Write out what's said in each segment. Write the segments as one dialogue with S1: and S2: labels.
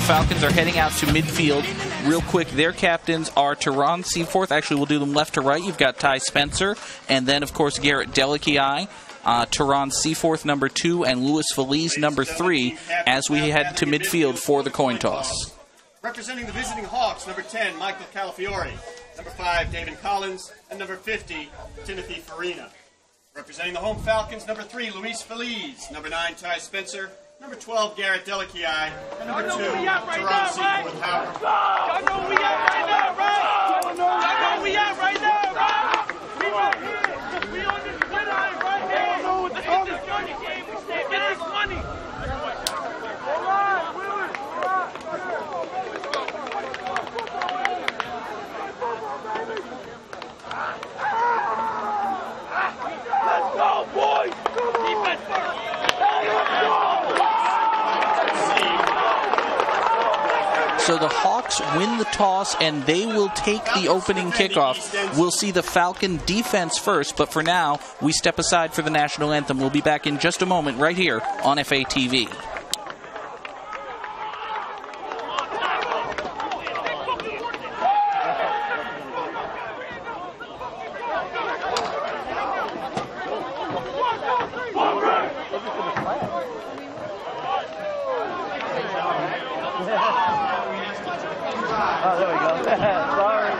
S1: Falcons are heading out to midfield. Real quick, their captains are Teron Seaforth. Actually, we'll do them left to right. You've got Ty Spencer, and then, of course, Garrett Delicai. Teron Seaforth, number 2, and Louis Feliz, number 3, as we head to midfield for the coin toss.
S2: Representing the visiting Hawks, number 10, Michael Calafiore. Number 5, David Collins. And number 50, Timothy Farina. Representing the home Falcons, number 3, Luis Feliz. Number 9, Ty Spencer. Number 12, Garrett Delicai. And number 2, Teron Seaforth Howard.
S3: Y'all know where we at right now, right? Y'all know where we at right now, right? We right here. We on this win line right here. Let's get this money, game. Get this money. Let's go, boys. Defense first.
S1: So the Hawks win the toss, and they will take the opening kickoff. We'll see the Falcon defense first, but for now, we step aside for the national anthem. We'll be back in just a moment right here on FATV.
S4: Oh, there we go. Sorry.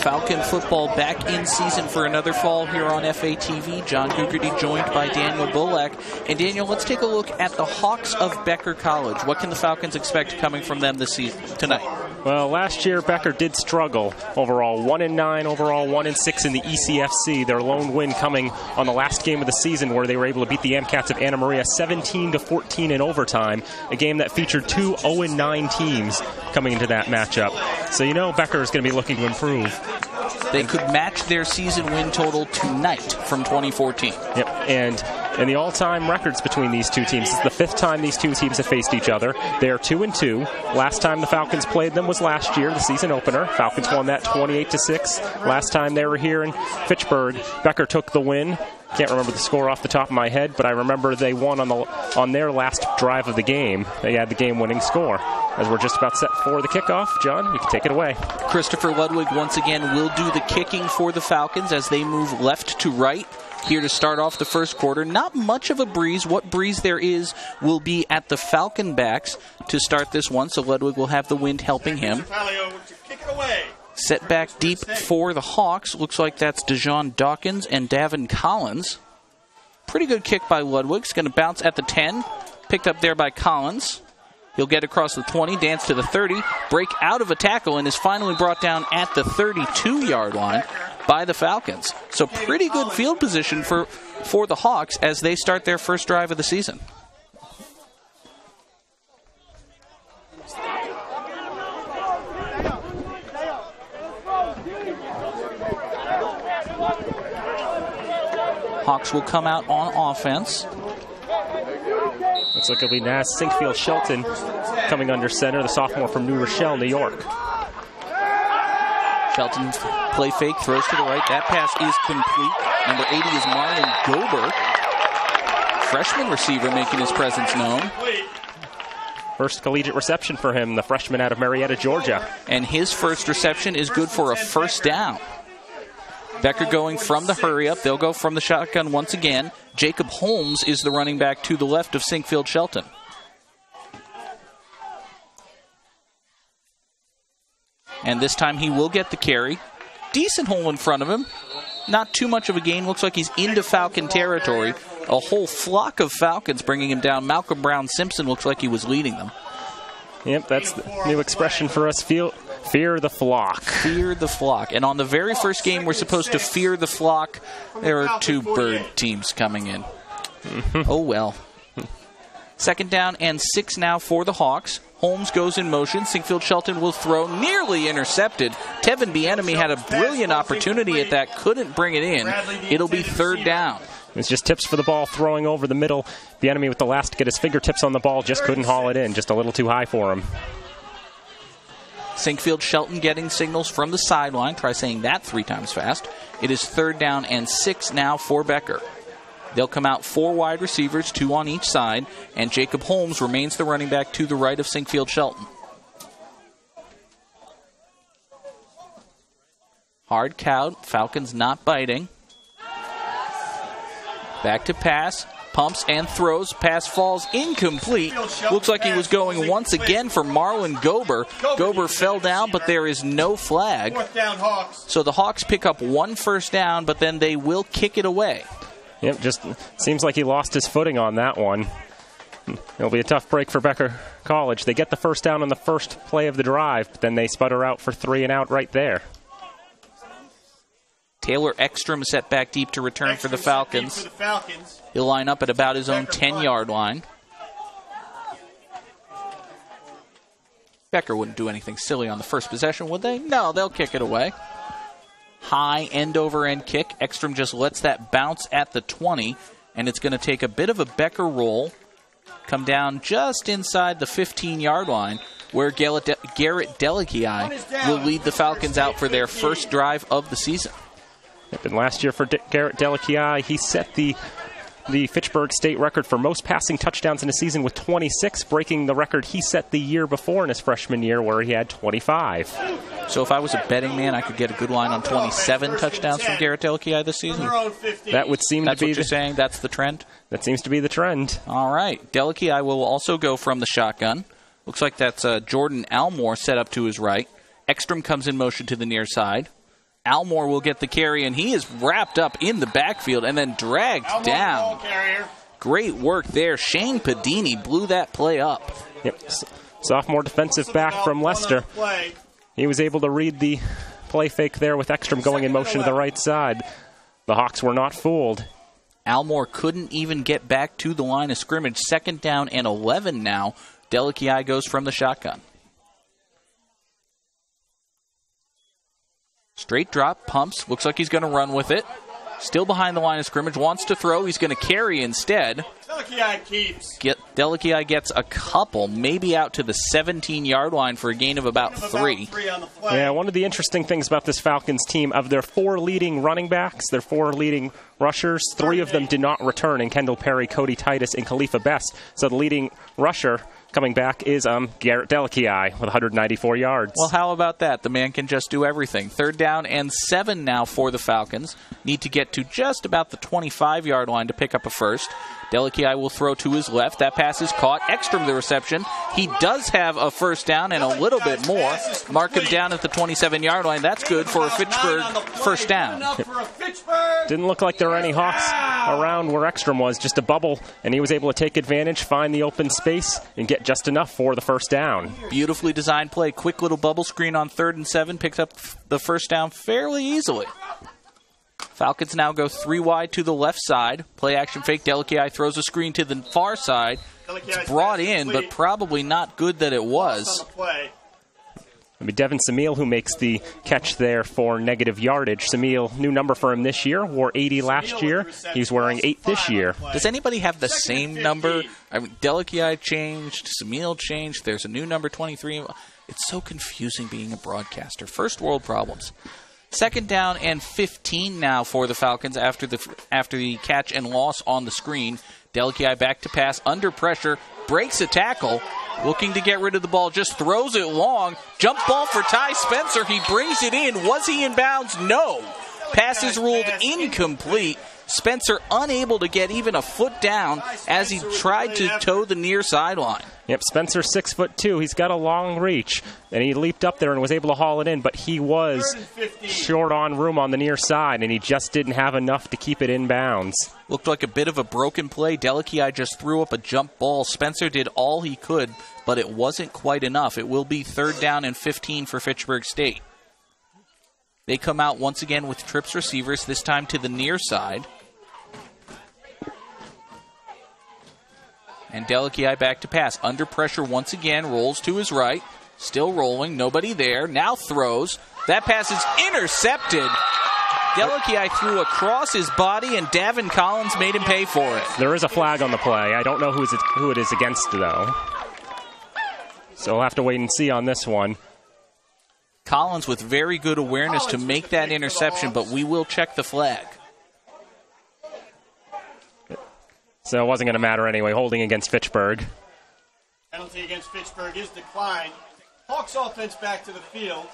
S1: Falcon football back in season for another fall here on FATV. John Gugerty joined by Daniel Bulak. And Daniel, let's take a look at the Hawks of Becker College. What can the Falcons expect coming from them this season tonight?
S5: Well, last year Becker did struggle overall. 1-9 overall, 1-6 in the ECFC. Their lone win coming on the last game of the season, where they were able to beat the AmCats of Anna Maria 17-14 in overtime. A game that featured 2 0-9 teams coming into that matchup. So you know Becker is going to be looking to improve.
S1: They could match their season win total tonight from 2014.
S5: Yep, and the all-time records between these two teams. It's the 5th time these two teams have faced each other. They are 2-2. Last time the Falcons played them was last year, the season opener. Falcons won that 28-6. Last time they were here in Fitchburg, Becker took the win. Can't remember the score off the top of my head, but I remember they won on their last drive of the game. They had the game-winning score. As we're just about set for the kickoff, John, you can take it away.
S1: Christopher Ludwig once again will do the kicking for the Falcons as they move left to right here to start off the first quarter. Not much of a breeze. What breeze there is will be at the Falcon backs to start this one, so Ludwig will have the wind helping him. Set back deep for the Hawks. Looks like that's DeJohn Dawkins and Davin Collins. Pretty good kick by Ludwig. It's going to bounce at the 10. Picked up there by Collins. He'll get across the 20, dance to the 30, break out of a tackle, and is finally brought down at the 32-yard line by the Falcons. So pretty good field position for the Hawks as they start their first drive of the season. Hawks will come out on offense.
S5: Looks like it'll be Naz Sinkfield Shelton coming under center, the sophomore from New Rochelle, New York.
S1: Shelton play fake, throws to the right. That pass is complete. Number 80 is Marlon Gober. Freshman receiver making his presence known.
S5: First collegiate reception for him, the freshman out of Marietta, Georgia.
S1: And his first reception is good for a first down. Becker going from the hurry-up. They'll go from the shotgun once again. Jacob Holmes is the running back to the left of Sinkfield Shelton. And this time he will get the carry. Decent hole in front of him. Not too much of a gain. Looks like he's into Falcon territory. A whole flock of Falcons bringing him down. Malcolm Brown Simpson looks like he was leading them.
S5: Yep, that's the new expression for us. Fear the flock.
S1: Fear the flock. And on the very first game we're supposed to fear the flock, there are two bird teams coming in. Oh, well. Second down and 6 now for the Hawks. Holmes goes in motion. Sinkfield Shelton will throw, nearly intercepted. Tevin Bienemy had a brilliant opportunity at that, couldn't bring it in. It'll be third down.
S5: It's just tips for the ball, throwing over the middle. Bienemy with the last to get his fingertips on the ball, just couldn't haul it in, just a little too high for him.
S1: Sinkfield Shelton getting signals from the sideline. Try saying that 3 times fast. It is third down and 6 now for Becker. They'll come out 4 wide receivers, 2 on each side, and Jacob Holmes remains the running back to the right of Sinkfield Shelton. Hard count, Falcons not biting. Back to pass, pumps and throws. Pass falls incomplete. Looks like he was going once again for Marlon Gober. Gober fell down, but there is no flag. So the Hawks pick up 1 first down, but then they will kick it away.
S5: Yep, just seems like he lost his footing on that one. It'll be a tough break for Becker College. They get the first down on the first play of the drive, but then they sputter out for 3 and out right there.
S1: Taylor Ekstrom set back deep to return for the Falcons. He'll line up at about his own 10-yard line. Becker wouldn't do anything silly on the first possession, would they? No, they'll kick it away. High end-over-end kick. Ekstrom just lets that bounce at the 20, and it's going to take a bit of a Becker roll, come down just inside the 15-yard line, where Garrett Delikiai will lead the Falcons out for their first drive of the season.
S5: And last year for Garrett Delikiai, he set the Fitchburg state record for most passing touchdowns in a season with 26, breaking the record he set the year before in his freshman year where he had 25.
S1: So if I was a betting man, I could get a good line on 27 touchdowns from Garrett Delikiai this season?
S5: That would seem to be...
S1: That's what you're saying? That's the trend?
S5: That seems to be the trend.
S1: All right. Delikiai will also go from the shotgun. Looks like that's Jordan Almore set up to his right. Ekstrom comes in motion to the near side. Almore will get the carry, and he is wrapped up in the backfield and then dragged down. Great work there. Shane Padini blew that play up.
S5: Yep. Sophomore defensive back from Leicester. He was able to read the play fake there with Ekstrom going in motion to the right side. The Hawks were not fooled.
S1: Almore couldn't even get back to the line of scrimmage. Second down and 11 now. Delikiai goes from the shotgun. Straight drop, pumps, looks like he's going to run with it. Still behind the line of scrimmage, wants to throw, he's going to carry instead.
S2: Delikiai keeps.
S1: Delikiai gets a couple, maybe out to the 17-yard line for a gain of about 3.
S5: Yeah, one of the interesting things about this Falcons team, of their 4 leading running backs, their 4 leading rushers, 3 of them did not return in Kendall Perry, Cody Titus, and Khalifa Best. So the leading rusher coming back is Garrett Delikiai with 194 yards.
S1: Well, how about that? The man can just do everything. Third down and 7 now for the Falcons. Need to get to just about the 25-yard line to pick up a first. Delikiai will throw to his left. That pass is caught. Ekstrom the reception. He does have a first down and a little bit more. Mark him down at the 27-yard line. That's good for a Fitchburg first down.
S5: Didn't look like there were any Hawks around where Ekstrom was. Just a bubble, and he was able to take advantage, find the open space, and get just enough for the first down.
S1: Beautifully designed play. Quick little bubble screen on 3rd and 7. Picks up the first down fairly easily. Falcons now go 3 wide to the left side. Play action fake. Delikiai throws a screen to the far side. It's brought in, but probably not good that it was.
S5: It'll be Devin Samil who makes the catch there for negative yardage. Samil, new number for him this year, wore 80 last year. He's wearing 8 this year.
S1: Does anybody have the same number? I mean, Delikiai changed, Samil changed, there's a new number 23. It's so confusing being a broadcaster. First world problems. Second down and 15 now for the Falcons after the catch and loss on the screen. Delikiai back to pass, under pressure, breaks a tackle, looking to get rid of the ball, just throws it long. Jump ball for Ty Spencer. He brings it in. Was he in bounds? No. Pass is ruled incomplete. Spencer unable to get even a foot down as he tried to toe the near sideline.
S5: Yep, Spencer 6'2". He's got a long reach, and he leaped up there and was able to haul it in, but he was short on room on the near side, and he just didn't have enough to keep it in bounds.
S1: Looked like a bit of a broken play. Delikiai just threw up a jump ball. Spencer did all he could, but it wasn't quite enough. It will be 3rd down and 15 for Fitchburg State. They come out once again with trips receivers, this time to the near side. And Delikiai back to pass. Under pressure once again, rolls to his right. Still rolling, nobody there. Now throws. That pass is intercepted. Delikiai threw across his body, and Davin Collins made him pay for it.
S5: There is a flag on the play. I don't know who it is against, though. So we'll have to wait and see on this one.
S1: Collins with very good awareness to make that interception, but we will check the flag.
S5: So it wasn't going to matter anyway, holding against Fitchburg.
S2: Penalty against Fitchburg is declined. Hawks offense back to the field.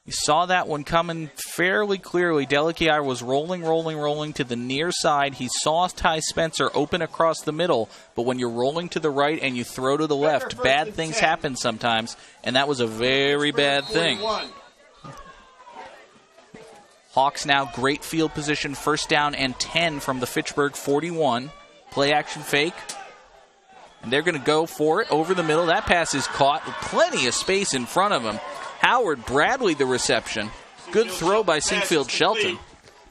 S1: You saw that one coming fairly clearly. Delikiai was rolling to the near side. He saw Ty Spencer open across the middle, but when you're rolling to the right and you throw to the left, bad things happen sometimes, and that was a very bad thing. Hawks now great field position, 1st down and 10 from the Fitchburg 41. Play action fake. And they're going to go for it over the middle. That pass is caught with plenty of space in front of him. Howard Bradley the reception. Good throw by Sinkfield Shelton.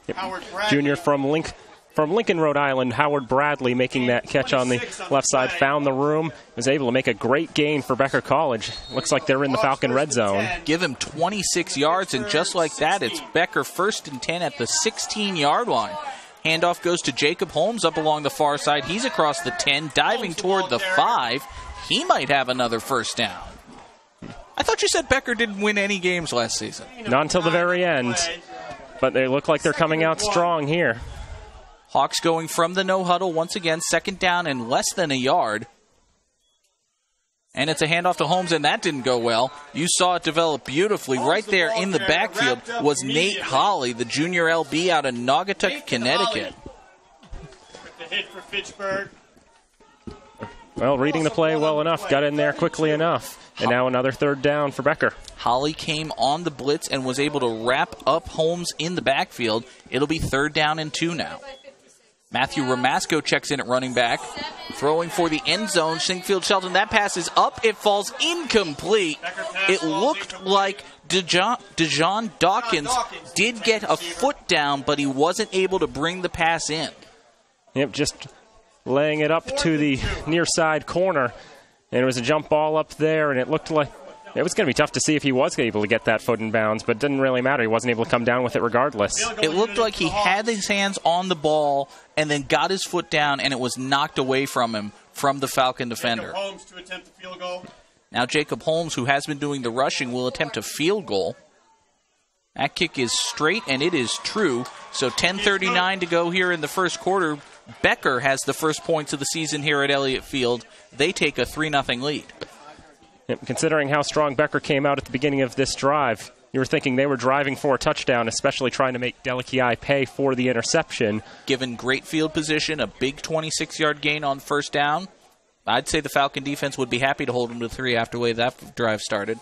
S5: Yep. Junior from Lincoln, Rhode Island, Howard Bradley making that catch on the left side, found the room, was able to make a great gain for Becker College. Looks like they're in the Falcon red zone.
S1: Give him 26 yards, and just like that, it's Becker 1st and 10 at the 16-yard line. Handoff goes to Jacob Holmes up along the far side. He's across the 10, diving toward the 5. He might have another 1st down. I thought you said Becker didn't win any games last season.
S5: Not until the very end, but they look like they're coming out strong here.
S1: Hawks going from the no huddle once again, 2nd down and less than a yard. And it's a handoff to Holmes, and that didn't go well. You saw it develop beautifully. Right there in the backfield was Nate Holly, the junior LB out of Naugatuck, Connecticut.
S2: The hit for Fitchburg.
S5: Well, reading the play well enough, got in there quickly enough. And now another 3rd down for Becker.
S1: Holly came on the blitz and was able to wrap up Holmes in the backfield. It'll be 3rd down and 2 now. Matthew Ramasco checks in at running back. Throwing for the end zone, Sinkfield Shelton. That pass is up. It falls incomplete. It looked like Dejon Dawkins did get a foot down, but he wasn't able to bring the pass in.
S5: Yep, just laying it up to the near side corner. And it was a jump ball up there, and it looked like it was going to be tough to see if he was able to get that foot in bounds, but it didn't really matter. He wasn't able to come down with it regardless.
S1: It looked like he had his hands on the ball and then got his foot down, and it was knocked away from him from the Falcon defender.
S2: Holmes to attempt a field goal.
S1: Now Jacob Holmes, who has been doing the rushing, will attempt a field goal. That kick is straight, and it is true. So 10:39 to go here in the first quarter. Becker has the first points of the season here at Elliott Field. They take a 3-0 lead.
S5: Yep, considering how strong Becker came out at the beginning of this drive, you were thinking they were driving for a touchdown, especially trying to make Delikiai pay for the interception.
S1: Given great field position, a big 26-yard gain on 1st down, I'd say the Falcon defense would be happy to hold them to 3 after the way that drive started.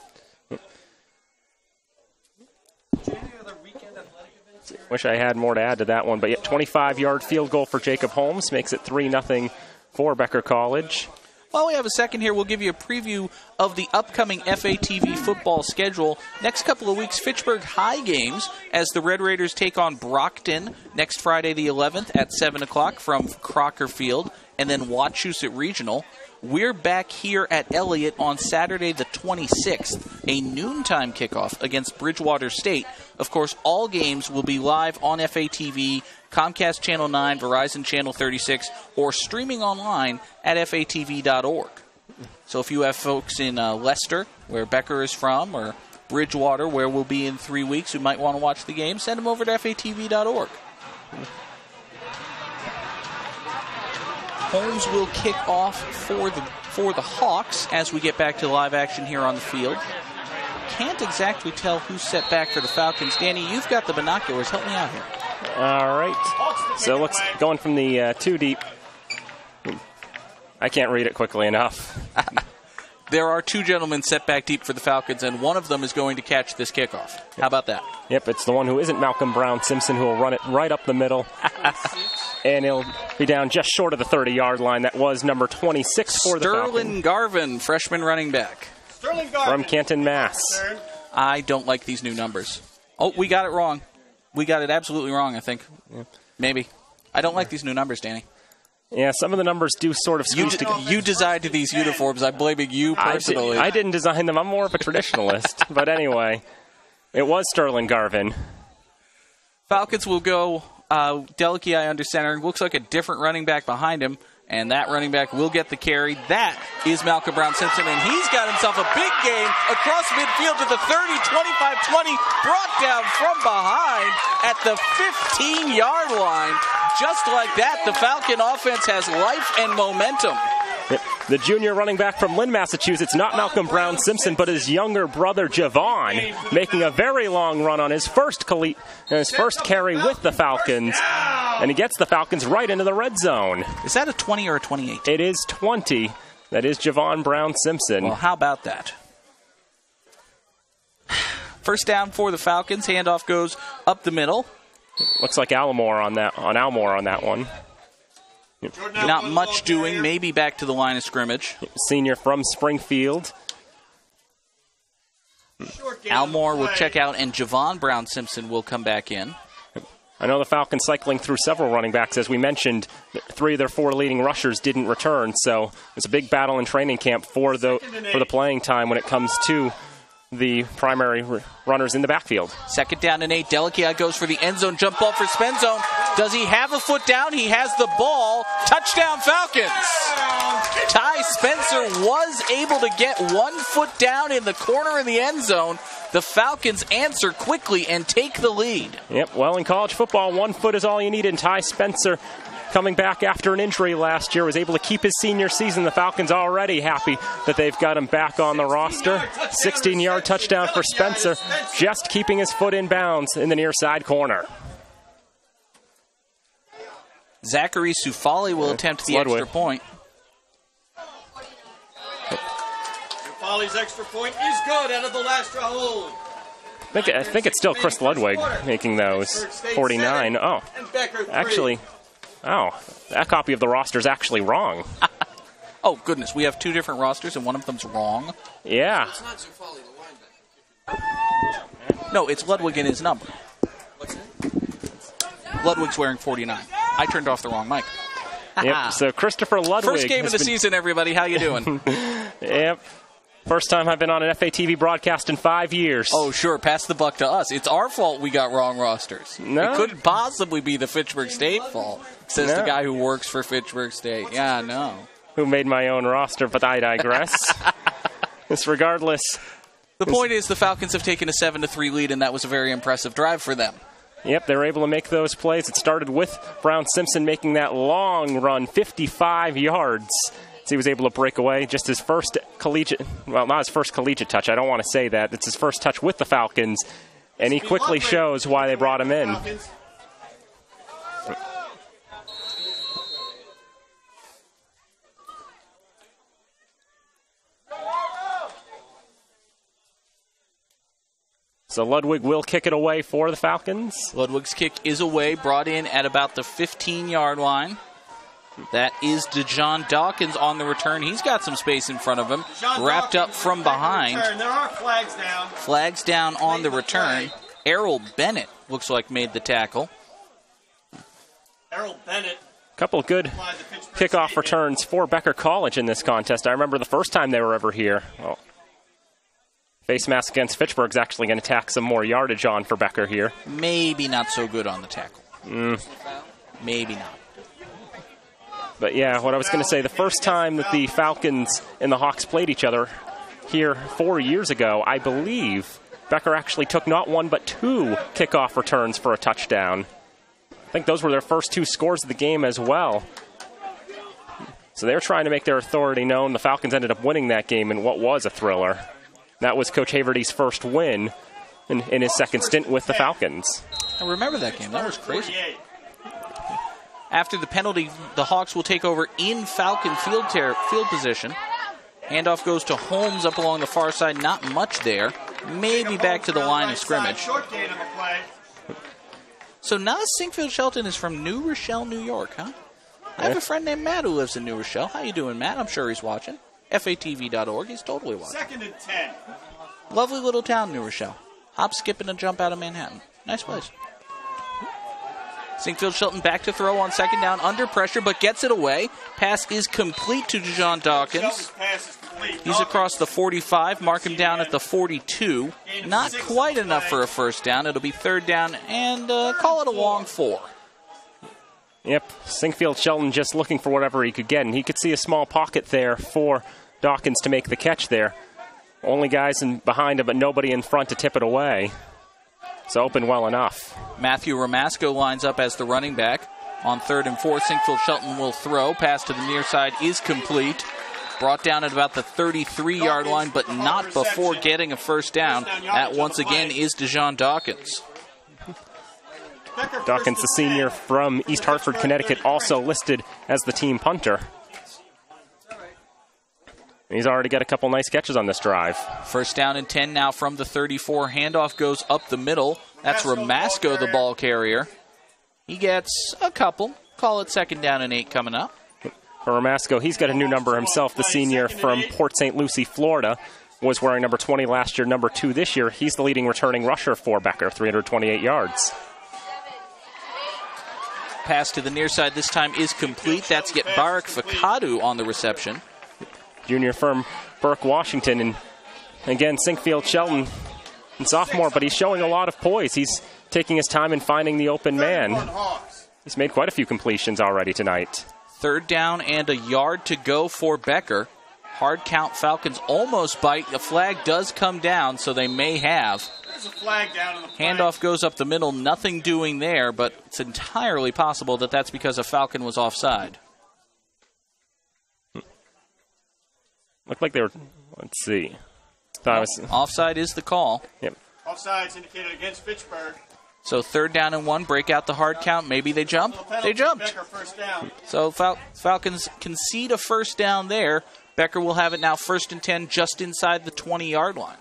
S5: Wish I had more to add to that one, but yet 25-yard field goal for Jacob Holmes makes it 3-0 for Becker College.
S1: While we have a second here, we'll give you a preview of the upcoming FATV football schedule. Next couple of weeks, Fitchburg High games as the Red Raiders take on Brockton next Friday the 11th at 7 o'clock from Crocker Field. and then Wachusett Regional. We're back here at Elliott on Saturday the 26th, a noontime kickoff against Bridgewater State. Of course, all games will be live on FATV, Comcast Channel 9, Verizon Channel 36, or streaming online at fatv.org. So if you have folks in Leicester, where Becker is from, or Bridgewater, where we'll be in 3 weeks, who might want to watch the game, send them over to fatv.org. Holmes will kick off for the Hawks as we get back to live action here on the field. Can't exactly tell who's set back for the Falcons. Danny, you've got the binoculars. Help me out here.
S5: All right. So looks going from the 2 deep. I can't read it quickly enough.
S1: There are 2 gentlemen set back deep for the Falcons, and one of them is going to catch this kickoff. How about that?
S5: Yep, it's the one who isn't Malcolm Brown Simpson who will run it right up the middle. And he'll be down just short of the 30-yard line. That was number 26 for the Falcons.
S1: Sterling Garvin, freshman running back.
S2: Sterling Garvin.
S5: From Canton, Mass.
S1: I don't like these new numbers. Oh, we got it wrong. We got it absolutely wrong, I think. Yeah. Maybe. I don't like these new numbers, Danny.
S5: Yeah, some of the numbers do sort of squeeze together.
S1: You designed these uniforms. I'm blaming you personally.
S5: I didn't design them. I'm more of a traditionalist. But anyway, it was Sterling Garvin.
S1: Falcons will go Delicia under center. Looks like a different running back behind him, and that running back will get the carry. That is Malcolm Brown Simpson, and he's got himself a big game across midfield to the 30, 25, 20, brought down from behind at the 15-yard line. Just like that, the Falcon offense has life and momentum.
S5: The junior running back from Lynn, Massachusetts, not Malcolm Brown Simpson, but his younger brother, Javon, making a very long run on his first carry with the Falcons. And he gets the Falcons right into the red zone.
S1: Is that a 20 or a 28?
S5: It is 20. That is Javon Brown Simpson.
S1: Well, how about that? First down for the Falcons. Handoff goes up the middle.
S5: Looks like Almore on that one.
S1: Not much doing. Maybe back to the line of scrimmage.
S5: Senior from Springfield.
S1: Almore will check out, and Javon Brown Simpson will come back in.
S5: I know the Falcons cycling through several running backs. As we mentioned, 3 of their 4 leading rushers didn't return, so it's a big battle in training camp for the playing time when it comes to the primary runners in the backfield.
S1: Second down and 8. Delicia goes for the end zone jump ball for Spenzone. Does he have a foot down? He has the ball. Touchdown Falcons. Ty Spencer was able to get 1 foot down in the corner of the end zone. The Falcons answer quickly and take the lead.
S5: Yep, well, in college football, 1 foot is all you need, and Ty Spencer, coming back after an injury last year, was able to keep his senior season. The Falcons already happy that they've got him back on the roster. 16-yard touchdown for Spencer, just keeping his foot in bounds in the near side corner.
S1: Zachary Sufali will attempt the extra point.
S2: Sufali's extra point is good out of the last hold.
S5: I think it's still Chris Ludwig making those. 49. Oh, actually... Oh, that copy of the roster is actually wrong.
S1: Oh, goodness. We have 2 different rosters, and one of them's wrong.
S5: Yeah.
S2: It's not Sufali, the linebacker.
S1: No, it's Ludwig in his number.
S2: What's that?
S1: Ludwig's wearing 49. I turned off the wrong mic.
S5: Yep, so Christopher Ludwig.
S1: First game of the season, everybody. How you doing?
S5: Yep. First time I've been on an FATV broadcast in 5 years.
S1: Oh, sure. Pass the buck to us. It's our fault we got wrong rosters.
S5: No.
S1: It couldn't possibly be the Fitchburg State fault, says the guy who works for Fitchburg State. Yeah, no.
S5: Who made my own roster, but I digress. Regardless.
S1: The point is the Falcons have taken a 7-3 lead, and that was a very impressive drive for them.
S5: Yep, they were able to make those plays. It started with Brown Simpson making that long run, 55 yards. So he was able to break away. Just his first collegiate, well, not his first collegiate touch. I don't want to say that. It's his first touch with the Falcons. And he quickly shows why they brought him in. So Ludwig will kick it away for the Falcons.
S1: Ludwig's kick is away, brought in at about the 15-yard line. That is DeJohn Dawkins on the return. He's got some space in front of him, wrapped up from behind.
S2: There are flags down.
S1: Flags down on the return. Errol Bennett looks like made the tackle.
S2: Errol Bennett
S5: Couple of good kickoff returns for Becker College in this contest. I remember the first time they were ever here. Well, face mask against Fitchburg is actually going to tack some more yardage on for Becker here.
S1: Maybe not so good on the tackle. Maybe not.
S5: But yeah, what I was going to say, the first time that the Falcons and the Hawks played each other here 4 years ago, I believe Becker actually took not one but 2 kickoff returns for a touchdown. I think those were their first 2 scores of the game as well. So they're trying to make their authority known. The Falcons ended up winning that game in what was a thriller. That was Coach Haverty's first win in his second stint with the Falcons.
S1: I remember that game. That was crazy. After the penalty, the Hawks will take over in Falcon field position. Handoff goes to Holmes up along the far side. Not much there. Maybe back to the line of scrimmage. So Nas Sinkfield Shelton is from New Rochelle, New York, huh? I have a friend named Matt who lives in New Rochelle. How you doing, Matt? I'm sure he's watching. FATV.org. He's totally watching.
S2: 2nd and 10.
S1: Lovely little town, New Rochelle. Hop, skip, and a jump out of Manhattan. Nice place. Sinkfield Shelton back to throw on 2nd down under pressure, but gets it away. Pass is complete to Dijon Dawkins. He's across the 45, mark him down at the 42. Not quite enough for a first down. It'll be 3rd down and call it a long 4.
S5: Yep, Sinkfield Shelton just looking for whatever he could get, and he could see a small pocket there for Dawkins to make the catch there. Only guys behind him, but nobody in front to tip it away. It's open well enough.
S1: Matthew Ramasco lines up as the running back. On 3rd and 4, Sinkfield Shelton will throw. Pass to the near side is complete. Brought down at about the 33-yard line, but not before getting a first down. That, once again, is Dijon Dawkins.
S5: Dawkins, the senior from East Hartford, Connecticut, also listed as the team punter. He's already got a couple nice catches on this drive.
S1: First down and 10 now from the 34. Handoff goes up the middle. That's Ramasco, the ball carrier. He gets a couple. Call it 2nd down and 8 coming up.
S5: For Ramasco, he's got a new number himself. The senior from Port St. Lucie, Florida, was wearing number 20 last year, number 2 this year. He's the leading returning rusher for Becker, 328 yards.
S1: Pass to the near side this time is complete. That's get Barak Fakadu on the reception.
S5: Junior from Burke, Washington. And again, Sinkfield Shelton, sophomore, but he's showing a lot of poise. He's taking his time in finding the open man. He's made quite a few completions already tonight.
S1: 3rd down and a yard to go for Becker. Hard count. Falcons almost bite. The flag does come down, so they may have.
S2: There's a flag down on the play.
S1: Handoff goes up the middle. Nothing doing there, but it's entirely possible that that's because a Falcon was offside.
S5: Looked like they were, let's see.
S1: Offside is the call.
S5: Yep.
S2: Offside's indicated against Fitchburg.
S1: So 3rd down and 1, break out the hard count. Maybe they jump. They jumped. So Falcons concede a first down there. Becker will have it now 1st and 10 just inside the 20-yard line.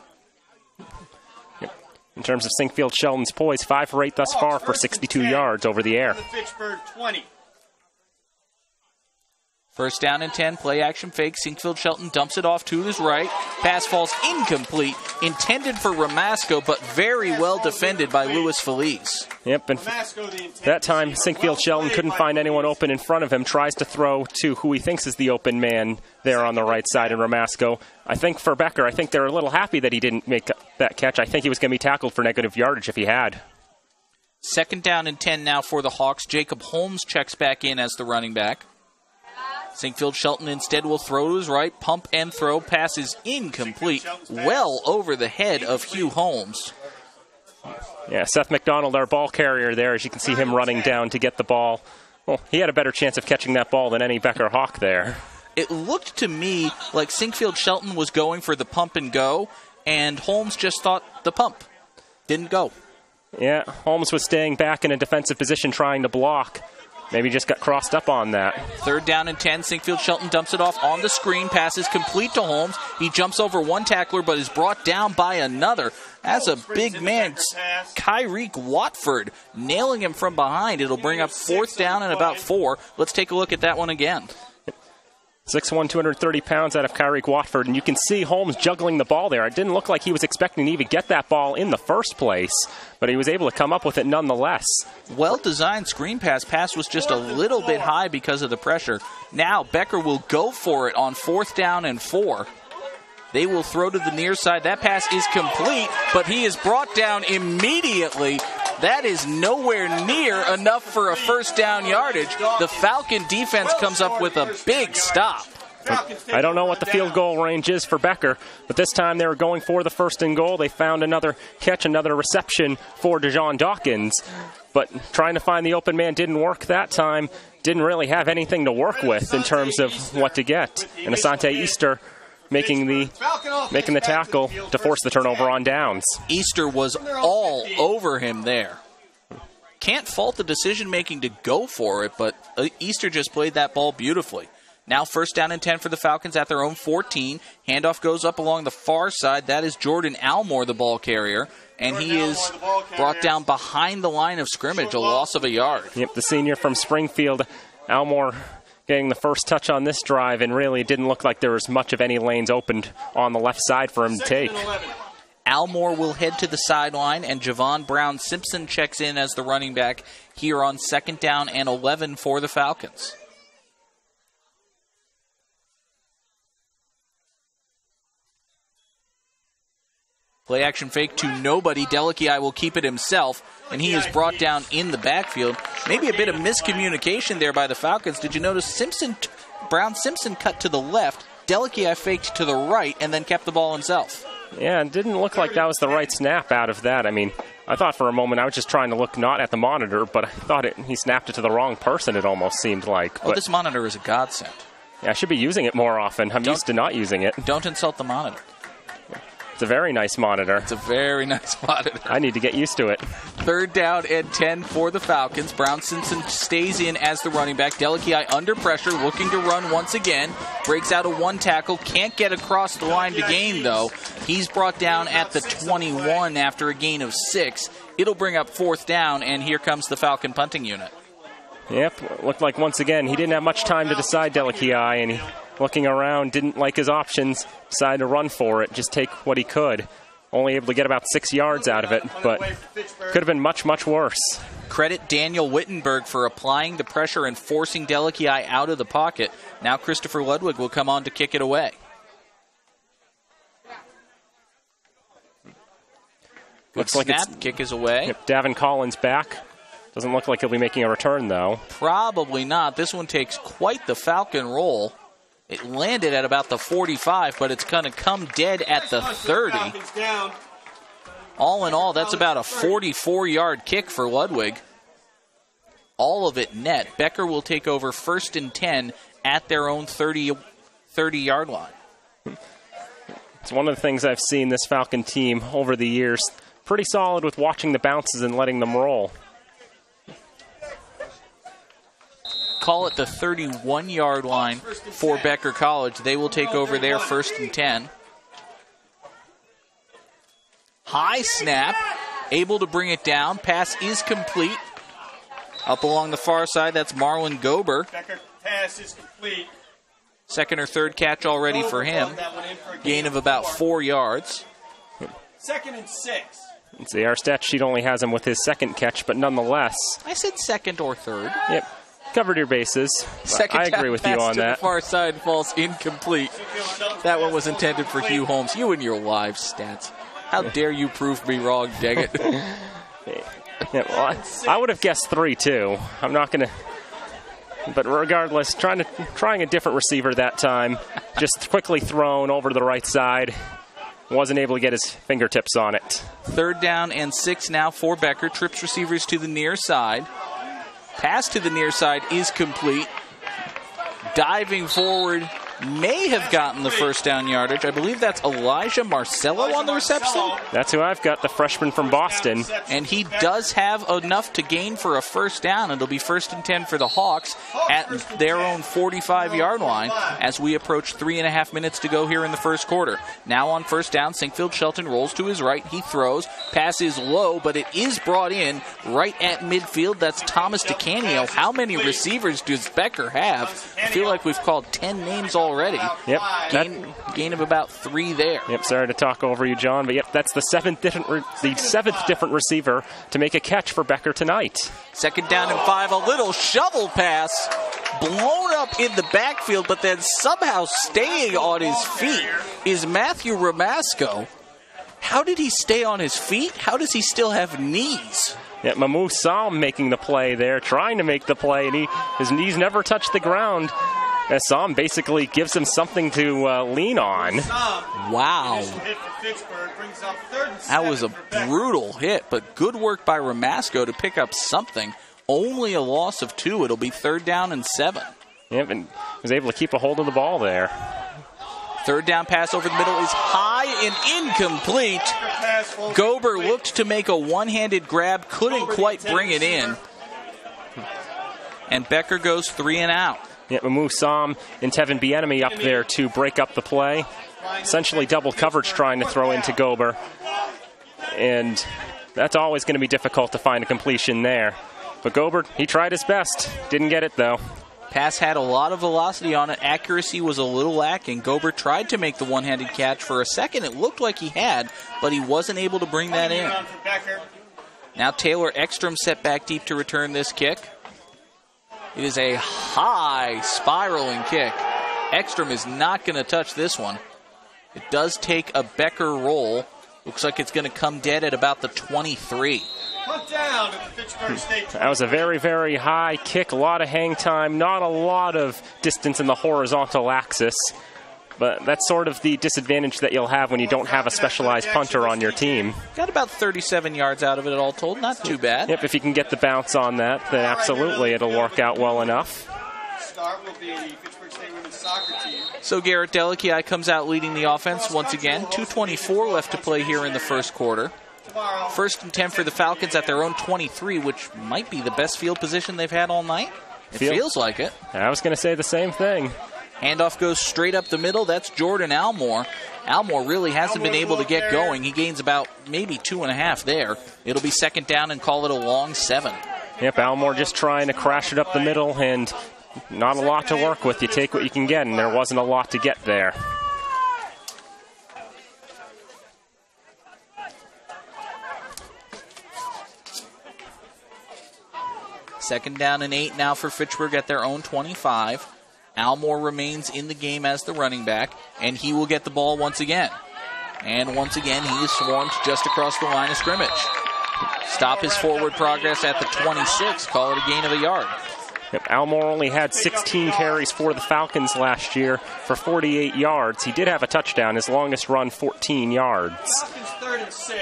S5: Yep. In terms of Sinkfield Shelton's poise, 5 for 8 thus far for 62 yards over the air.
S2: Fitchburg 20.
S1: 1st down and 10, play action fake. Sinkfield Shelton dumps it off to his right. Pass falls incomplete. Intended for Ramasco, but very well defended by Luis Feliz.
S5: Yep, and that time Sinkfield Shelton couldn't find anyone open in front of him. Tries to throw to who he thinks is the open man there on the right side in Ramasco. I think for Becker, I think they're a little happy that he didn't make that catch. I think he was going to be tackled for negative yardage if he had.
S1: 2nd down and 10 now for the Hawks. Jacob Holmes checks back in as the running back. Sinkfield Shelton instead will throw to his right, pump and throw, passes incomplete, well over the head of Hugh Holmes.
S5: Yeah, Seth McDonald, our ball carrier there, as you can see him running down to get the ball. Well, he had a better chance of catching that ball than any Becker Hawk there.
S1: It looked to me like Sinkfield Shelton was going for the pump and go, and Holmes just thought the pump didn't go.
S5: Yeah, Holmes was staying back in a defensive position trying to block. Maybe just got crossed up on that.
S1: 3rd down and 10. Sinkfield Shelton dumps it off on the screen. Passes complete to Holmes. He jumps over one tackler, but is brought down by another. That's a big man, Kyreek Watford, nailing him from behind. It'll bring up 4th down and about 4. Let's take a look at that one again.
S5: 6'1", 230 pounds out of Kyrie Watford, and you can see Holmes juggling the ball there. It didn't look like he was expecting to even get that ball in the first place, but he was able to come up with it nonetheless.
S1: Well-designed screen pass. Pass was just a little bit high because of the pressure. Now Becker will go for it on 4th down and 4. They will throw to the near side. That pass is complete, but he is brought down immediately. That is nowhere near enough for a first down yardage. The Falcon defense comes up with a big stop.
S5: I don't know what the field goal range is for Becker, but this time they were going for the 1st and goal. They found another catch, another reception for DeJohn Dawkins, but trying to find the open man didn't work that time. Didn't really have anything to work with in terms of what to get. And Asante Easter making the tackle to force the turnover on downs.
S1: Easter was all over him there. Can't fault the decision-making to go for it, but Easter just played that ball beautifully. Now 1st down and 10 for the Falcons at their own 14. Handoff goes up along the far side. That is Jordan Almore, the ball carrier, and he is brought down behind the line of scrimmage, a loss of a yard.
S5: Yep, the senior from Springfield, Almore, getting the first touch on this drive, and really it didn't look like there was much of any lanes opened on the left side for him to take.
S1: Almore will head to the sideline, and Javon Brown-Simpson checks in as the running back here on 2nd down and 11 for the Falcons. Play action fake to nobody. Delici will keep it himself, and he is brought down in the backfield. Maybe a bit of miscommunication there by the Falcons. Did you notice Brown-Simpson cut to the left, Delici faked to the right, and then kept the ball himself?
S5: Yeah, it didn't look like that was the right snap out of that. I mean, I thought for a moment I was just trying to look not at the monitor, but I thought he snapped it to the wrong person, it almost seemed like.
S1: Oh, this monitor is a godsend.
S5: Yeah, I should be using it more often. I'm used to not using it.
S1: Don't insult the monitor.
S5: It's a very nice monitor.
S1: It's a very nice monitor.
S5: I need to get used to it.
S1: 3rd down and 10 for the Falcons. Brown-Simpson stays in as the running back. Delici under pressure, looking to run once again. Breaks out a 1 tackle. Can't get across the line to gain, though. He's brought down at the 21 after a gain of 6. It'll bring up 4th down, and here comes the Falcon punting unit.
S5: Yep, looked like once again he didn't have much time to decide, Delici, and he, looking around, didn't like his options, decided to run for it, just take what he could. Only able to get about 6 yards out of it, but could have been much, much worse.
S1: Credit Daniel Wittenberg for applying the pressure and forcing Delici out of the pocket. Now Christopher Ludwig will come on to kick it away.
S5: Looks like
S1: snap, kick is away.
S5: Yep, Davin Collins back. Doesn't look like he'll be making a return, though.
S1: Probably not. This one takes quite the Falcon roll. It landed at about the 45, but it's going to come dead at the 30. All in all, that's about a 44-yard kick for Ludwig. All of it net. Becker will take over 1st and 10 at their own 30-yard line.
S5: It's one of the things I've seen this Falcon team over the years. Pretty solid with watching the bounces and letting them roll.
S1: Call it the 31-yard line for Becker College. They will take over their 1st and 10. High snap, able to bring it down. Pass is complete. Up along the far side, that's Marlon Gober.
S2: Becker pass is complete.
S1: 2nd or 3rd catch already for him. Gain of about 4 yards.
S2: 2nd and 6.
S5: Let's see, our stat sheet only has him with his 2nd catch, but nonetheless.
S1: I said 2nd or 3rd.
S5: Yep. Covered your bases. I agree with you on that.
S1: The far side falls incomplete. That one was intended for Hugh Holmes. You and your live stats. How dare you prove me wrong, dang it.
S5: Yeah, well, I would have guessed 3, too. I'm not going to. But regardless, trying a different receiver that time. Just quickly thrown over to the right side. Wasn't able to get his fingertips on it.
S1: 3rd down and 6 now for Becker. Trips receivers to the near side. Pass to the near side is complete. Diving forward may have gotten the first down yardage. I believe that's Elijah Marcello on the reception.
S5: That's who I've got, the freshman from Boston.
S1: And he does have enough to gain for a first down. It'll be 1st and 10 for the Hawks at their own 45-yard line as we approach 3.5 minutes to go here in the first quarter. Now on first down, Sinkfield Shelton rolls to his right. He throws. Pass is low, but it is brought in right at midfield. That's Thomas DeCanio. How many receivers does Becker have? I feel like we've called 10 names already.
S5: Yep.
S1: Gain of about 3 there.
S5: Yep, sorry to talk over you, John, but yep, that's the seventh different receiver to make a catch for Becker tonight.
S1: 2nd down and 5, a little shovel pass blown up in the backfield, but then somehow staying on his feet is Matthew Ramasco. How did he stay on his feet? How does he still have knees?
S5: Yeah, Mahmoud Sam making the play there, trying to make the play, and his knees never touch the ground. As Sam basically gives him something to lean on.
S1: Wow. That was a brutal hit, but good work by Ramasco to pick up something. Only a loss of 2. It'll be 3rd down and 7.
S5: Yep, and was able to keep a hold of the ball there.
S1: 3rd down pass over the middle is high and incomplete. Gober looked to make a one-handed grab, couldn't quite bring it in. And Becker goes 3 and out.
S5: Yeah, Mahmoud Sam and Tevin Bienemy up there to break up the play. Essentially double coverage trying to throw into Gober. And that's always going to be difficult to find a completion there. But Gober, he tried his best. Didn't get it, though.
S1: Pass had a lot of velocity on it. Accuracy was a little lacking. Gober tried to make the one-handed catch for a second. It looked like he had, but he wasn't able to bring that in. Now Taylor Ekstrom set back deep to return this kick. It is a high spiraling kick. Ekstrom is not going to touch this one. It does take a Becker roll. Looks like it's going to come dead at about the 23.
S5: That was a very, very high kick. A lot of hang time. Not a lot of distance in the horizontal axis. But that's sort of the disadvantage that you'll have when you don't have a specialized punter on your team.
S1: Got about 37 yards out of it all told. Not too bad.
S5: Yep, if you can get the bounce on that, then absolutely it'll work out well enough.
S2: Start will be the Fitchburg State women's soccer team.
S1: So Garrett Delici comes out leading the offense once again. 2:24 left to play here in the first quarter. 1st and 10 for the Falcons at their own 23, which might be the best field position they've had all night. It feels like it.
S5: I was going to say the same thing.
S1: Handoff goes straight up the middle. That's Jordan Almore. Almore really hasn't been able to get going. He gains about maybe 2.5 there. It'll be 2nd down and call it a long 7.
S5: Yep, Almore just trying to crash it up the middle and not a lot to work with. You take what you can get, and there wasn't a lot to get there.
S1: Second down and 8 now for Fitchburg at their own 25. Almore remains in the game as the running back, and he will get the ball once again. And once again, he is swarmed just across the line of scrimmage. Stop his forward progress at the 26. Call it a gain of a yard.
S5: Yep, Almore only had 16 carries for the Falcons last year for 48 yards. He did have a touchdown, his longest run 14 yards.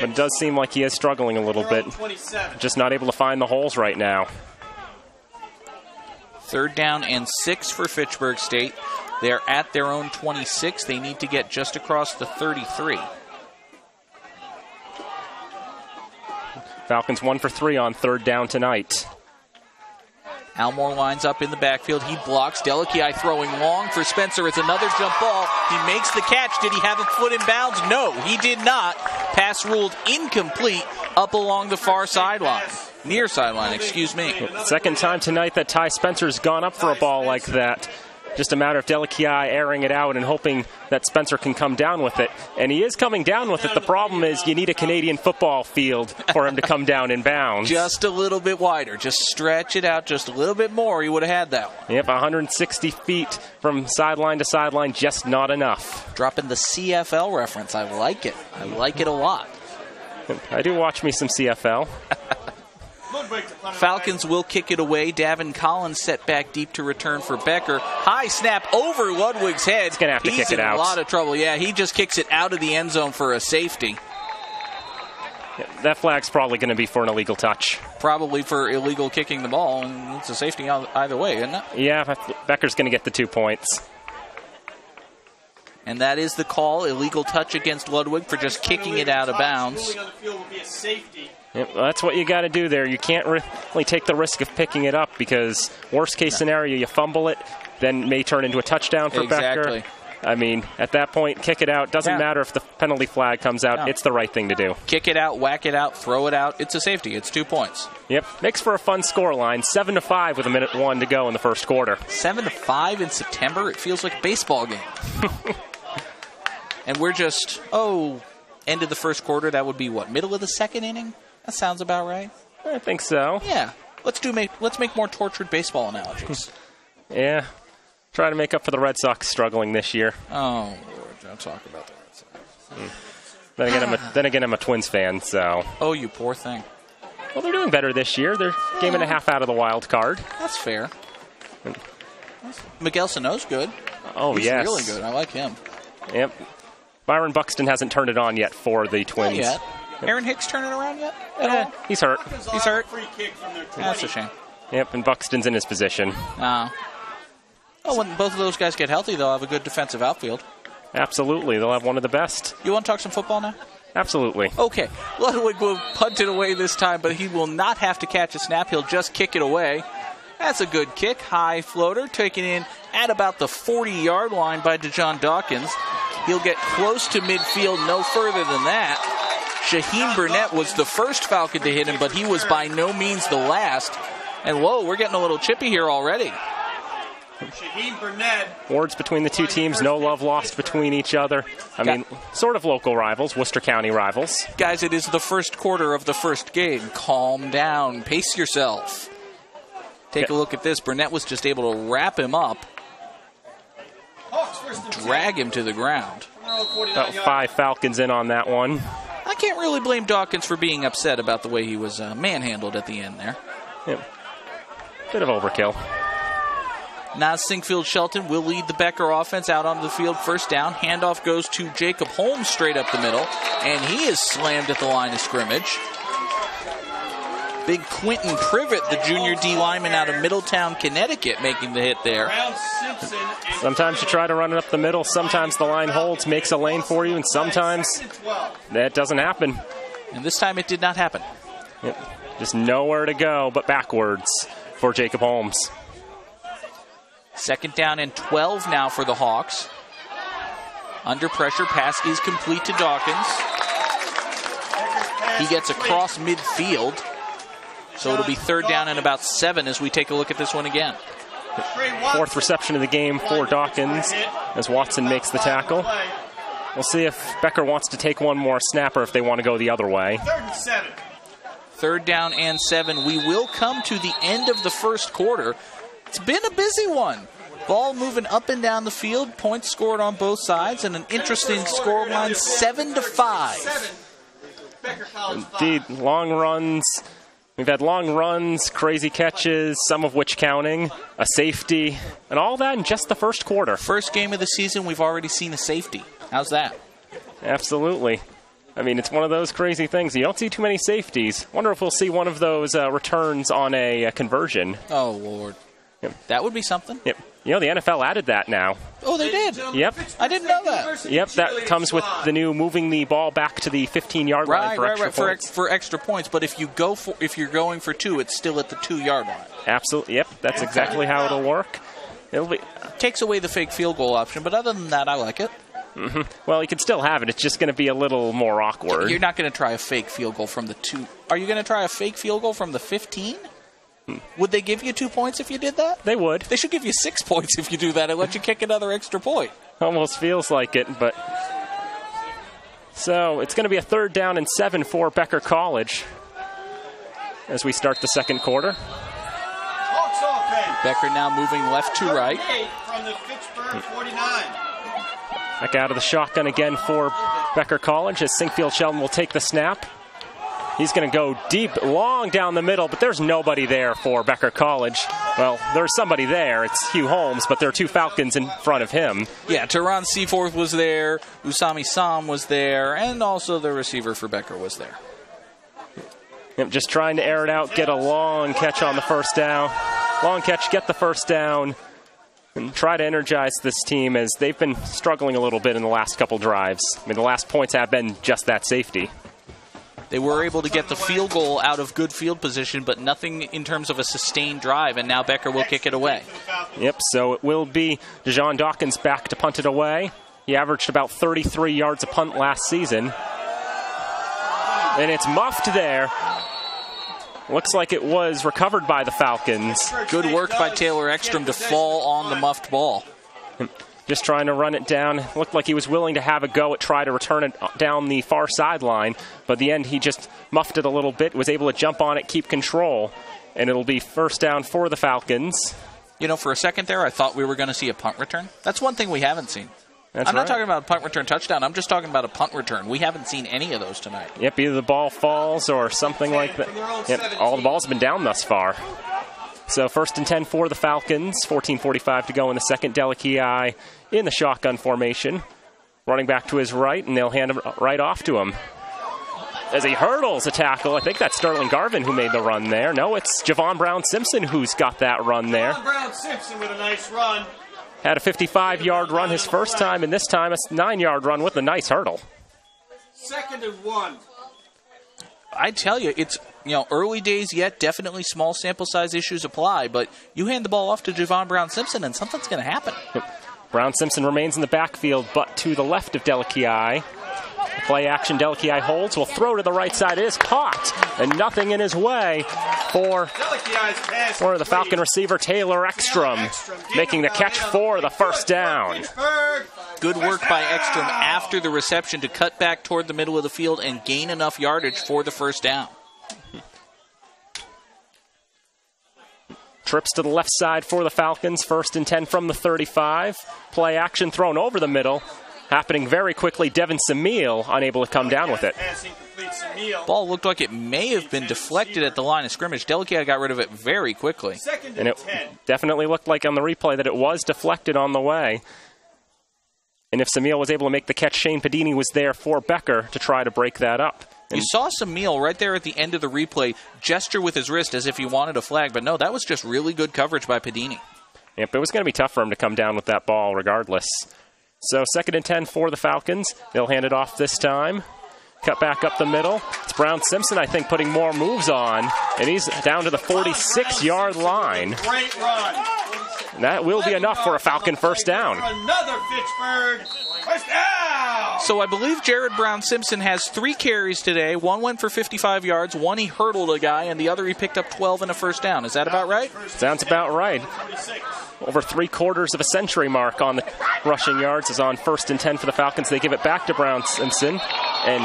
S5: But it does seem like he is struggling a little bit. Just not able to find the holes right now.
S1: 3rd down and 6 for Fitchburg State. They're at their own 26. They need to get just across the 33.
S5: Falcons 1 for 3 on 3rd down tonight.
S1: Almore lines up in the backfield. He blocks. Delici throwing long for Spencer. It's another jump ball. He makes the catch. Did he have a foot in bounds? No, he did not. Pass ruled incomplete up along the far sideline. Near sideline, excuse me.
S5: 2nd time tonight that Ty Spencer's gone up for a ball like that. Just a matter of Delici airing it out and hoping that Spencer can come down with it. And he is coming down with it. The problem is you need a Canadian football field for him to come down in bounds.
S1: Just a little bit wider. Just stretch it out just a little bit more. He would have had that one.
S5: Yep, 160 feet from sideline to sideline, just not enough.
S1: Dropping the CFL reference. I like it. I like it a lot.
S5: I do watch me some CFL.
S1: Falcons will kick it away. Davin Collins set back deep to return for Becker. High snap over Ludwig's head.
S5: He's going to have to kick it out.
S1: He's in a lot of trouble. Yeah, he just kicks it out of the end zone for a safety.
S5: Yeah, that flag's probably going to be for an illegal touch.
S1: Probably for illegal kicking the ball, and it's a safety either way, isn't it?
S5: Yeah, Becker's going to get the 2 points.
S1: And that is the call, illegal touch against Ludwig for just kicking it out of bounds.
S2: Ruling on the field will be a safety.
S5: Yep, well, that's what you got to do there. You can't really take the risk of picking it up because worst case scenario, you fumble it, then may turn into a touchdown for Becker. I mean, at that point, kick it out. Doesn't matter if the penalty flag comes out. It's the right thing to do.
S1: Kick it out, whack it out, throw it out. It's a safety. It's 2 points.
S5: Yep. Makes for a fun scoreline. 7-5 with 1:01 to go in the first quarter.
S1: 7-5 in September? It feels like a baseball game. And we're just, end of the first quarter. That would be what, middle of the second inning? That sounds about right.
S5: I think so.
S1: Yeah. Let's make more tortured baseball analogies.
S5: Yeah. Try to make up for the Red Sox struggling this year.
S1: Oh, Lord, don't talk about the Red
S5: Sox. Then again, I'm a Twins fan, so.
S1: Oh, you poor thing.
S5: Well, they're doing better this year. They're game and a half out of the wild card.
S1: That's fair. Miguel Sano's good.
S5: Oh,
S1: He's
S5: yes.
S1: really good. I like him.
S5: Yep. Byron Buxton hasn't turned it on yet for the Twins.
S1: Not yet. Aaron Hicks turning around yet?
S5: He's hurt.
S1: He's hurt.
S2: Free kick from their 20.
S1: That's a shame.
S5: Yep, and Buxton's in his position.
S1: When both of those guys get healthy, they'll have a good defensive outfield.
S5: Absolutely. They'll have one of the best.
S1: You want to talk some football now?
S5: Absolutely.
S1: Okay. Ludwig will punt it away this time, but he will not have to catch a snap. He'll just kick it away. That's a good kick. High floater, taken in at about the 40-yard line by Dejon Dawkins. He'll get close to midfield, no further than that. Shaheen Burnett was the first Falcon to hit him, but he was by no means the last. And, whoa, we're getting a little chippy here already.
S2: Shaheen Burnett.
S5: Words between the two teams, no love lost between each other. I mean, sort of local rivals, Worcester County rivals.
S1: Guys, it is the first quarter of the first game. Calm down. Pace yourself. Take a look at this. Burnett was just able to wrap him up, drag him to the ground.
S5: About 5 Falcons in on that one.
S1: I can't really blame Dawkins for being upset about the way he was manhandled at the end there.
S5: Yep. Bit of overkill.
S1: Nas Sinkfield Shelton will lead the Becker offense out onto the field. First down. Handoff goes to Jacob Holmes straight up the middle, and he is slammed at the line of scrimmage. Big Quentin Privet, the junior D lineman out of Middletown, Connecticut, making the hit there.
S5: Sometimes you try to run it up the middle. Sometimes the line holds, makes a lane for you, and sometimes that doesn't happen.
S1: And this time it did not happen.
S5: Yep. Just nowhere to go but backwards for Jacob Holmes.
S1: Second down and 12 now for the Hawks. Under pressure, pass is complete to Dawkins. He gets across midfield. So it'll be third down and about 7 as we take a look at this one again.
S5: Fourth reception of the game for Dawkins as Watson makes the tackle. We'll see if Becker wants to take one more snap or if they want to go the other way.
S1: Third down and 7. We will come to the end of the first quarter. It's been a busy one. Ball moving up and down the field. Points scored on both sides, and an interesting scoreline, 7-5.
S5: Indeed, long runs. We've had long runs, crazy catches, some of which counting, a safety, and all that in just the first quarter.
S1: First game of the season, we've already seen a safety. How's that?
S5: Absolutely. I mean, it's one of those crazy things. You don't see too many safeties. Wonder if we'll see one of those returns on a conversion.
S1: Oh, Lord.
S5: Yep.
S1: That would be something.
S5: Yep. You know, the NFL added that now.
S1: Oh, they did?
S5: Yep.
S1: I didn't know that.
S5: Yep, that comes with the new moving the ball back to the 15-yard line for extra points.
S1: For extra points, but if you're going for 2, it's still at the 2-yard line.
S5: Absolutely. Yep, that's exactly how it'll work.
S1: Takes away the fake field goal option, but other than that, I like it.
S5: Mm-hmm. Well, you can still have it. It's just going to be a little more awkward.
S1: You're not going to try a fake field goal from the 2. Are you going to try a fake field goal from the 15? Would they give you 2 points if you did that?
S5: They would.
S1: They should give you 6 points if you do that and let you kick another extra point.
S5: Almost feels like it, but... So, it's going to be a third down and 7 for Becker College as we start the second quarter.
S1: Becker now moving left to right.
S2: From the Fitchburg 49.
S5: Back out of the shotgun again for Becker College as Sinkfield Shelton will take the snap. He's going to go deep, long down the middle, but there's nobody there for Becker College. Well, there's somebody there. It's Hugh Holmes, but there are 2 Falcons in front of him.
S1: Yeah, Teron Seaforth was there, Usami Sam was there, and also the receiver for Becker was there.
S5: Yep, just trying to air it out, get a long catch on the first down. Long catch, get the first down. and try to energize this team, as they've been struggling a little bit in the last couple drives. I mean, the last points have been just that safety.
S1: They were able to get the field goal out of good field position, but nothing in terms of a sustained drive, and now Becker will kick it away.
S5: Yep, so it will be Dejon Dawkins back to punt it away. He averaged about 33 yards a punt last season. And it's muffed there. Looks like it was recovered by the Falcons.
S1: Good work by Taylor Ekstrom to fall on the muffed ball.
S5: Just trying to run it down. Looked like he was willing to have a go at try to return it down the far sideline, but at the end he just muffed it a little bit, was able to jump on it, keep control, and it'll be first down for the Falcons.
S1: You know, for a second there, I thought we were going to see a punt return. That's one thing we haven't seen. I'm not talking about a punt return touchdown. I'm just talking about a punt return. We haven't seen any of those tonight.
S5: Yep, either the ball falls or something like that. Yep, all the balls have been down thus far. So first and 10 for the Falcons. 14:45 to go in the second. Delakiai in the shotgun formation. Running back to his right, and they'll hand him right off to him. As he hurdles a tackle, I think that's Sterling Garvin who made the run there. No, it's Javon Brown-Simpson who's got that run there.
S2: Javon Brown-Simpson with a nice run.
S5: Had a 55-yard run his first time, and this time a 9-yard run with a nice hurdle.
S2: 2nd and 1.
S1: I tell you, it's early days yet. Definitely small sample size issues apply, but you hand the ball off to Javon Brown-Simpson, and something's going to happen.
S5: Brown-Simpson remains in the backfield, but to the left of Delakiai. Play action, Delakiai holds, will throw to the right side, is caught, and nothing in his way for the Falcon receiver, Taylor Ekstrom, making the catch for the first down.
S1: Good work by Ekstrom after the reception to cut back toward the middle of the field and gain enough yardage for the first down.
S5: Trips to the left side for the Falcons, 1st and 10 from the 35. Play action thrown over the middle. Happening very quickly, Devin Samil unable to come down with it.
S1: Ball looked like it may have been deflected at the line of scrimmage. Delakiai got rid of it very quickly.
S5: And it definitely looked like on the replay that it was deflected on the way. And if Samil was able to make the catch, Shane Padini was there for Becker to try to break that up.
S1: You saw Samil right there at the end of the replay gesture with his wrist as if he wanted a flag, but no, that was just really good coverage by Padini.
S5: Yep, it was going to be tough for him to come down with that ball regardless. So 2nd and 10 for the Falcons. They'll hand it off this time. Cut back up the middle. It's Brown-Simpson, I think, putting more moves on. And he's down to the 46-yard line.
S2: Great run.
S5: And that will be enough for a Falcon first down.
S2: Another Fitchburg first down.
S1: So I believe Jared Brown-Simpson has 3 carries today. One went for 55 yards, one he hurdled a guy, and the other he picked up 12 and a first down. Is that about right?
S5: Sounds about right. Over 3/4 of a century mark on the rushing yards is on 1st and 10 for the Falcons. They give it back to Brown-Simpson and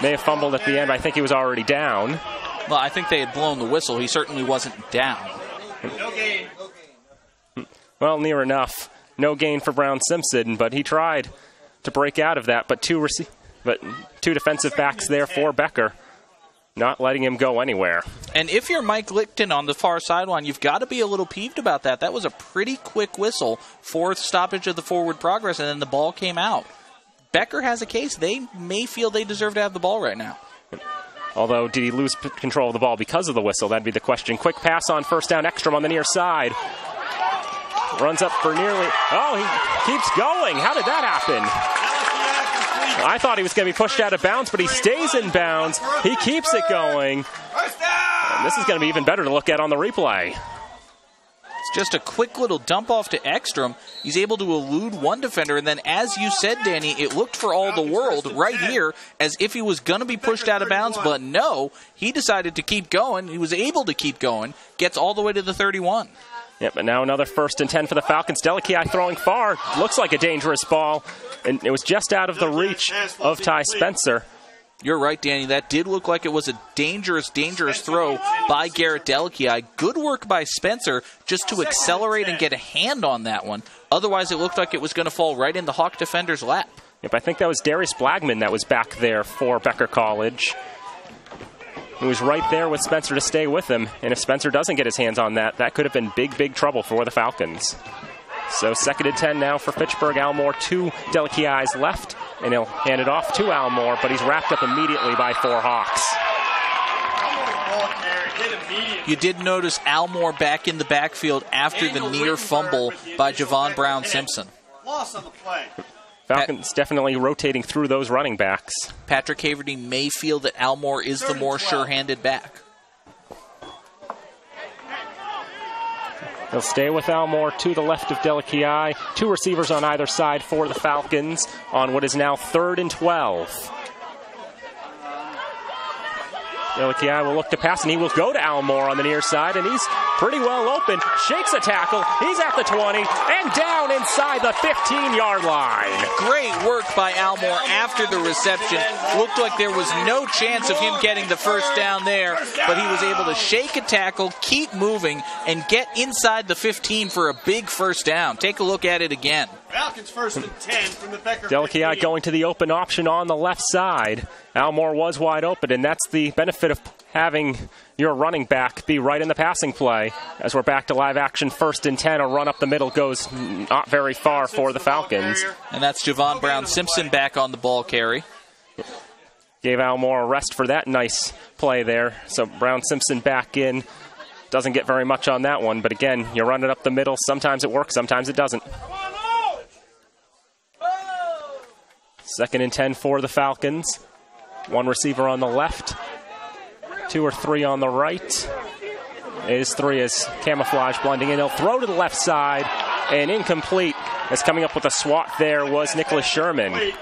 S5: may have fumbled at the end. I think he was already down.
S1: Well, I think they had blown the whistle. He certainly wasn't down.
S2: No gain.
S5: Well, near enough. No gain for Brown-Simpson, but he tried to break out of that. But two defensive backs there for Becker, not letting him go anywhere.
S1: And if you're Mike Lichten on the far sideline, you've got to be a little peeved about that. That was a pretty quick whistle for stoppage of the forward progress, and then the ball came out. Becker has a case. They may feel they deserve to have the ball right now.
S5: Although, did he lose control of the ball because of the whistle? That'd be the question. Quick pass on first down. Ekstrom on the near side. Runs up for nearly... Oh, he keeps going. How did that happen? I thought he was going to be pushed out of bounds, but he stays in bounds. He keeps it going. And this is going to be even better to look at on the replay.
S1: It's just a quick little dump off to Ekstrom. He's able to elude one defender, and then as you said, Danny, it looked for all the world right here as if he was going to be pushed out of bounds, but no, he decided to keep going. He was able to keep going, gets all the way to the 31.
S5: Yep, but now another 1st and 10 for the Falcons. Delakiai throwing far. Looks like a dangerous ball, and it was just out of the reach of Ty Spencer.
S1: You're right, Danny. That did look like it was a dangerous throw by Garrett Delakiai. Good work by Spencer just to accelerate and get a hand on that one. Otherwise, it looked like it was going to fall right in the Hawk defender's lap.
S5: Yep, I think that was Darius Blagman that was back there for Becker College. He was right there with Spencer to stay with him. And if Spencer doesn't get his hands on that, that could have been big trouble for the Falcons. So 2nd and 10 now for Fitchburg. Almore, 2 Delakiai's left. And he'll hand it off to Almore, but he's wrapped up immediately by 4 Hawks.
S1: You did notice Almore back in the backfield after the near fumble by Javon Brown-Simpson.
S2: Loss on the play.
S5: Falcons definitely rotating through those running backs.
S1: Patrick Haverty may feel that Almore is the more sure-handed back.
S5: He'll stay with Almore to the left of Delakiai. 2 receivers on either side for the Falcons on what is now 3rd and 12. Delakiai will look to pass, and he will go to Almore on the near side, and he's pretty well open. Shakes a tackle. He's at the 20 and down inside the 15-yard line.
S1: Great work by Almore after the reception. Looked like there was no chance of him getting the first down there, but he was able to shake a tackle, keep moving, and get inside the 15 for a big first down. Take a look at it again.
S2: Falcons 1st and 10 from the Becker.
S5: Delakiai going to the open option on the left side. Almore was wide open, and that's the benefit of having your running back be right in the passing play. As we're back to live action, 1st and 10, a run up the middle goes not very far for the Falcons.
S1: And that's Javon Brown-Simpson back on the ball carry.
S5: Gave Almore a rest for that nice play there. So Brown-Simpson back in. Doesn't get very much on that one, but again, you run it up the middle. Sometimes it works, sometimes it doesn't. 2nd and 10 for the Falcons. 1 receiver on the left, 2 or 3 on the right. It is 3 as camouflage blending in. He'll throw to the left side, and incomplete. As coming up with a swat there was Nicholas Sherman.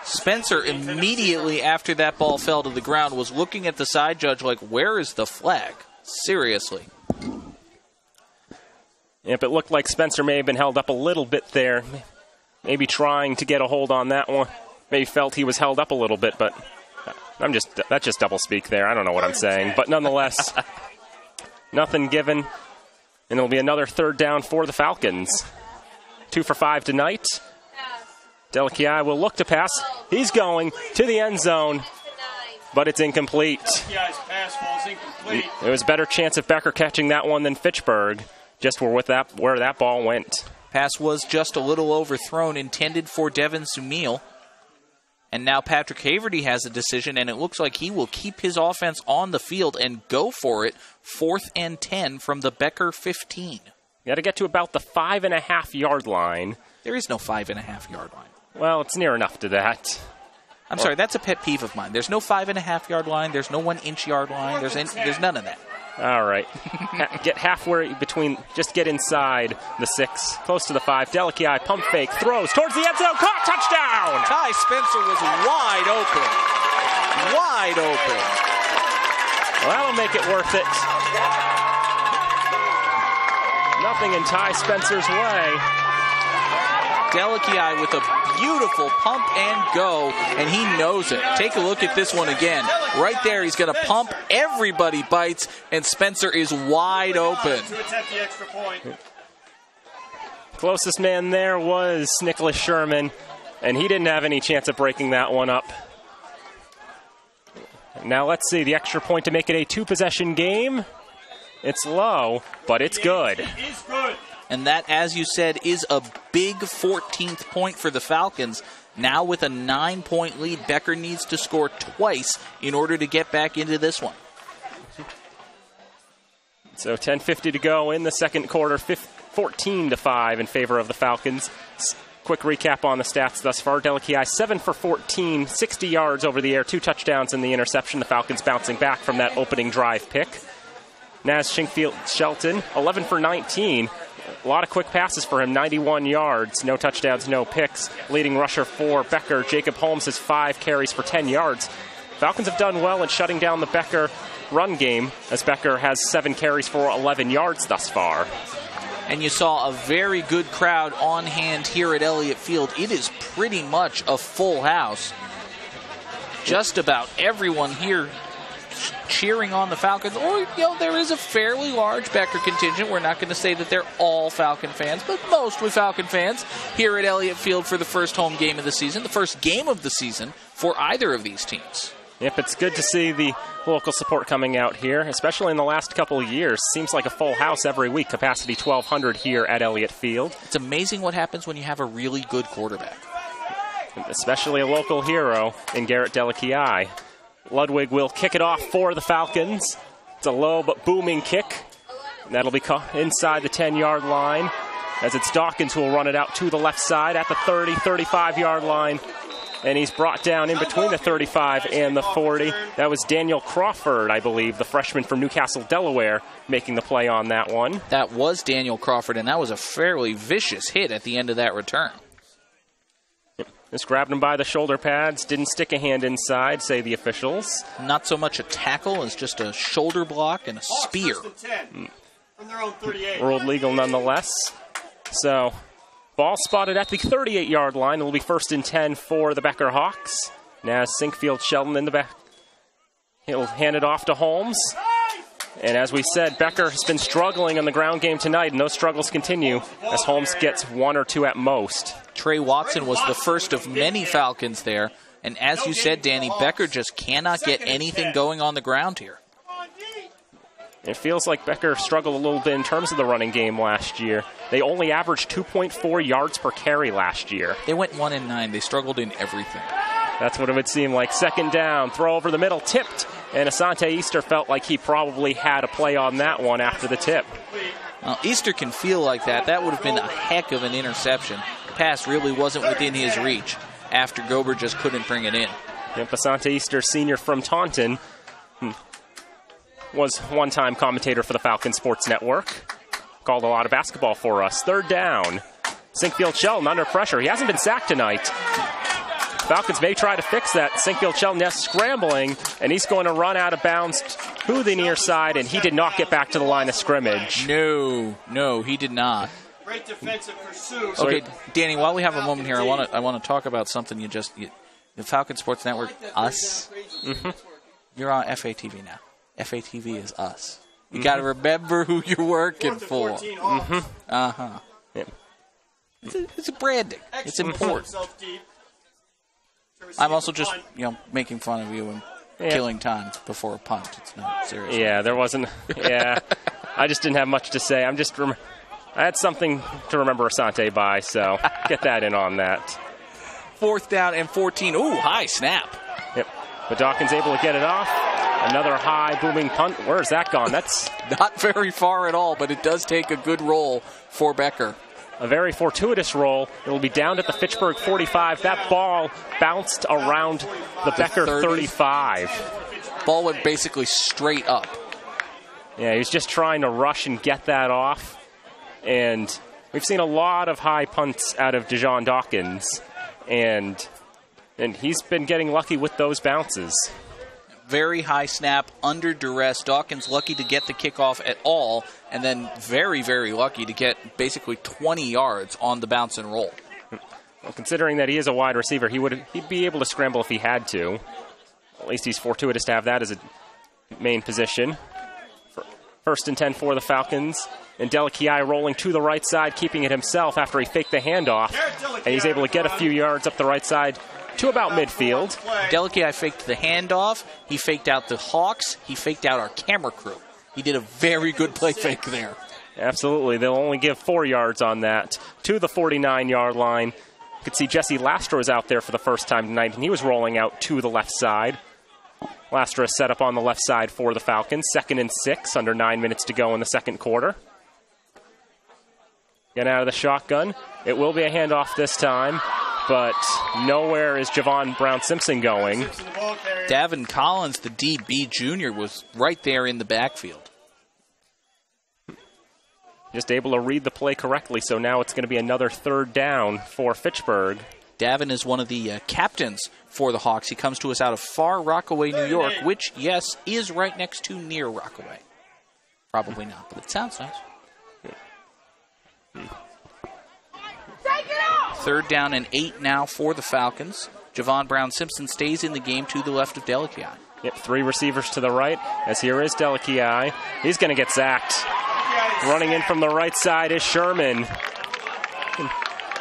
S1: Spencer, immediately after that ball fell to the ground, was looking at the side judge like, where is the flag? Seriously.
S5: Yep, it looked like Spencer may have been held up a little bit there. Maybe trying to get a hold on that one. Maybe felt he was held up a little bit, but that's just double speak there. I don't know what I'm saying. But nonetheless, nothing given. And it'll be another 3rd down for the Falcons. 2 for 5 tonight. Delakiai will look to pass. He's going to the end zone, but it's incomplete.
S2: Delakiai's pass falls incomplete.
S5: There was a better chance of Becker catching that one than Fitchburg, just where that ball went.
S1: Pass was just a little overthrown, intended for Devin Sumil. And now Patrick Haverty has a decision, and it looks like he will keep his offense on the field and go for it. 4th and 10 from the Becker 15.
S5: You got to get to about the 5.5-yard line.
S1: There is no 5.5-yard line.
S5: Well, it's near enough to that.
S1: I'm sorry, that's a pet peeve of mine. There's no 5.5-yard line. There's no 1-inch yard line. There's none of that.
S5: All right. Get halfway between, just get inside the 6, close to the 5. Delakiai, pump fake, throws towards the end zone, caught, touchdown!
S1: Ty Spencer was wide open. Wide open.
S5: Well, that'll make it worth it. Nothing in Ty Spencer's way.
S1: Delakiai with a beautiful pump and go, and he knows it. Take a look at this one again. Right there, he's going to pump. Everybody bites, and Spencer is wide open.
S5: Closest man there was Nicholas Sherman, and he didn't have any chance of breaking that one up. Now let's see, the extra point to make it a 2-possession game. It's low, but it's good.
S2: It is good.
S1: And that, as you said, is a big 14th point for the Falcons. Now with a 9-point lead, Becker needs to score twice in order to get back into this one.
S5: So 10:50 to go in the second quarter, 14-5 in favor of the Falcons. Quick recap on the stats thus far. Delakiai 7 for 14, 60 yards over the air, 2 touchdowns and the interception. The Falcons bouncing back from that opening drive pick. Naz Shelton, 11 for 19. A lot of quick passes for him, 91 yards, no touchdowns, no picks. Leading rusher for Becker, Jacob Holmes, has 5 carries for 10 yards. Falcons have done well in shutting down the Becker run game, as Becker has 7 carries for 11 yards thus far.
S1: And you saw a very good crowd on hand here at Elliott Field. It is pretty much a full house. Just about everyone here cheering on the Falcons, or there is a fairly large Becker contingent. We're not going to say that they're all Falcon fans, but mostly Falcon fans here at Elliott Field for the first home game of the season, the first game of the season for either of these teams.
S5: Yep, it's good to see the local support coming out here, especially in the last couple of years. Seems like a full house every week, capacity 1,200 here at Elliott Field.
S1: It's amazing what happens when you have a really good quarterback.
S5: Especially a local hero in Garrett Delakiai. Ludwig will kick it off for the Falcons. It's a low but booming kick. And that'll be inside the 10-yard line, as it's Dawkins who will run it out to the left side at the 30, 35-yard line. And he's brought down in between the 35 and the 40. That was Daniel Crawford, I believe, the freshman from Newcastle, Delaware, making the play on that one.
S1: That was Daniel Crawford, and that was a fairly vicious hit at the end of that return.
S5: Just grabbed him by the shoulder pads, didn't stick a hand inside, say the officials.
S1: Not so much a tackle as just a shoulder block and a spear.
S2: From their own 38.
S5: Ruled legal nonetheless. So, ball spotted at the 38-yard line. It'll be 1st and 10 for the Becker Hawks. Now Sinkfield Sheldon in the back. He'll hand it off to Holmes. And as we said, Becker has been struggling on the ground game tonight, and those struggles continue as Holmes gets 1 or 2 at most.
S1: Trey Watson was the first of many Falcons there. And as you said, Danny, Becker just cannot get anything going on the ground here.
S5: It feels like Becker struggled a little bit in terms of the running game last year. They only averaged 2.4 yards per carry last year.
S1: They went 1 and 9. They struggled in everything.
S5: That's what it would seem like. 2nd down, throw over the middle, tipped. And Asante Easter felt like he probably had a play on that one after the tip.
S1: Well, Easter can feel like that. That would have been a heck of an interception. The pass really wasn't within his reach after Gober just couldn't bring it in.
S5: Yep, Asante Easter, senior from Taunton, was one-time commentator for the Falcon Sports Network. Called a lot of basketball for us. 3rd down. Sinkfield Sheldon under pressure. He hasn't been sacked tonight. Falcons may try to fix that. Sinkfield Sheldon is scrambling, and he's going to run out of bounds to the near side, and he did not get back to the line of scrimmage.
S1: No, he did not.
S2: Great defensive pursuit.
S1: Okay, Danny, while we have a moment here, I want to talk about something the Falcon Sports Network, us.
S5: Mm-hmm.
S1: You're on FATV now. FATV is us. You got to remember who you're working for.
S5: Mm-hmm.
S1: Uh-huh.
S5: Yeah.
S1: It's a branding. It's important. I'm also just, making fun of you and killing time before a punt. It's not serious.
S5: Yeah, there wasn't. Yeah, I just didn't have much to say. I had something to remember Asante by, so get that in on that.
S1: 4th down and 14. Ooh, high snap.
S5: Yep. But Dawkins able to get it off. Another high booming punt. Where's that gone? That's
S1: not very far at all, but it does take a good roll for Becker.
S5: A very fortuitous roll. It will be down at the Fitchburg 45. That ball bounced around the Becker 35.
S1: Ball went basically straight up.
S5: Yeah, he was just trying to rush and get that off. And we've seen a lot of high punts out of Dijon Dawkins. And he's been getting lucky with those bounces.
S1: Very high snap, under duress. Dawkins lucky to get the kickoff at all, and then very, very lucky to get basically 20 yards on the bounce and roll.
S5: Well, considering that he is a wide receiver, he'd be able to scramble if he had to. At least he's fortuitous to have that as a main position. 1st and 10 for the Falcons. And Delakiai rolling to the right side, keeping it himself after he faked the handoff. And he's able to get a few yards up the right side to about midfield.
S1: Delakiai faked the handoff. He faked out the Hawks. He faked out our camera crew. He did a very good play fake there.
S5: Absolutely. They'll only give 4 yards on that to the 49-yard line. You could see Jesse Lastro is out there for the first time tonight, and he was rolling out to the left side. Lastro is set up on the left side for the Falcons. 2nd and 6, under 9 minutes to go in the second quarter. Get out of the shotgun. It will be a handoff this time, but nowhere is Javon Brown-Simpson going.
S1: Davin Collins, the DB junior, was right there in the backfield.
S5: Just able to read the play correctly, so now it's going to be another 3rd down for Fitchburg.
S1: Davin is one of the captains for the Hawks. He comes to us out of Far Rockaway, New York, which, yes, is right next to Near Rockaway. Probably not, but it sounds nice. 3rd down and 8 now for the Falcons. Javon Brown-Simpson stays in the game to the left of Delakiai.
S5: Yep, 3 receivers to the right, as here is Delakiai. He's going to get sacked. Running in from the right side is Sherman.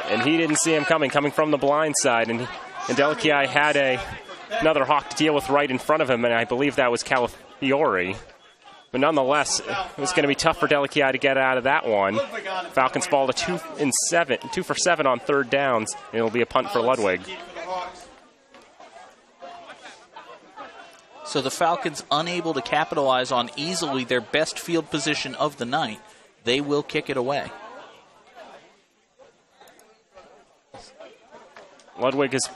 S5: And he didn't see him coming from the blind side. And Delakiai had another Hawk to deal with right in front of him, and I believe that was Calafiore. But nonetheless, it was going to be tough for Delakiai to get out of that one. Falcons fall to 2 for 7 on 3rd downs, and it'll be a punt for Ludwig.
S1: So the Falcons unable to capitalize on easily their best field position of the night. They will kick it away.
S5: Ludwig is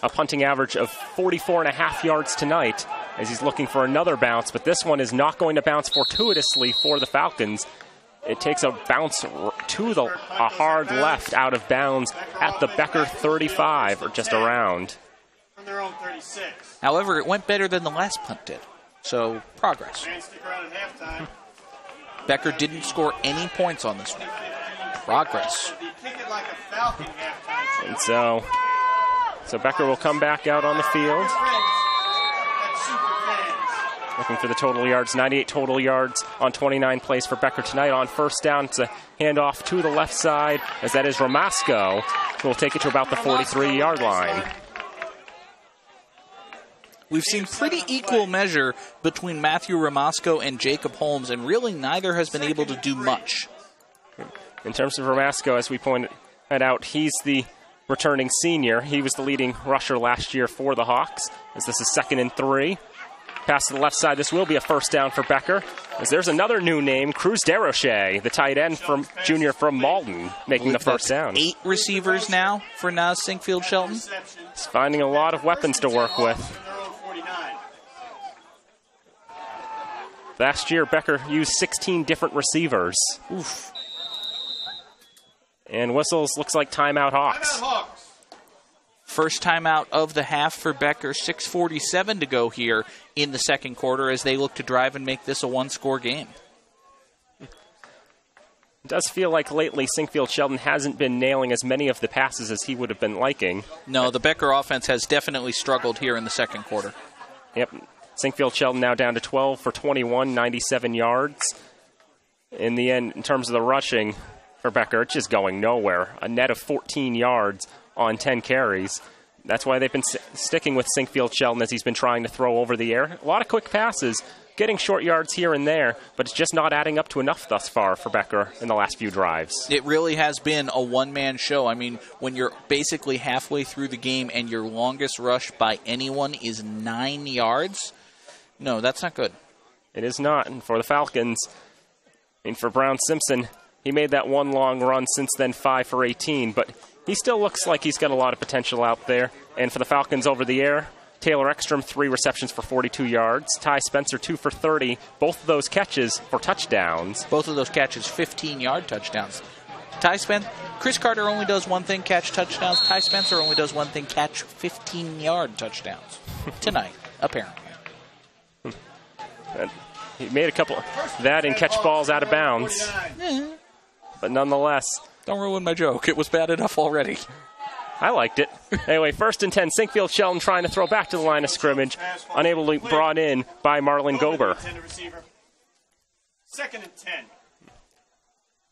S5: a punting average of 44.5 yards tonight as he's looking for another bounce, but this one is not going to bounce fortuitously for the Falcons. It takes a bounce to a hard left out of bounds at the Becker 35, or just around.
S2: From their own 36.
S1: However, it went better than the last punt did. So, progress.
S2: Fans stick around at halftime.
S1: Becker didn't score any points on this one. Progress.
S2: You kick it like a Falcon halftime.
S5: And so Becker will come back out on the field. Looking for the total yards, 98 total yards on 29 plays for Becker tonight. On first down, it's a handoff to the left side, as that is Ramasco, who will take it to about the 43-yard line.
S1: We've seen pretty equal measure between Matthew Ramasco and Jacob Holmes, and really neither has been able to do much.
S5: In terms of Ramasco, as we pointed out, he's the returning senior. He was the leading rusher last year for the Hawks, as this is 2nd and 3. Pass to the left side. This will be a first down for Becker, as there's another new name, Cruz DeRoche, the tight end junior from Malden, making the first down.
S1: 8 receivers now for Nas Sinkfield Shelton.
S5: He's finding a lot of weapons to work with. Last year, Becker used 16 different receivers.
S1: Oof.
S5: And whistles, looks like timeout Hawks.
S1: First timeout of the half for Becker. 6:47 to go here in the second quarter as they look to drive and make this a one-score game.
S5: It does feel like lately Sinkfield Shelton hasn't been nailing as many of the passes as he would have been liking.
S1: No, the Becker offense has definitely struggled here in the second quarter.
S5: Yep. Sinkfield Shelton now down to 12 for 21, 97 yards. In the end, in terms of the rushing for Becker, it's just going nowhere. A net of 14 yards on 10 carries. That's why they've been sticking with Sinkfield Shelton as he's been trying to throw over the air. A lot of quick passes, getting short yards here and there, but it's just not adding up to enough thus far for Becker in the last few drives.
S1: It really has been a one-man show. I mean, when you're basically halfway through the game and your longest rush by anyone is 9 yards, no, that's not good.
S5: It is not. And for the Falcons, and for Brown Simpson, he made that one long run, since then 5 for 18, but he still looks like he's got a lot of potential out there. And for the Falcons over the air, Taylor Ekstrom, 3 receptions for 42 yards. Ty Spencer, 2 for 30. Both of those catches for touchdowns.
S1: Both of those catches, 15-yard touchdowns. Chris Carter only does one thing, catch touchdowns. Ty Spencer only does one thing, catch 15-yard touchdowns. Tonight, apparently.
S5: He made a couple that and catch balls out of bounds. But nonetheless,
S1: don't ruin my joke. It was bad enough already.
S5: I liked it. Anyway, 1st and 10. Sinkfield Shelton trying to throw back to the line of scrimmage. Unable to be brought in by Marlon Gober.
S2: 2nd and 10.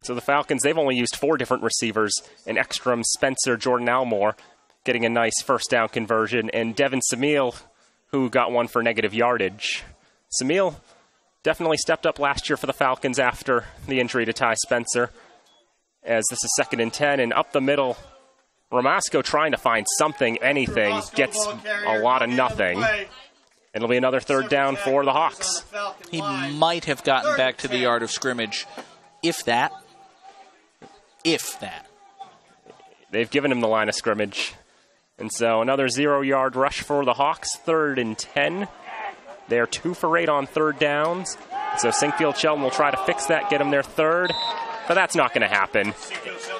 S5: So the Falcons, they've only used 4 different receivers. And Ekstrom, Spencer, Jordan Almore getting a nice first down conversion. And Devin Samil, who got one for negative yardage. Samil definitely stepped up last year for the Falcons after the injury to Ty Spencer. As this is 2nd and 10, and up the middle, Ramasco trying to find something, anything, gets a lot of nothing. It'll be another 3rd down for the Hawks.
S1: He might have gotten back to the yard of scrimmage, if that. If that.
S5: They've given him the line of scrimmage. And so another 0-yard rush for the Hawks, 3rd and 10. They're 2 for 8 on 3rd downs. So Sinkfield Shelton will try to fix that, get them their 3rd. But that's not going to happen.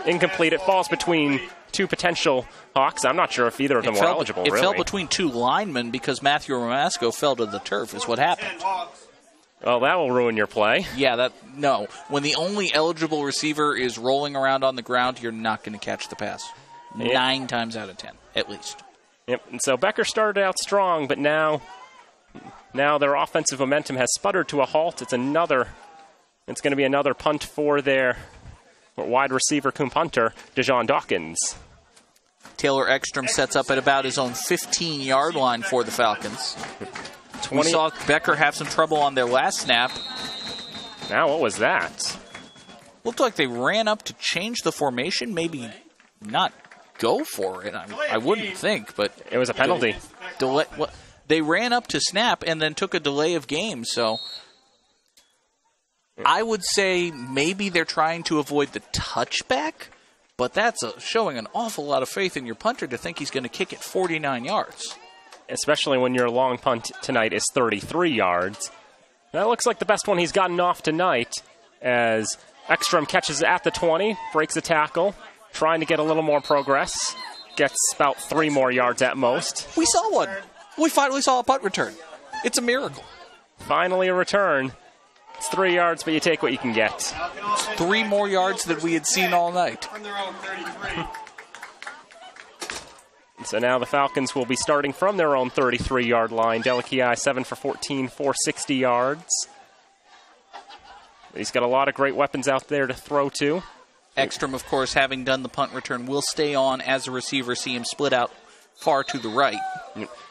S5: Incomplete. It falls between 2 potential Hawks. I'm not sure if either of them were eligible, really.
S1: It fell between 2 linemen because Matthew Ramasco fell to the turf is what happened.
S5: Well, that will ruin your play.
S1: Yeah, no. When the only eligible receiver is rolling around on the ground, you're not going to catch the pass. Yep. 9 times out of 10, at least.
S5: Yep, and so Becker started out strong, but now their offensive momentum has sputtered to a halt. It's going to be another punt for their wide receiver cum punter, Dejon Dawkins.
S1: Taylor Ekstrom sets up at about his own 15-yard line for the Falcons. We saw Becker have some trouble on their last snap.
S5: Now, what was that?
S1: Looked like they ran up to change the formation, maybe not go for it. I wouldn't think, but
S5: it was a penalty.
S1: they ran up to snap and then took a delay of game. So I would say maybe they're trying to avoid the touchback, but that's showing an awful lot of faith in your punter to think he's going to kick it 49 yards.
S5: Especially when your long punt tonight is 33 yards. That looks like the best one he's gotten off tonight, as Ekstrom catches at the 20, breaks a tackle, trying to get a little more progress. Gets about 3 more yards at most.
S1: We saw one. We finally saw a punt return. It's a miracle.
S5: Finally a return. It's 3 yards, but you take what you can get.
S1: It's 3 more yards than we had seen all night.
S2: From their own 33.
S5: So now the Falcons will be starting from their own 33-yard line. Delakiai 7 for 14, 460 yards. He's got a lot of great weapons out there to throw to.
S1: Ekstrom, of course, having done the punt return, will stay on as a receiver. See him split out far to the right.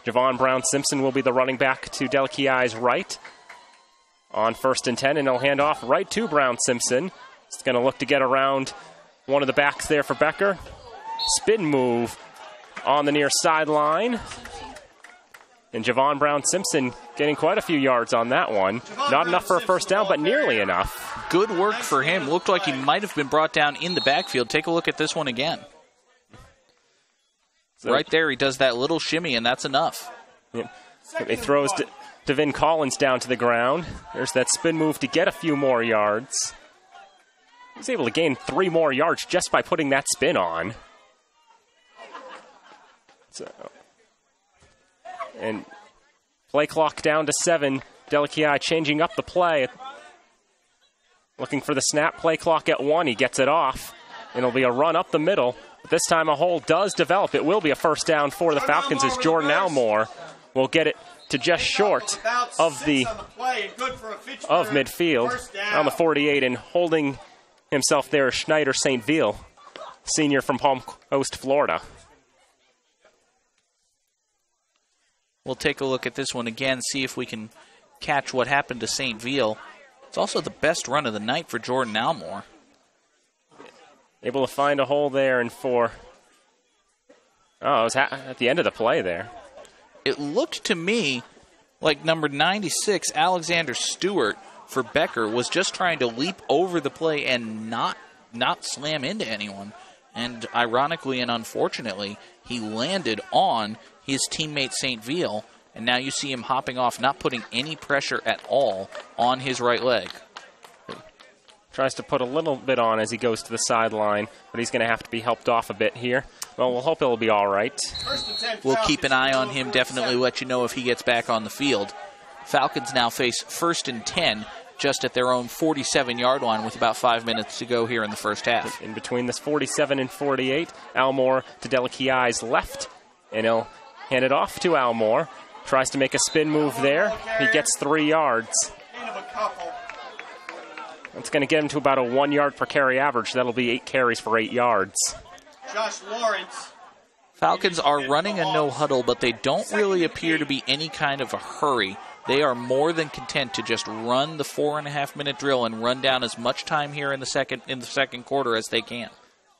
S5: Javon Brown-Simpson will be the running back to Delakiai's right on 1st and 10, and he'll hand off right to Brown-Simpson. He's going to look to get around one of the backs there for Becker. Spin move on the near sideline. And Javon Brown-Simpson getting quite a few yards on that one. Not enough for a first down, but nearly enough.
S1: Good work for him. Looked like he might have been brought down in the backfield. Take a look at this one again. So, right there, he does that little shimmy, and that's enough.
S5: Yep. He throws Devin Collins down to the ground. There's that spin move to get a few more yards. He was able to gain 3 more yards just by putting that spin on. So, and play clock down to 7. Delakiai changing up the play. Looking for the snap. Play clock at 1. He gets it off. It'll be a run up the middle. But this time a hole does develop. It will be a first down for the Falcons as Jordan Almore will get it to just short of midfield on the 48, and holding himself there is Schneider St. Ville, senior from Palm Coast, Florida.
S1: We'll take a look at this one again, see if we can catch what happened to St. Ville. It's also the best run of the night for Jordan Almore.
S5: Able to find a hole there, and for... Oh, it was at the end of the play there.
S1: It looked to me like number 96, Alexander Stewart, for Becker, was just trying to leap over the play and not slam into anyone. And ironically and unfortunately, he landed on his teammate St. Ville, and now you see him hopping off, not putting any pressure at all on his right leg.
S5: Tries to put a little bit on as he goes to the sideline, but he's going to have to be helped off a bit here. Well, we'll hope he'll be all right.
S1: We'll keep an eye on him, definitely let you know if he gets back on the field. Falcons now face 1st and 10, just at their own 47-yard line with about 5 minutes to go here in the first half.
S5: In between this 47 and 48, Almore to Delakiai's left, and he'll hand it off to Almore. Tries to make a spin move there. He gets 3 yards. That's going to get him to about a 1 yard per carry average. That'll be 8 carries for 8 yards.
S2: Josh Lawrence.
S1: Falcons are running a no huddle, but they don't really appear to be any kind of a hurry. They are more than content to just run the 4.5-minute drill and run down as much time here in the second quarter as they can.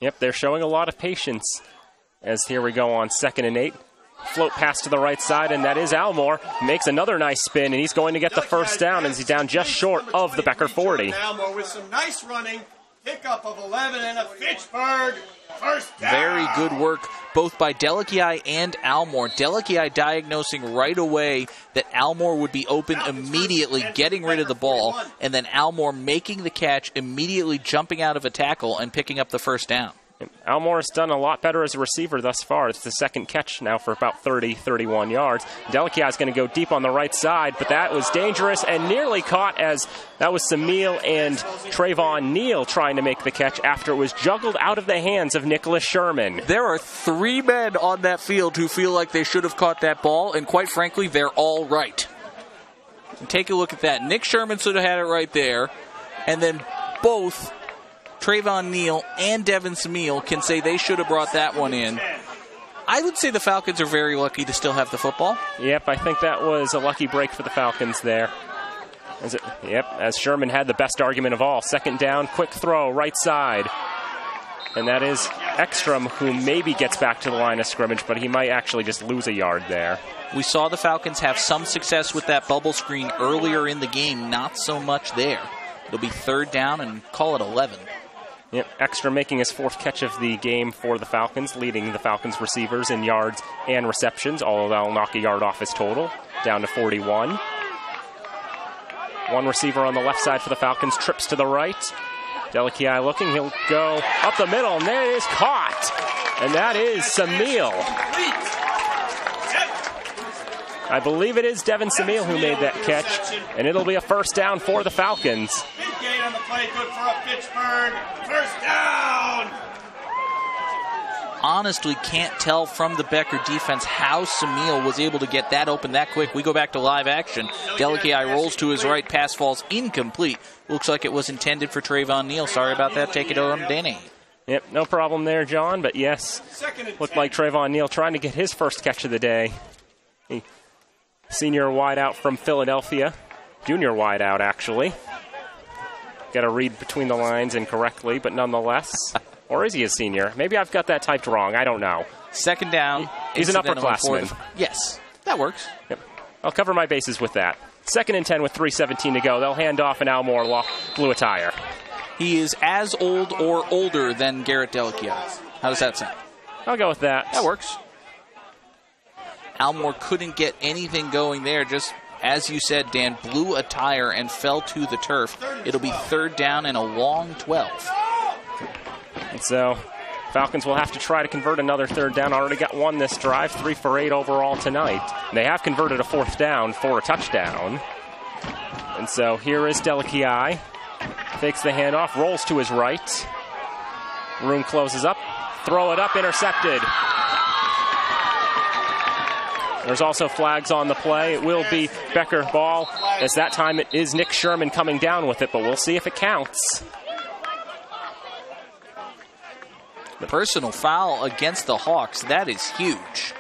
S5: Yep, they're showing a lot of patience. As here we go on 2nd and 8. Float pass to the right side, and that is Almore. Makes another nice spin, and he's going to get the first down as he's down just short of the Becker 40.
S2: Almore with some nice running. Pickup of 11 and a Fitchburg first down.
S1: Very good work both by Delakiai and Almore. Delakiai diagnosing right away that Almore would be open immediately, getting rid of the ball, and then Almore making the catch, immediately jumping out of a tackle and picking up the first down.
S5: Almore has done a lot better as a receiver thus far. It's the second catch now for about 31 yards. Delakiai is going to go deep on the right side, but that was dangerous and nearly caught, as that was Samil and Trayvon Neal trying to make the catch after it was juggled out of the hands of Nicholas Sherman.
S1: There are 3 men on that field who feel like they should have caught that ball, and quite frankly, they're all right. And take a look at that. Nick Sherman should have had it right there, and then both Trayvon Neal and Devin Samil can say they should have brought that one in. I would say the Falcons are very lucky to still have the football.
S5: Yep, I think that was a lucky break for the Falcons there. As Sherman had the best argument of all. 2nd down, quick throw, right side. And that is Ekstrom, who maybe gets back to the line of scrimmage, but he might actually just lose a yard there.
S1: We saw the Falcons have some success with that bubble screen earlier in the game, not so much there. It'll be 3rd down and call it 11.
S5: Yep, Ekstrom making his 4th catch of the game for the Falcons, leading the Falcons receivers in yards and receptions, although that'll knock a yard off his total, down to 41. One receiver on the left side for the Falcons, trips to the right. Delakiai looking, he'll go up the middle, and there it is, caught. And that is Samil. I believe it is Devin Samil who made that catch, and it'll be a 1st down for the Falcons.
S2: Big gain on the play, good for a Fitchburg. 1st down.
S1: Honestly can't tell from the Becker defense how Samil was able to get that open that quick. We go back to live action. Delakiai rolls to his right, pass falls incomplete. Looks like it was intended for Trayvon Neal. Sorry about that. Take it on, Danny.
S5: Yep, no problem there, John, but yes, looked like Trayvon Neal trying to get his 1st catch of the day. Senior wideout from Philadelphia. Junior wideout, actually. Got to read between the lines incorrectly, but nonetheless. Or is he a senior? Maybe I've got that typed wrong. I don't know.
S1: 2nd down.
S5: He's an upperclassman.
S1: Yes, that works.
S5: Yep. I'll cover my bases with that. 2nd and 10 with 3:17 to go. They'll hand off, and Almore blew a tire.
S1: He is as old or older than Garrett Delakiai. How does that sound?
S5: I'll go with that.
S1: That works. Almore couldn't get anything going there. Just as you said, Dan, blew a tire and fell to the turf. It'll be 3rd down and a long 12.
S5: And so Falcons will have to try to convert another 3rd down. Already got one this drive, 3 for 8 overall tonight. And they have converted a 4th down for a touchdown. And so here is Delakiai. Fakes the handoff, rolls to his right. Room closes up. Throw it up, intercepted. There's also flags on the play. It will be Becker ball, as that time it is Nick Sherman coming down with it, but we'll see if it counts.
S1: The personal foul against the Hawks, that is huge.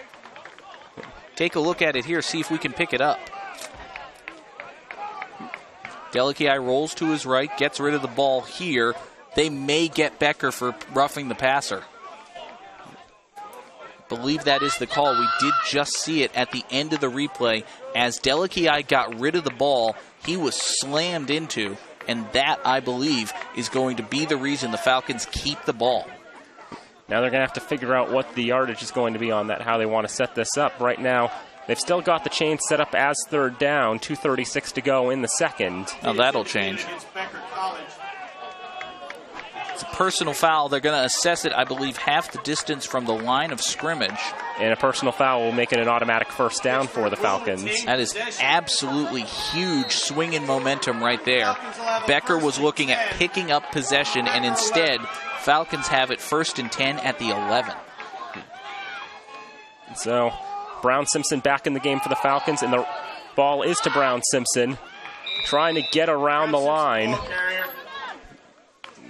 S1: Take a look at it here, see if we can pick it up. Delakiai rolls to his right, gets rid of the ball here. They may get Becker for roughing the passer. Believe that is the call. We did just see it at the end of the replay. As Delakiai got rid of the ball, he was slammed into, and that, I believe, is going to be the reason the Falcons keep the ball.
S5: Now they're going to have to figure out what the yardage is going to be on that, how they want to set this up. Right now, they've still got the chain set up as 3rd down, 2:36 to go in the 2nd.
S1: Now that'll change. It's a personal foul. They're going to assess it, I believe, half the distance from the line of scrimmage.
S5: And a personal foul will make it an automatic 1st down for the Falcons.
S1: That is absolutely huge swing in momentum right there. Becker was looking at picking up possession, and instead, Falcons have it 1st and 10 at the 11.
S5: So, Brown Simpson back in the game for the Falcons, and the ball is to Brown Simpson, trying to get around the line,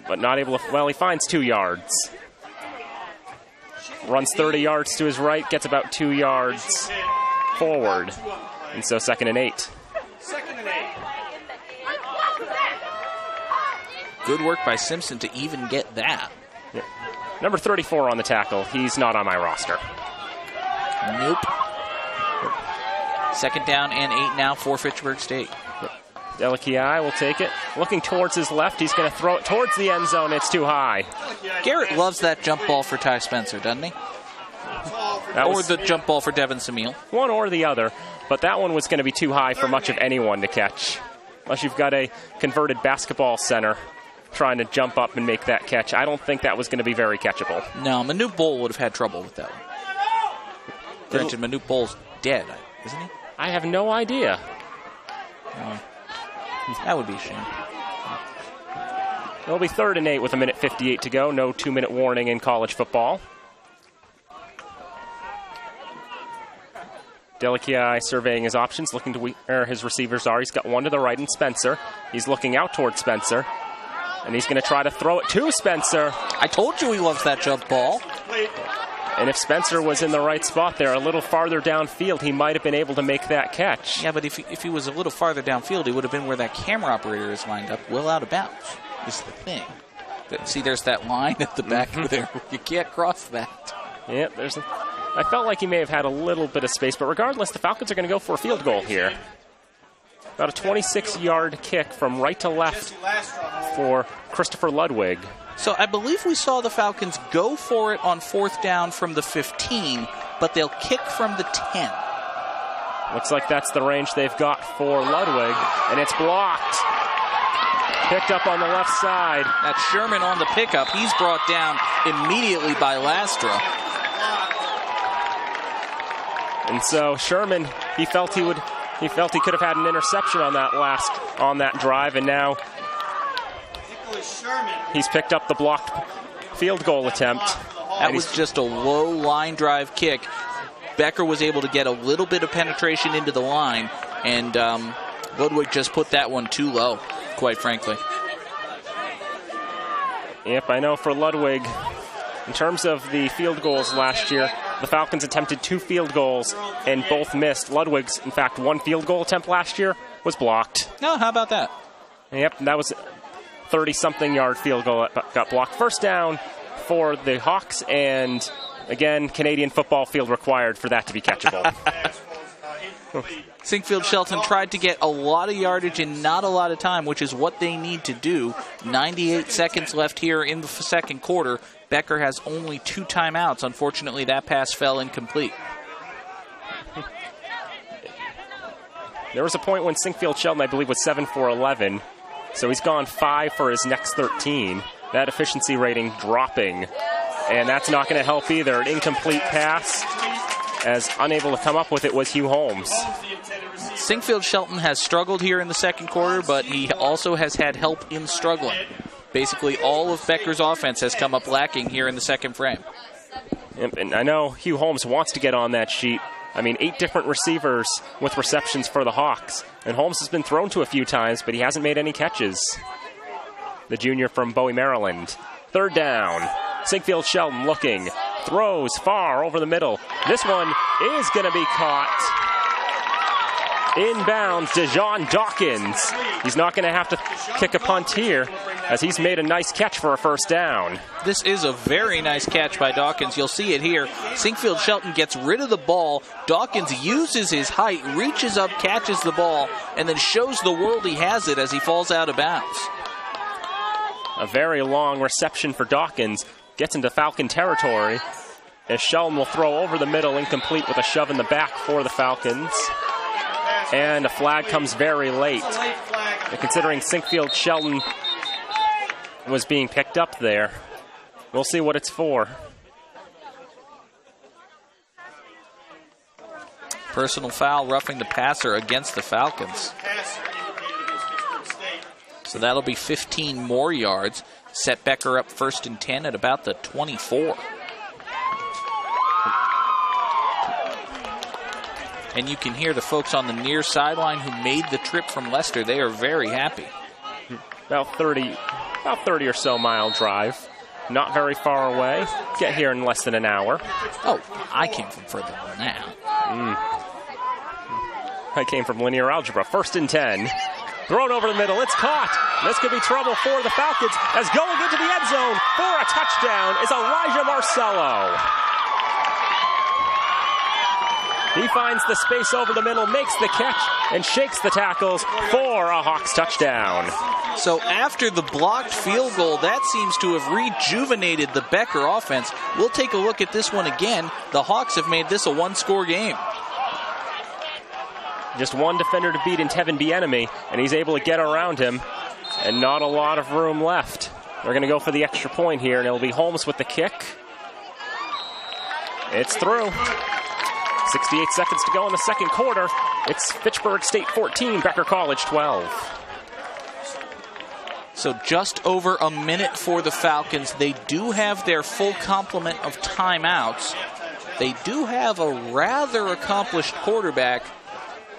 S5: but not able to. Well, he finds 2 yards. Runs 30 yards to his right, gets about 2 yards forward. And so 2nd and 8.
S1: Good work by Simpson to even get that.
S5: Yeah. Number 34 on the tackle. He's not on my roster.
S1: Nope. 2nd down and 8 now for Fitchburg State.
S5: Delakiai will take it. Looking towards his left, he's going to throw it towards the end zone. It's too high.
S1: Garrett loves that jump ball for Ty Spencer, doesn't he? Or the jump ball for Devin Samil.
S5: One or the other, but that one was going to be too high for much of anyone to catch. Unless you've got a converted basketball center trying to jump up and make that catch. I don't think that was going to be very catchable.
S1: No, Manute Bol would have had trouble with that one. Granted, Manute Bol's dead, isn't he?
S5: I have no idea.
S1: That would be a shame.
S5: It'll be 3rd and 8 with 1:58 to go. No 2-minute warning in college football. Delakiai surveying his options, looking to where his receivers are. He's got one to the right in Spencer. He's looking out towards Spencer. And he's going to try to throw it to Spencer.
S1: I told you he loves that jump ball.
S5: And if Spencer was in the right spot there, a little farther downfield, he might have been able to make that catch.
S1: Yeah, but if he was a little farther downfield, he would have been where that camera operator is lined up, well out of bounds, is the thing. See, there's that line at the back there. You can't cross that.
S5: Yep, I felt like he may have had a little bit of space, but regardless, the Falcons are going to go for a field goal here. About a 26-yard kick from right to left for Christopher Ludwig.
S1: So I believe we saw the Falcons go for it on 4th down from the 15, but they'll kick from the 10.
S5: Looks like that's the range they've got for Ludwig, and it's blocked. Picked up on the left side.
S1: That's Sherman on the pickup. He's brought down immediately by Lastra.
S5: And so Sherman, he felt he could have had an interception on that drive, and now he's picked up the blocked field goal attempt.
S1: That was just a low line drive kick. Becker was able to get a little bit of penetration into the line, and Ludwig just put that one too low, quite frankly.
S5: Yep, I know for Ludwig, in terms of the field goals last year, the Falcons attempted 2 field goals and both missed. Ludwig's, in fact, 1 field goal attempt last year was blocked.
S1: Oh, how about that?
S5: Yep, that was 30-something yard field goal that got blocked. First down for the Hawks, and again, Canadian football field required for that to be catchable.
S1: Sinkfield Shelton tried to get a lot of yardage in not a lot of time, which is what they need to do. 98 seconds left here in the second quarter. Becker has only 2 timeouts. Unfortunately, that pass fell incomplete.
S5: There was a point when Sinkfield Shelton, I believe, was 7 for 11. So he's gone 5 for his next 13. That efficiency rating dropping. And that's not going to help either. An incomplete pass, as unable to come up with it was Hugh Holmes.
S1: Sinkfield Shelton has struggled here in the second quarter, but he also has had help in struggling. Basically, all of Becker's offense has come up lacking here in the second frame.
S5: And I know Hugh Holmes wants to get on that sheet. I mean, 8 different receivers with receptions for the Hawks. And Holmes has been thrown to a few times, but he hasn't made any catches. The junior from Bowie, Maryland. 3rd down. Sinkfield Shelton looking. Throws far over the middle. This one is going to be caught. Inbounds, Dejon Dawkins. He's not going to have to kick a punt here, as he's made a nice catch for a first down.
S1: This is a very nice catch by Dawkins. You'll see it here. Sinkfield Shelton gets rid of the ball. Dawkins uses his height, reaches up, catches the ball, and then shows the world he has it as he falls out of bounds.
S5: A very long reception for Dawkins. Gets into Falcon territory, as Shelton will throw over the middle, incomplete with a shove in the back for the Falcons. And a flag comes very late. And considering Sinkfield Shelton was being picked up there, we'll see what it's for.
S1: Personal foul, roughing the passer against the Falcons. So that'll be 15 more yards. Set Becker up 1st and 10 at about the 24. And you can hear the folks on the near sideline who made the trip from Leicester. They are very happy.
S5: About 30 or so mile drive. Not very far away. Get here in less than an hour.
S1: Oh, I came from further than that.
S5: I came from linear algebra. 1st and 10. Thrown over the middle. It's caught. This could be trouble for the Falcons, as going into the end zone for a touchdown is Elijah Marcello. He finds the space over the middle, makes the catch, and shakes the tackles for a Hawks touchdown.
S1: So after the blocked field goal, that seems to have rejuvenated the Becker offense. We'll take a look at this one again. The Hawks have made this a 1-score game.
S5: Just one defender to beat in Tevin Bienemy, and he's able to get around him, and not a lot of room left. They're going to go for the extra point here, and it'll be Holmes with the kick. It's through. 68 seconds to go in the second quarter. It's Fitchburg State 14, Becker College 12.
S1: So just over a minute for the Falcons. They do have their full complement of timeouts. They do have a rather accomplished quarterback.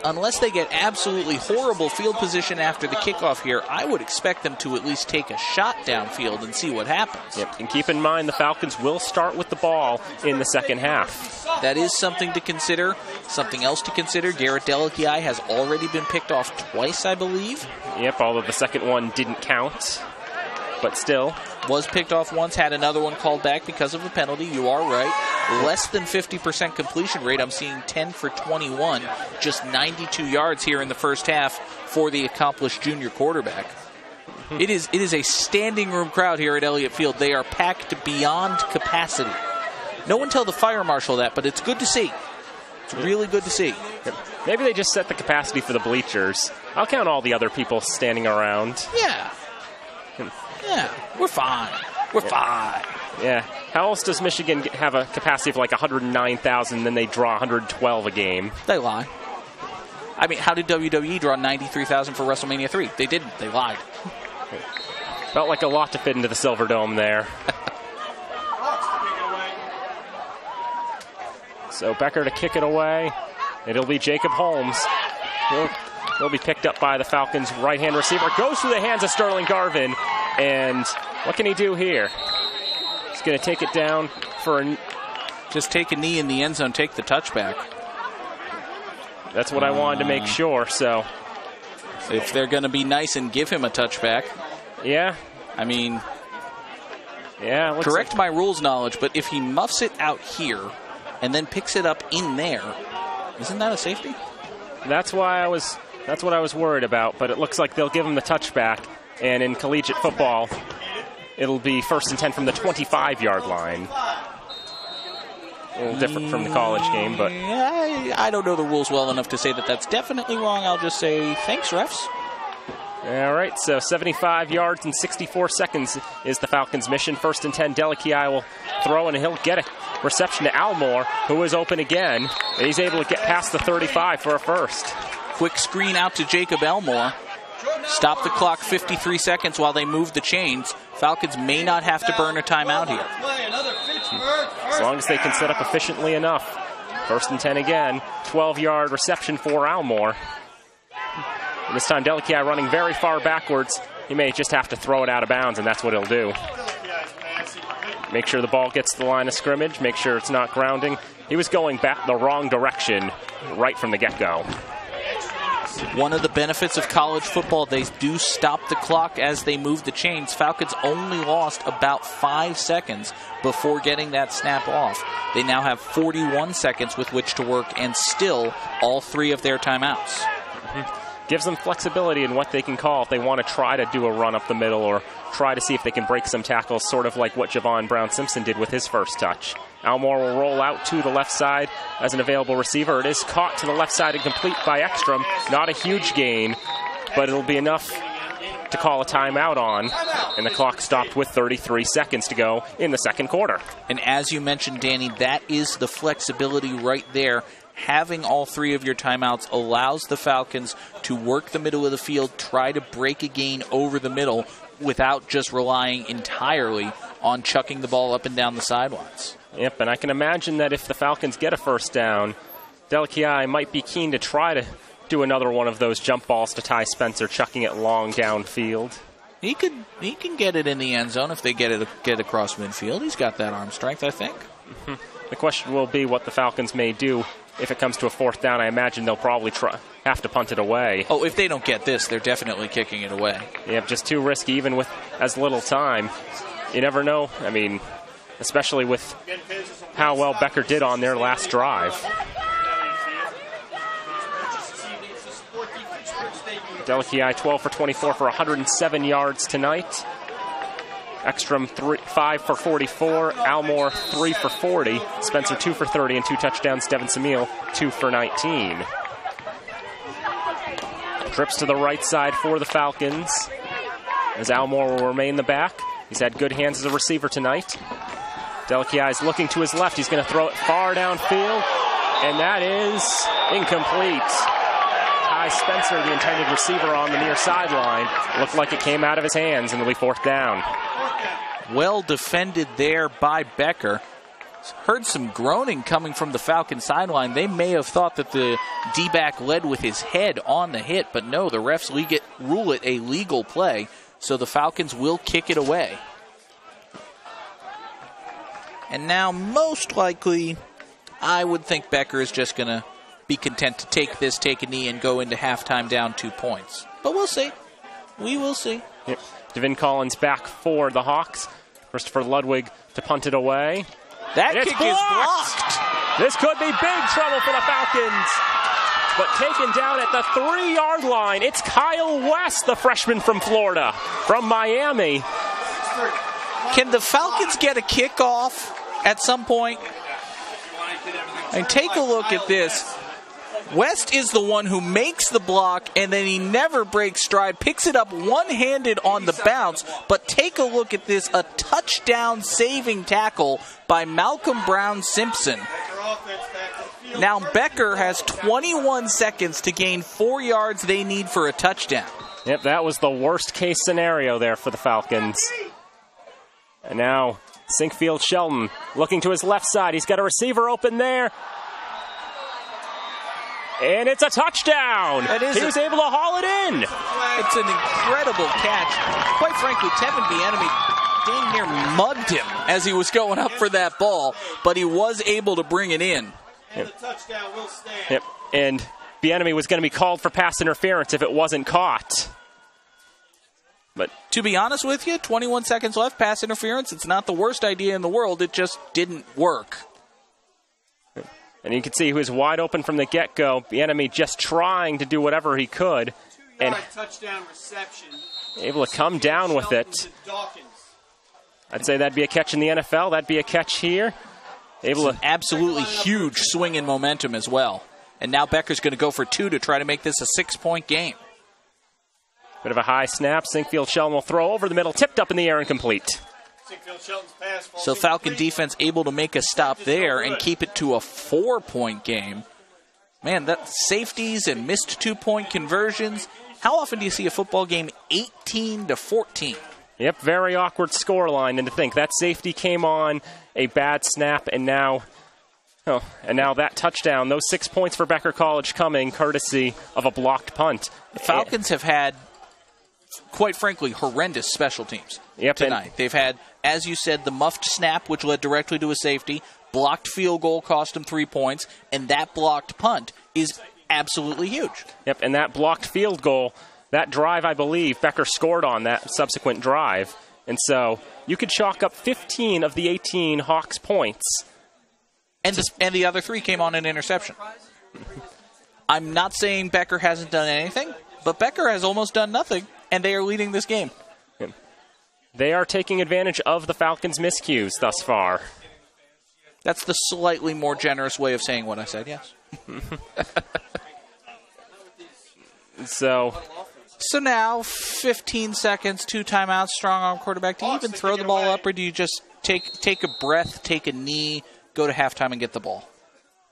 S1: Unless they get absolutely horrible field position after the kickoff here, I would expect them to at least take a shot downfield and see what happens.
S5: Yep, and keep in mind the Falcons will start with the ball in the second half.
S1: That is something to consider. Something else to consider, Garrett Delakiai has already been picked off twice, I believe.
S5: Yep, although the second one didn't count. but still.
S1: Was picked off once, had another one called back because of a penalty. You are right. Less than 50% completion rate. I'm seeing 10 for 21. Just 92 yards here in the first half for the accomplished junior quarterback. It is a standing room crowd here at Elliott Field. They are packed beyond capacity. No one tell the fire marshal that, but it's good to see. It's really good to see.
S5: Maybe they just set the capacity for the bleachers. I'll count all the other people standing around.
S1: Yeah. Yeah, we're fine. We're fine.
S5: Yeah. How else does Michigan have a capacity of like 109,000, then they draw 112 a game?
S1: They lie. I mean, how did WWE draw 93,000 for WrestleMania 3? They didn't. They lied.
S5: Felt like a lot to fit into the Silver Dome there. So Becker to kick it away. It'll be Jacob Holmes. He'll be picked up by the Falcons' right-hand receiver. Goes through the hands of Sterling Garvin. And what can he do here? He's going to take it down for a...
S1: Just take a knee in the end zone, take the touchback.
S5: That's what I wanted to make sure, so...
S1: If they're going to be nice and give him a touchback.
S5: Yeah.
S1: I mean...
S5: Yeah.
S1: Correct my rules knowledge, but if he muffs it out here and then picks it up in there, isn't that a safety?
S5: That's what I was worried about, but it looks like they'll give him the touchback. And in collegiate football, it'll be 1st and 10 from the 25-yard line. A little different from the college game, but...
S1: I don't know the rules well enough to say that that's definitely wrong. I'll just say, thanks, refs.
S5: All right, so 75 yards and 64 seconds is the Falcons' mission. 1st and 10, Delakia will throw, and he'll get a reception to Almore, who is open again. And he's able to get past the 35 for a first.
S1: Quick screen out to Jacob Elmore. Stop the clock, 53 seconds while they move the chains. Falcons may not have to burn a timeout here.
S5: As long as they can set up efficiently enough. 1st and 10 again. 12-yard reception for Almore. And this time, Delakia running very far backwards. He may just have to throw it out of bounds, and that's what he'll do. Make sure the ball gets to the line of scrimmage. Make sure it's not grounding. He was going back the wrong direction right from the get-go.
S1: One of the benefits of college football, they do stop the clock as they move the chains. Falcons only lost about 5 seconds before getting that snap off. They now have 41 seconds with which to work, and still all 3 of their timeouts.
S5: Gives them flexibility in what they can call if they want to try to do a run up the middle or try to see if they can break some tackles, sort of like what Javon Brown-Simpson did with his first touch. Almore will roll out to the left side as an available receiver. It is caught to the left side and complete by Ekstrom. Not a huge gain, but it'll be enough to call a timeout on. And the clock stopped with 33 seconds to go in the second quarter.
S1: And as you mentioned, Danny, that is the flexibility right there. Having all 3 of your timeouts allows the Falcons to work the middle of the field, try to break a gain over the middle without just relying entirely on chucking the ball up and down the sidelines.
S5: Yep, and I can imagine that if the Falcons get a first down, Delakia might be keen to try to do another one of those jump balls to Ty Spencer, chucking it long downfield.
S1: He can get it in the end zone if they get across midfield. He's got that arm strength, I think.
S5: The question will be what the Falcons may do if it comes to a 4th down. I imagine they'll probably have to punt it away.
S1: Oh, if they don't get this, they're definitely kicking it away.
S5: Yeah, just too risky, even with as little time. You never know. I mean, especially with how well Becker did on their last drive. Delakia 12 for 24 for 107 yards tonight. Ekstrom 5 for 44. Almore 3 for 40. Spencer 2 for 30 and 2 touchdowns. Devin Samil 2 for 19. Trips to the right side for the Falcons as Almore will remain the back. He's had good hands as a receiver tonight. Delakia is looking to his left. He's going to throw it far downfield, and that is incomplete. Ty Spencer, the intended receiver on the near sideline, looked like it came out of his hands, and it'll be 4th down.
S1: Well defended there by Becker. Heard some groaning coming from the Falcon sideline. They may have thought that the D-back led with his head on the hit, but no, the refs rule it a legal play, so the Falcons will kick it away. And now, most likely, I would think Becker is just going to be content to take a knee, and go into halftime down 2 points. But we'll see. We will see.
S5: Yep. Devin Collins back for the Hawks. Christopher Ludwig to punt it away.
S1: That kick is blocked.
S5: This could be big trouble for the Falcons. But taken down at the 3-yard line, it's Kyle West, the freshman from Florida, from Miami.
S1: Can the Falcons get a kickoff at some point? And take a look at this. West is the one who makes the block, and then he never breaks stride, picks it up one-handed on the bounce. But take a look at this, a touchdown-saving tackle by Malcolm Brown Simpson. Now Becker has 21 seconds to gain 4 yards they need for a touchdown.
S5: Yep, that was the worst-case scenario there for the Falcons. And now Sinkfield Shelton looking to his left side. He's got a receiver open there. And it's a touchdown. He was able to haul it in.
S1: It's an incredible catch. Quite frankly, Tevin Bieniemy dang near mugged him as he was going up for that ball, but he was able to bring it in.
S2: And the touchdown will stand.
S5: Yep. And Bieniemy was going to be called for pass interference if it wasn't caught. But
S1: to be honest with you, 21 seconds left, pass interference, it's not the worst idea in the world. It just didn't work.
S5: And you can see he was wide open from the get-go. Bieniemy just trying to do whatever he could. And
S2: touchdown reception.
S5: Able to come down with it. I'd say that'd be a catch in the NFL. That'd be a catch here. Able to
S1: absolutely huge swing in momentum as well. And now Becker's going to go for 2 to try to make this a 6-point game.
S5: Bit of a high snap. Sinkfield Shelton will throw over the middle, tipped up in the air and complete.
S1: So Falcon defense able to make a stop there and keep it to a 4-point game. Man, that safeties and missed 2-point conversions. How often do you see a football game 18-14?
S5: Yep, very awkward scoreline. And to think that safety came on a bad snap, and now that touchdown, those 6 points for Becker College coming courtesy of a blocked punt.
S1: The Falcons have had, quite frankly, horrendous special teams tonight. They've had, as you said, the muffed snap, which led directly to a safety, blocked field goal cost them 3 points, and that blocked punt is absolutely huge.
S5: Yep, and that blocked field goal, that drive, I believe, Becker scored on that subsequent drive. And so you could chalk up 15 of the 18 Hawks points.
S1: And the other 3 came on an interception. I'm not saying Becker hasn't done anything, but Becker has almost done nothing, and they are leading this game.
S5: Yep. They are taking advantage of the Falcons' miscues thus far.
S1: That's the slightly more generous way of saying what I said, yes. So now, 15 seconds, 2 timeouts, strong arm quarterback. Do you even throw the ball up, or do you just take a breath, take a knee, go to halftime and get the ball?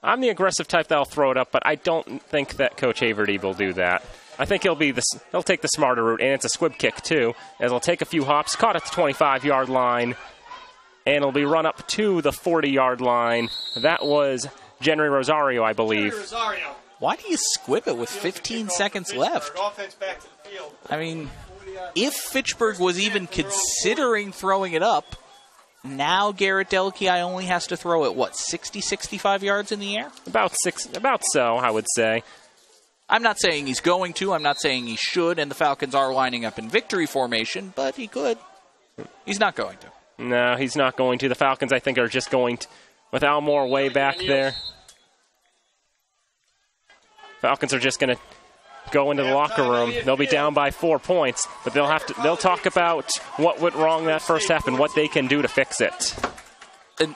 S5: I'm the aggressive type that'll throw it up, but I don't think that Coach Haverty will do that. I think he'll take the smarter route, and it's a squib kick too, as he'll take a few hops, caught at the 25-yard line, and it'll be run up to the 40-yard line. That was Jenry Rosario, I believe.
S1: Why do you squib it with 15 seconds left? I mean, if Fitchburg was even considering throwing it up, now Garrett Delkey only has to throw it, 60, 65 yards in the air?
S5: About so, I would say.
S1: I'm not saying he's going to. I'm not saying he should, and the Falcons are lining up in victory formation, but he could. He's not going to.
S5: No, he's not going to. The Falcons, I think, are just going to, with Almore way back there. Falcons are just going to go into the locker room. They'll be down by 4 points, but they'll talk about what went wrong that first half and what they can do to fix it.
S1: And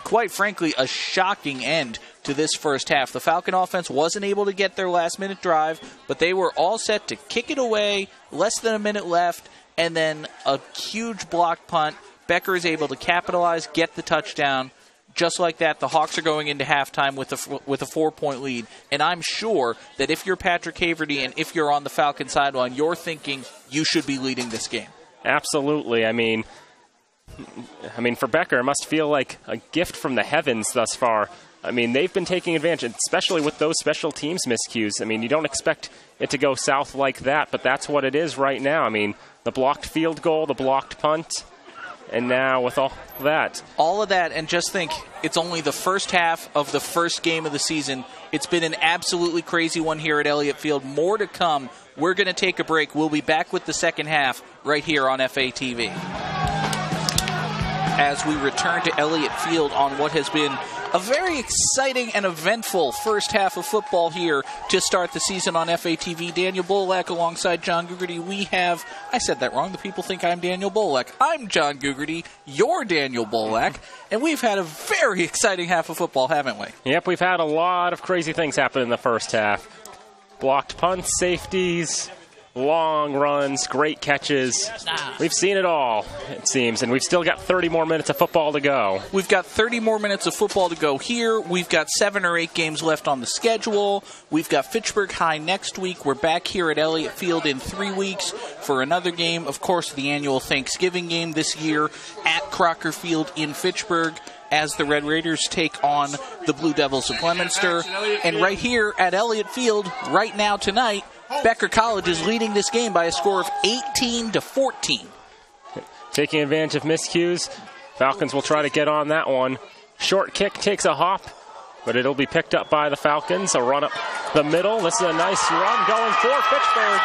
S1: quite frankly, a shocking end to this first half. The Falcon offense wasn't able to get their last-minute drive, but they were all set to kick it away, less than a minute left, and then a huge block punt. Becker is able to capitalize, get the touchdown. Just like that, the Hawks are going into halftime with a 4-point lead. And I'm sure that if you're Patrick Haverty and if you're on the Falcon sideline, you're thinking you should be leading this game.
S5: Absolutely. I mean, for Becker, it must feel like a gift from the heavens thus far. I mean, they've been taking advantage, especially with those special teams miscues. I mean, you don't expect it to go south like that, but that's what it is right now. I mean, the blocked field goal, the blocked punt. And now with all that.
S1: All of that, and just think, it's only the first half of the first game of the season. It's been an absolutely crazy one here at Elliott Field. More to come. We're going to take a break. We'll be back with the second half right here on FATV. As we return to Elliott Field on what has been a very exciting and eventful first half of football here to start the season on FATV. Daniel Bolak alongside John Gugerty. We have, I said that wrong, the people think I'm Daniel Bolak. I'm John Gugerty, you're Daniel Bolak, and we've had a very exciting half of football, haven't we?
S5: Yep, we've had a lot of crazy things happen in the first half. Blocked punts, safeties, long runs, great catches. We've seen it all, it seems, and we've still got 30 more minutes of football to go.
S1: We've got 30 more minutes of football to go here. We've got 7 or 8 games left on the schedule. We've got Fitchburg High next week. We're back here at Elliott Field in 3 weeks for another game. Of course, the annual Thanksgiving game this year at Crocker Field in Fitchburg as the Red Raiders take on the Blue Devils of Leominster. And right here at Elliott Field, right now tonight, Becker College is leading this game by a score of 18-14.
S5: Taking advantage of miscues, Falcons will try to get on that one. Short kick takes a hop, but it'll be picked up by the Falcons. A run up the middle. This is a nice run going for Fitchburg.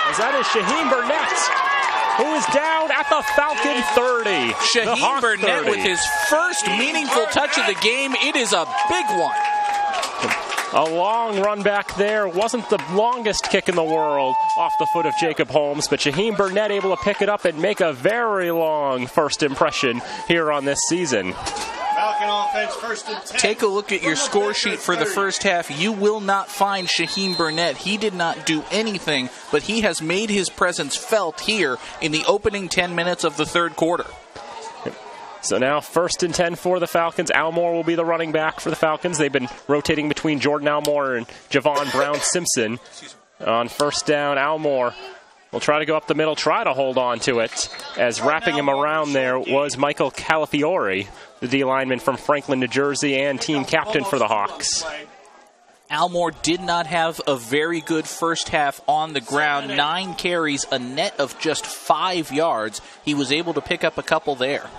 S5: As that is Shaheen Burnett, who is down at the Falcon 30.
S1: Shaheen Burnett
S5: 30.
S1: with his first meaningful touch of the game. It is a big one.
S5: A long run back there. Wasn't the longest kick in the world off the foot of Jacob Holmes, but Shaheen Burnett able to pick it up and make a very long first impression here on this season.
S2: Falcon offense, 1st and 10.
S1: Take a look at your score sheet for the first half. You will not find Shaheen Burnett. He did not do anything, but he has made his presence felt here in the opening 10 minutes of the third quarter.
S5: So now 1st and 10 for the Falcons. Almore will be the running back for the Falcons. They've been rotating between Jordan Almore and Javon Brown-Simpson. On 1st down, Almore will try to go up the middle, try to hold on to it, as wrapping him around there was Michael Calafiore, the D lineman from Franklin, New Jersey, and team captain for the Hawks.
S1: Almore did not have a very good first half on the ground. 9 carries, a net of just 5 yards. He was able to pick up a couple there.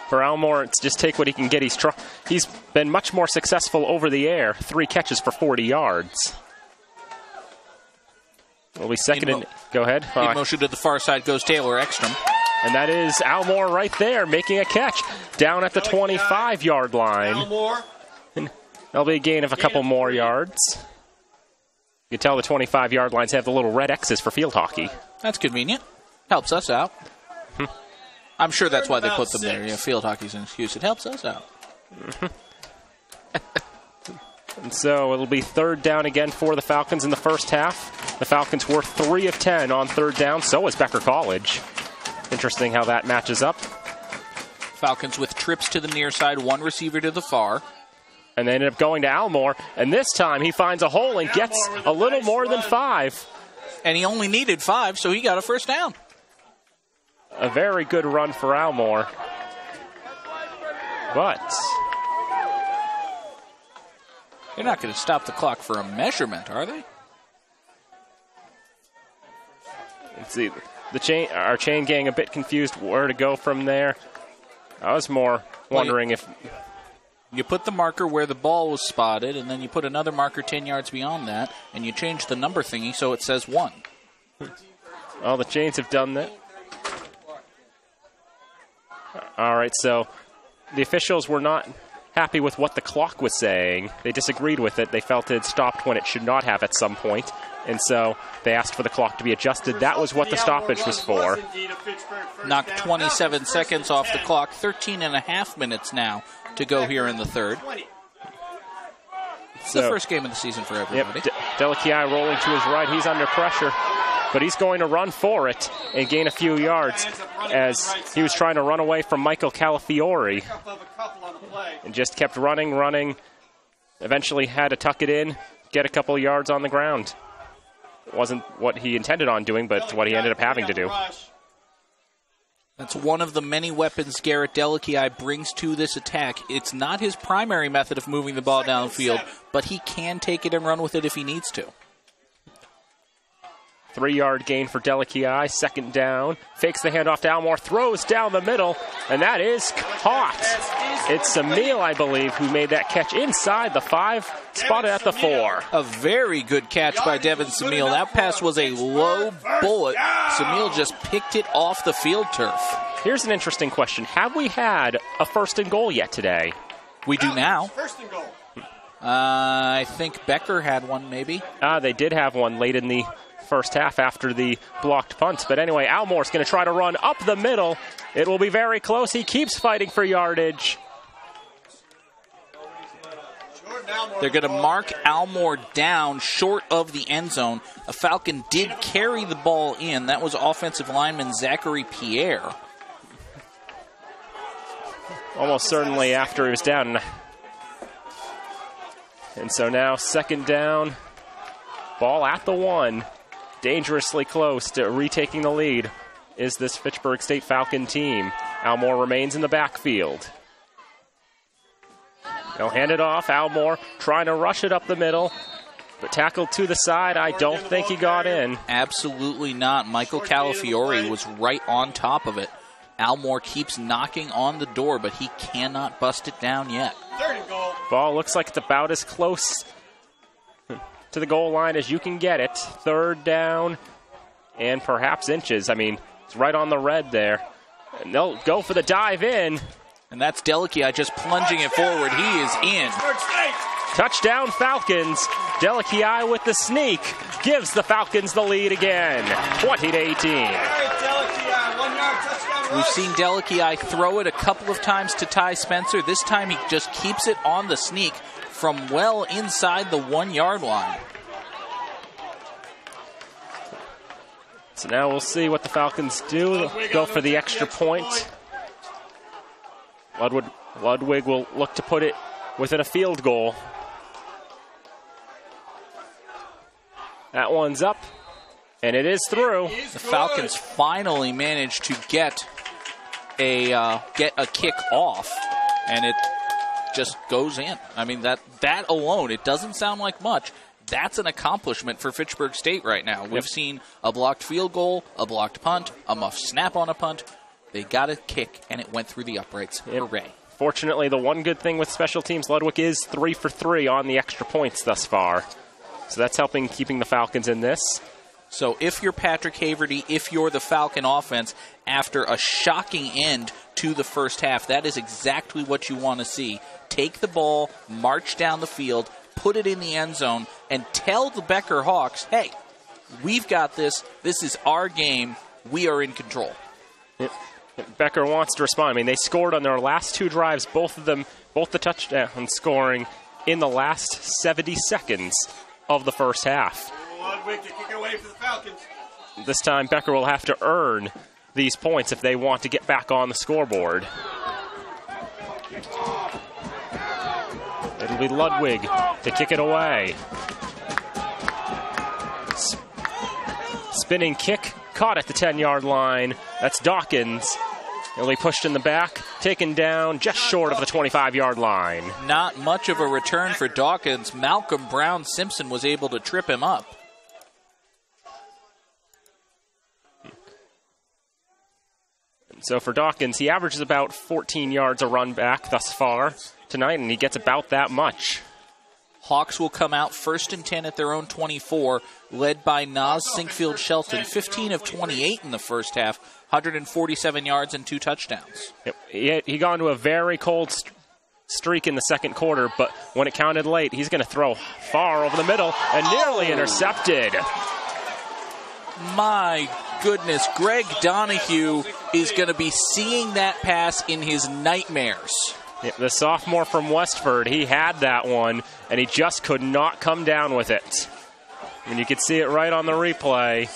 S5: For Almore, it's just take what he can get. He's been much more successful over the air. 3 catches for 40 yards. Will be second and... Go ahead.
S1: In motion to the far side goes Taylor Ekstrom.
S5: And that is Almore right there making a catch down at the 25-yard line.
S2: Almore.
S5: And that'll be a gain of a couple more yards. You can tell the 25-yard lines have the little red X's for field hockey.
S1: That's convenient. Helps us out. I'm sure that's why they put them there. Yeah, field hockey's an excuse. It helps us out.
S5: And so it'll be 3rd down again for the Falcons in the first half. The Falcons were 3 of 10 on 3rd down. So is Becker College. Interesting how that matches up.
S1: Falcons with trips to the near side, 1 receiver to the far.
S5: And they ended up going to Almore. And this time he finds a hole and gets a little more than 5.
S1: And he only needed 5, so he got a first down.
S5: A very good run for Almore. But
S1: they're not going to stop the clock for a measurement, are they?
S5: Let's see. Our chain gang a bit confused where to go from there. I was more wondering if...
S1: You put the marker where the ball was spotted, and then you put another marker 10 yards beyond that, and you change the number thingy so it says 1.
S5: All the chains have done that. All right, so the officials were not happy with what the clock was saying. They disagreed with it. They felt it had stopped when it should not have at some point. And so they asked for the clock to be adjusted. That was what the stoppage was for.
S1: Knocked 27 seconds off the clock. 13 and a half minutes now to go here in the third. It's the first game of the season for everybody.
S5: Yep, Delakiai rolling to his right. He's under pressure. But he's going to run for it and gain a few yards as he was trying to run away from Michael Calafiore. And just kept running. Eventually had to tuck it in, get a couple yards on the ground. It wasn't what he intended on doing, but what he ended up having to do.
S1: That's one of the many weapons Garrett Delakiai brings to this attack. It's not his primary method of moving the ball downfield, but he can take it and run with it if he needs to.
S5: 3-yard gain for Delikiai. Second down. Fakes the handoff to Almore. Throws down the middle. And that is caught. It's Samil, I believe, who made that catch inside the 5. Spotted at the 4.
S1: A very good catch by Devin Samil. That pass was a low bullet. Samil just picked it off the field turf.
S5: Here's an interesting question. Have we had a 1st and goal yet today?
S1: We do now.
S2: First and goal.
S1: I think Becker had one, maybe.
S5: They did have one late in the first half after the blocked punt. But anyway, Almore's going to try to run up the middle. It will be very close. He keeps fighting for yardage.
S1: They're going to mark Almore down short of the end zone. A Falcon did carry the ball in. That was offensive lineman Zachary Pierre.
S5: Almost certainly after he was down. And so now 2nd down. Ball at the 1. Dangerously close to retaking the lead is this Fitchburg State Falcon team. Almore remains in the backfield. They'll hand it off. Almore trying to rush it up the middle, but tackled to the side. I don't think he got in.
S1: Absolutely not. Michael Calafiore was right on top of it. Almore keeps knocking on the door, but he cannot bust it down yet.
S2: Third and goal.
S5: Ball looks like it's about as close to the goal line as you can get it. 3rd down and perhaps inches. I mean, it's right on the red there. And they'll go for the dive in.
S1: And that's Delikiai just plunging it forward. He is in.
S5: Touchdown Falcons. Delikiai with the sneak gives the Falcons the lead again. 20-18.
S1: We've seen Delikiai throw it a couple of times to Ty Spencer. This time he just keeps it on the sneak from well inside the 1-yard line.
S5: So now we'll see what the Falcons do. Go for the extra point. Ludwig will look to put it within a field goal. That one's up, and it is through.
S1: The Falcons finally managed to get a kick off, and it just goes in. I mean, that alone, it doesn't sound like much. That's an accomplishment for Fitchburg State right now. We've seen a blocked field goal, a blocked punt, a muffed snap on a punt. They got a kick, and it went through the uprights. Hooray.
S5: Fortunately, the one good thing with special teams, Ludwig is 3 for 3 on the extra points thus far. So that's helping keeping the Falcons in this.
S1: So if you're Patrick Haverty, if you're the Falcon offense, after a shocking end to the first half, that is exactly what you want to see. Take the ball, march down the field, put it in the end zone, and tell the Becker Hawks, hey, we've got this. This is our game. We are in control.
S5: Yep. Becker wants to respond. I mean, they scored on their last 2 drives, both the touchdown scoring in the last 70 seconds of the first half.
S2: Ludwig to kick it away for the Falcons.
S5: This time, Becker will have to earn these points if they want to get back on the scoreboard. It'll be Ludwig to kick it away. Spinning kick, caught at the 10-yard line. That's Dawkins. He'll be pushed in the back, taken down just short of the 25-yard line.
S1: Not much of a return for Dawkins. Malcolm Brown Simpson was able to trip him up.
S5: So for Dawkins, he averages about 14 yards a run back thus far tonight, and he gets about that much.
S1: Hawks will come out 1st and 10 at their own 24, led by Nas Sinkfield-Shelton, 15 of 28 in the first half, 147 yards and 2 touchdowns.
S5: He got into a very cold streak in the second quarter, but when it counted late, he's going to throw far over the middle and nearly intercepted.
S1: My goodness, Greg Donahue is going to be seeing that pass in his nightmares.
S5: Yeah, the sophomore from Westford, he had that one, and he just could not come down with it. And you could see it right on the replay.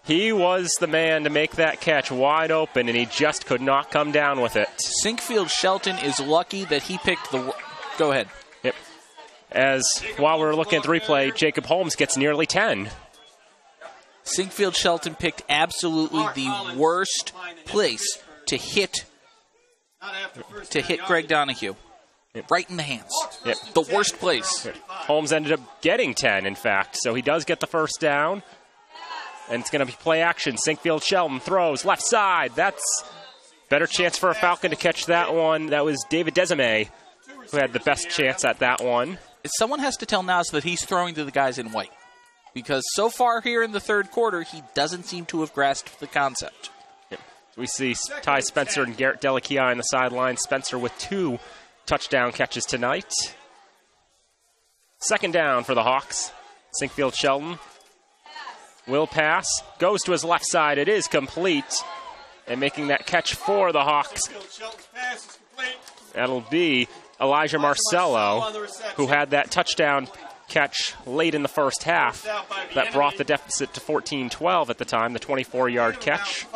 S5: He was the man to make that catch wide open, and he just could not come down with it.
S1: Sinkfield-Shelton is lucky that he picked the... Go ahead.
S5: Yep. As while we're looking at the replay, Jacob Holmes gets nearly 10.
S1: Sinkfield-Shelton picked absolutely the worst place to hit Greg Donahue.
S5: Yep.
S1: Right in the hands.
S5: Yep.
S1: The worst place.
S5: Yep. Holmes ended up getting 10, in fact, so he does get the first down. And it's going to be play action. Sinkfield Shelton throws left side. That's better chance for a Falcon to catch that one. That was David Desame who had the best chance at that one.
S1: Someone has to tell Nas that he's throwing to the guys in white. Because so far here in the third quarter, he doesn't seem to have grasped the concept.
S5: Yep. We see Ty Spencer and Garrett Delakia on the sideline. Spencer with 2 touchdown catches tonight. Second down for the Hawks. Sinkfield Shelton will pass. Goes to his left side. It is complete. And making that catch for the Hawks, that'll be Elijah Marcello, who had that touchdown catch late in the first half that brought the deficit to 14-12 at the time, the 24-yard catch.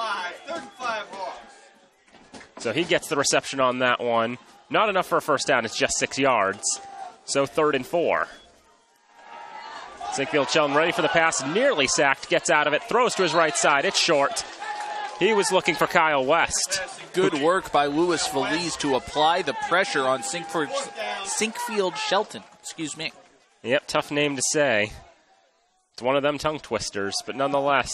S5: So he gets the reception on that one. Not enough for a first down. It's just 6 yards. So 3rd and 4. Sinkfield Shelton ready for the pass, nearly sacked, gets out of it, throws to his right side. It's short. He was looking for Kyle West.
S1: Good work by Louis Feliz to apply the pressure on Sinkfield Shelton. Excuse me.
S5: Yep, tough name to say. It's one of them tongue twisters, but nonetheless,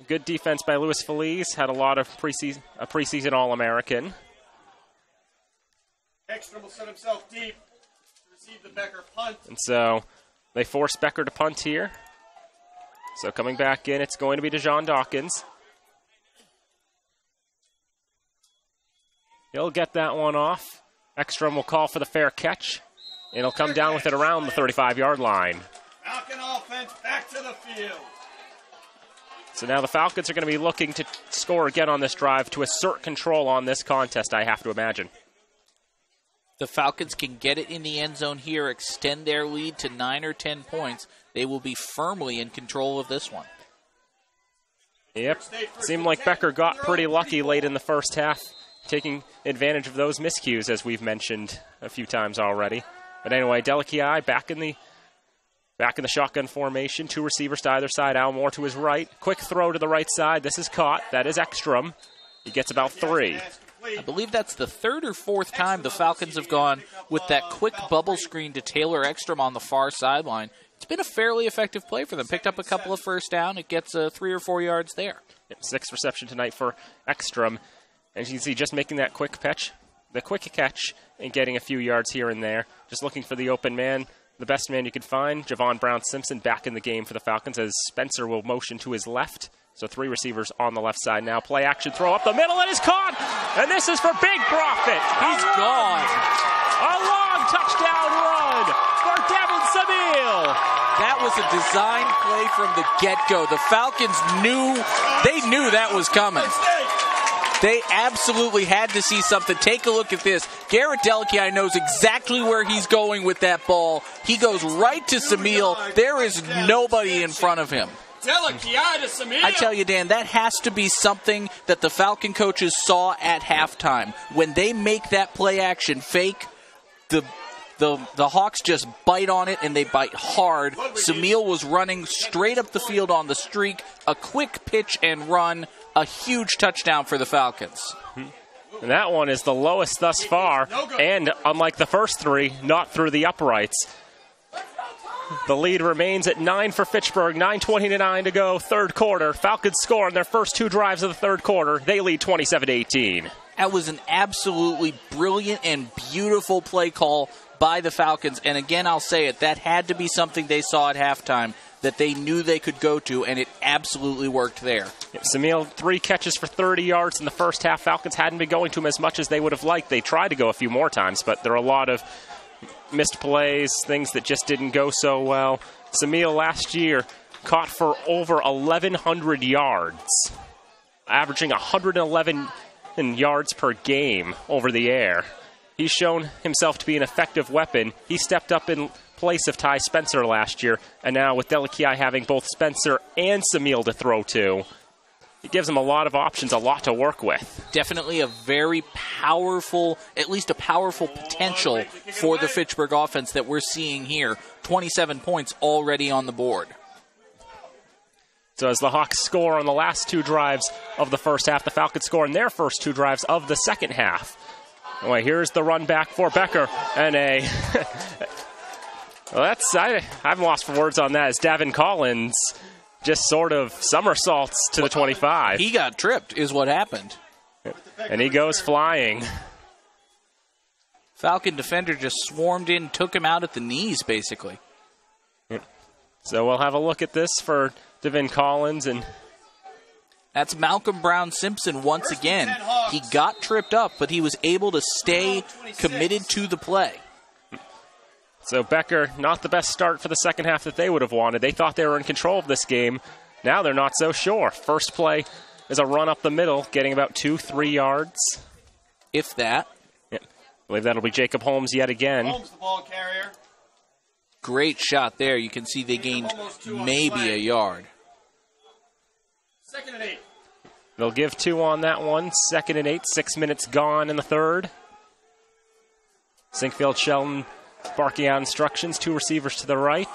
S5: good defense by Louis Feliz. Had a lot of preseason All-American.
S2: Ekstrom will set himself deep to receive the Becker punt.
S5: And so they force Becker to punt here. So coming back in, it's going to be DeJon Dawkins. He'll get that one off. Ekstrom will call for the fair catch. And he'll come down with it around the 35-yard line.
S2: Falcon offense back to the field.
S5: So now the Falcons are going to be looking to score again on this drive to assert control on this contest, I have to imagine.
S1: The Falcons can get it in the end zone here, extend their lead to 9 or 10 points. They will be firmly in control of this one.
S5: Yep. Seemed like Becker got pretty lucky late in the first half, taking advantage of those miscues, as we've mentioned a few times already. But anyway, Delakia back in the shotgun formation. 2 receivers to either side. Al Moore to his right. Quick throw to the right side. This is caught. That is Ekstrom. He gets about 3.
S1: I believe that's the 3rd or 4th time the Falcons have gone with that quick bubble screen to Taylor Ekstrom on the far sideline. It's been a fairly effective play for them. Picked up a couple of first down. It gets 3 or 4 yards there.
S5: 6th reception tonight for Ekstrom. As you can see, just making that quick catch, and getting a few yards here and there. Just looking for the open man, the best man you could find. Javon Brown-Simpson back in the game for the Falcons as Spencer will motion to his left. So 3 receivers on the left side now. Play action, throw up the middle, and is caught! And this is for Big Profit!
S1: He's gone!
S5: A long touchdown run for Devin Samil!
S1: That was a design play from the get-go. The Falcons knew that was coming. They absolutely had to see something. Take a look at this. Garrett Delakia knows exactly where he's going with that ball. He goes right to Samil. There is nobody in front of him. I tell you, Dan, that has to be something that the Falcon coaches saw at halftime. When they make that play action fake, the Hawks just bite on it, and they bite hard. Samil was running straight up the field on the streak. A quick pitch and run. A huge touchdown for the Falcons.
S5: And that one is the lowest thus far, and unlike the first 3, not through the uprights. The lead remains at 9 for Fitchburg, 9:29 to go, third quarter. Falcons score in their first 2 drives of the third quarter. They lead 27-18.
S1: That was an absolutely brilliant and beautiful play call by the Falcons. And again, I'll say it, that had to be something they saw at halftime that they knew they could go to, and it absolutely worked there.
S5: Yep, Samil, 3 catches for 30 yards in the first half. Falcons hadn't been going to him as much as they would have liked. They tried to go a few more times, but there are a lot of missed plays, things that just didn't go so well. Samil last year caught for over 1,100 yards, averaging 111 yards per game over the air. He's shown himself to be an effective weapon. He stepped up in place of Ty Spencer last year, and now with Delakia having both Spencer and Samil to throw to, it gives him a lot of options, a lot to work with.
S1: Definitely a very powerful, at least a powerful potential for the Fitchburg offense that we're seeing here. 27 points already on the board.
S5: So as the Hawks score on the last 2 drives of the first half, the Falcons score in their first 2 drives of the second half. Anyway, here's the run back for Becker, and well, I've lost for words on that as Davin Collins just sort of somersaults to the 25.
S1: He got tripped is what happened.
S5: And he goes flying.
S1: Falcon defender just swarmed in, took him out at the knees, basically.
S5: So we'll have a look at this for Devin Collins. And
S1: that's Malcolm Brown Simpson once again. He got tripped up, but he was able to stay committed to the play.
S5: So Becker, not the best start for the second half that they would have wanted. They thought they were in control of this game. Now they're not so sure. First play is a run up the middle, getting about 2-3 yards.
S1: If that.
S5: Yeah. I believe that'll be Jacob Holmes yet again.
S2: Holmes, the ball carrier.
S1: Great shot there. You can see they gained maybe a yard.
S2: 2nd and 8.
S5: They'll give 2 on that one. 2nd and 8, 6 minutes gone in the third. Sinkfield Shelton barking out instructions. 2 receivers to the right.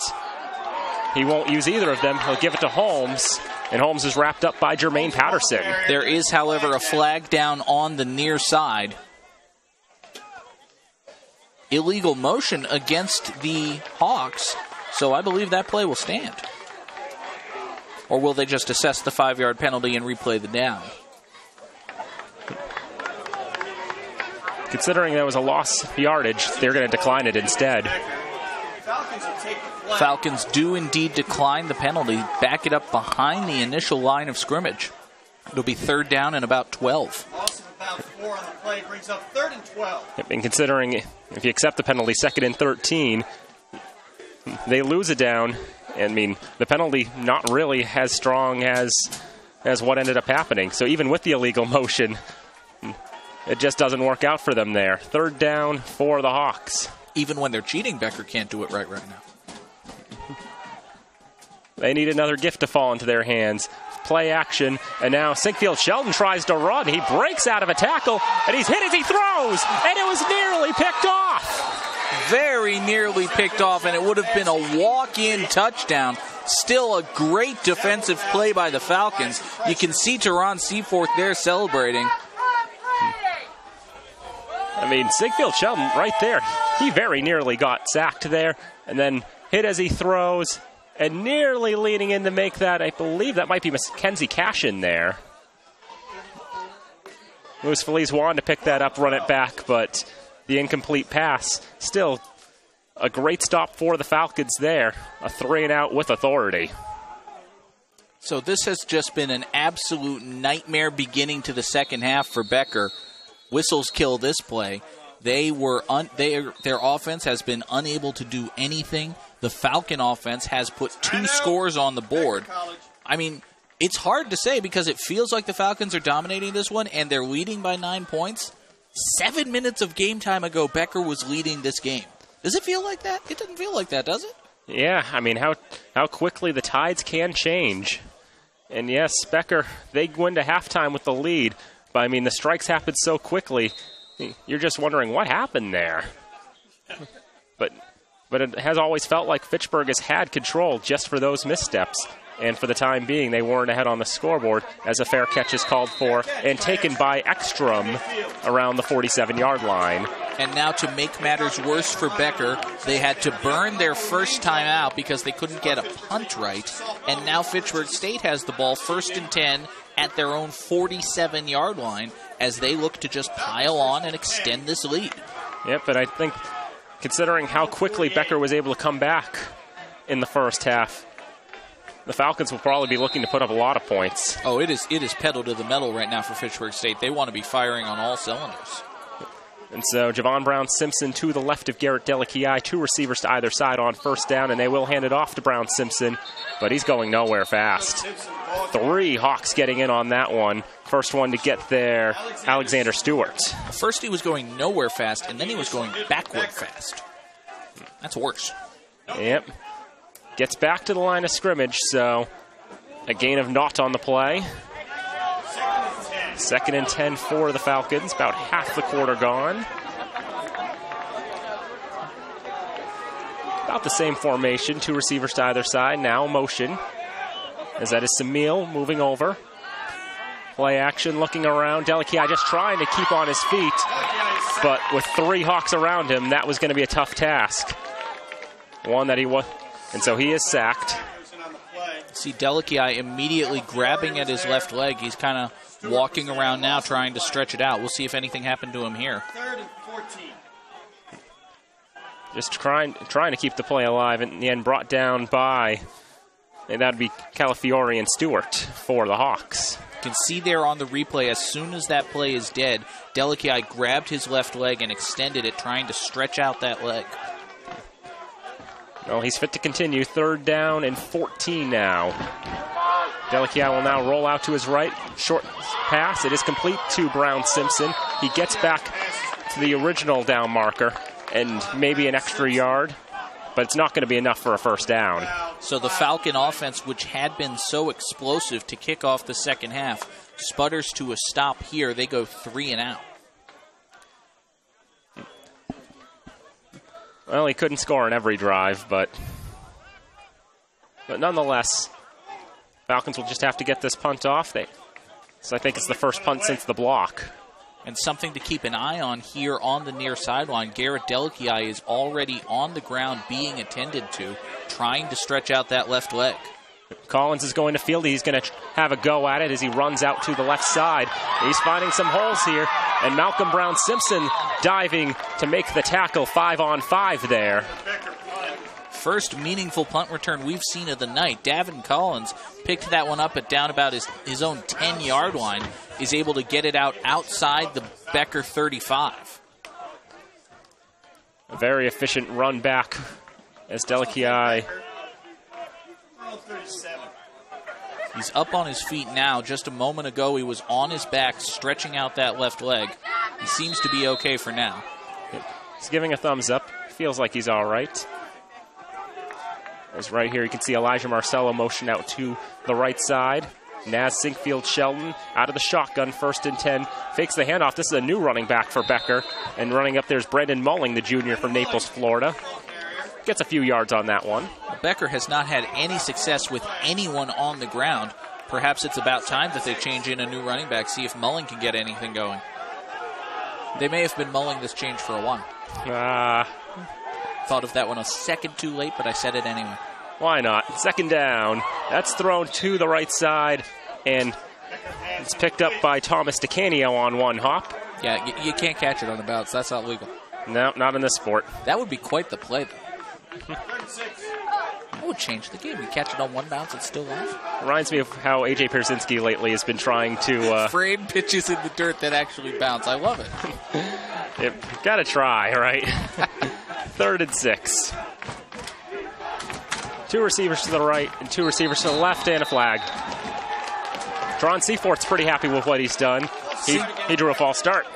S5: He won't use either of them. He'll give it to Holmes. And Holmes is wrapped up by Jermaine Patterson.
S1: There is, however, a flag down on the near side. Illegal motion against the Hawks, so I believe that play will stand. Or will they just assess the 5-yard penalty and replay the down?
S5: Considering there was a loss of yardage, they're going to decline it instead.
S1: Falcons do indeed decline the penalty, back it up behind the initial line of scrimmage. It'll be 3rd down and about 12.
S2: Loss of about 4 on the play brings up 3rd and 12.
S5: And considering if you accept the penalty, 2nd and 13, they lose it down. I mean, the penalty not really as strong as what ended up happening. So even with the illegal motion, it just doesn't work out for them there. 3rd down for the Hawks.
S1: Even when they're cheating, Becker can't do it right now.
S5: They need another gift to fall into their hands. Play action, and now Sinkfield Shelton tries to run. He breaks out of a tackle, and he's hit as he throws, and it was nearly picked off.
S1: Very nearly picked off, and it would have been a walk-in touchdown. Still a great defensive play by the Falcons. You can see Teron Seaforth there celebrating.
S5: I mean, Sinkfield Shelton right there, he very nearly got sacked there, and then hit as he throws, and nearly leaning in to make that. I believe that might be Mackenzie Cash in there. Luis Feliz wanted to pick that up, run it back, but the incomplete pass. Still a great stop for the Falcons there. A 3-and-out with authority.
S1: So this has just been an absolute nightmare beginning to the second half for Becker. Whistles kill this play. Their offense has been unable to do anything. The Falcon offense has put 2 scores on the board. I mean, it's hard to say because it feels like the Falcons are dominating this one and they're leading by 9 points. 7 minutes of game time ago, Becker was leading this game. Does it feel like that? It doesn't feel like that, does it?
S5: Yeah, I mean, how quickly the tides can change. And yes, Becker, they go into halftime with the lead. But I mean, the strikes happened so quickly. You're just wondering what happened there. But it has always felt like Fitchburg has had control just for those missteps. And for the time being, they weren't ahead on the scoreboard as a fair catch is called for and taken by Ekstrom around the 47-yard line.
S1: And now to make matters worse for Becker, they had to burn their first time out because they couldn't get a punt right. And now Fitchburg State has the ball 1st and 10 at their own 47-yard line as they look to just pile on and extend this lead.
S5: Yep, but I think considering how quickly Becker was able to come back in the first half, the Falcons will probably be looking to put up a lot of points.
S1: Oh, it is pedal to the metal right now for Fitchburg State. They want to be firing on all cylinders.
S5: And so Javon Brown-Simpson to the left of Garrett Delakiai, 2 receivers to either side on first down, and they will hand it off to Brown-Simpson, but he's going nowhere fast. 3 Hawks getting in on that one. First one to get there, Alexander Stewart.
S1: First he was going nowhere fast, and then he was going backward fast. That's worse.
S5: Yep. Gets back to the line of scrimmage, so a gain of naught on the play. 2nd and 10 for the Falcons, about half the quarter gone. About the same formation, 2 receivers to either side, now motion. As that is Samil moving over. Play action, looking around. Delakiai just trying to keep on his feet, but with 3 Hawks around him, that was going to be a tough task. One that he was, and so he is sacked.
S1: See Delici immediately grabbing at his left leg. He's kind of walking around now trying to stretch it out. We'll see if anything happened to him here.
S2: 3rd and 14.
S5: Just trying to keep the play alive, and in the end brought down by, and that would be Calafiore and Stewart for the Hawks.
S1: You can see there on the replay, as soon as that play is dead, Delici grabbed his left leg and extended it, trying to stretch out that leg.
S5: Well, he's fit to continue. 3rd down and 14 now. Delici will now roll out to his right. Short pass. It is complete to Brown Simpson. He gets back to the original down marker and maybe an extra yard, but it's not going to be enough for a first down.
S1: So the Falcon offense, which had been so explosive to kick off the second half, sputters to a stop here. They go 3 and out.
S5: Well, he couldn't score on every drive, but nonetheless, Falcons will just have to get this punt off. So I think it's the first punt since the block.
S1: And something to keep an eye on here on the near sideline. Garrett Delici is already on the ground being attended to, trying to stretch out that left leg.
S5: Collins is going to field. He's going to have a go at it as he runs out to the left side. He's finding some holes here, and Malcolm Brown Simpson diving to make the tackle. 5-on-5 there.
S1: First meaningful punt return we've seen of the night. Davin Collins picked that one up at down about his own 10-yard line, is able to get it out outside the Becker 35.
S5: A very efficient run back as Delici.
S1: He's up on his feet now. Just a moment ago, he was on his back, stretching out that left leg. He seems to be okay for now.
S5: He's giving a thumbs up. Feels like he's all right. As right here, you can see Elijah Marcello motion out to the right side. Naz Sinkfield Shelton out of the shotgun, 1st and 10. Fakes the handoff. This is a new running back for Becker. And running up there's Brendan Mulling, the junior from Naples, Florida. Gets a few yards on that one.
S1: Becker has not had any success with anyone on the ground. Perhaps it's about time that they change in a new running back, see if Mulling can get anything going. They may have been mulling this change for a while. Thought of that one a second too late, but I said it anyway.
S5: Why not? 2nd down. That's thrown to the right side, and it's picked up by Thomas DeCanio on one hop.
S1: Yeah, you can't catch it on the bounce. That's not legal.
S5: No, not in this sport.
S1: That would be quite the play, though. That would change the game. You catch it on one bounce, it's still live.
S5: Reminds me of how A.J. Pierzynski lately has been trying to...
S1: frame pitches in the dirt that actually bounce. I love it.
S5: Yep, gotta try, right? 3rd and 6. 2 receivers to the right and 2 receivers to the left, and a flag. Tron Seaforth's pretty happy with what he's done. He drew a false start.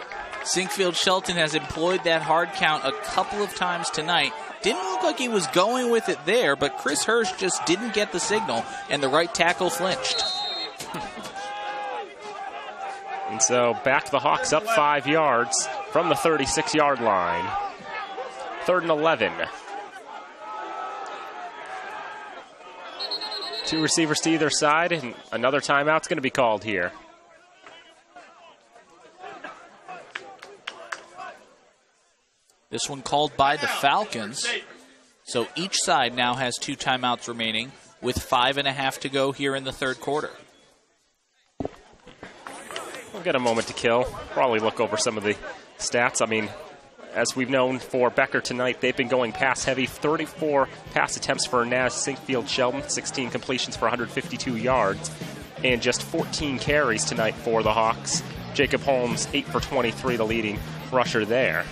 S1: Sinkfield Shelton has employed that hard count a couple of times tonight. Didn't look like he was going with it there, but Chris Hirsch just didn't get the signal, and the right tackle flinched.
S5: And so back the Hawks up 5 yards from the 36-yard line. 3rd and 11. 2 receivers to either side, and another timeout's going to be called here.
S1: This one called by the Falcons. So each side now has 2 timeouts remaining with 5.5 to go here in the 3rd quarter.
S5: We'll get a moment to kill. Probably look over some of the stats. I mean, as we've known for Becker tonight, they've been going pass heavy. 34 pass attempts for Naz Sinkfield Shelton, 16 completions for 152 yards, and just 14 carries tonight for the Hawks. Jacob Holmes, 8 for 23, the leading rusher there.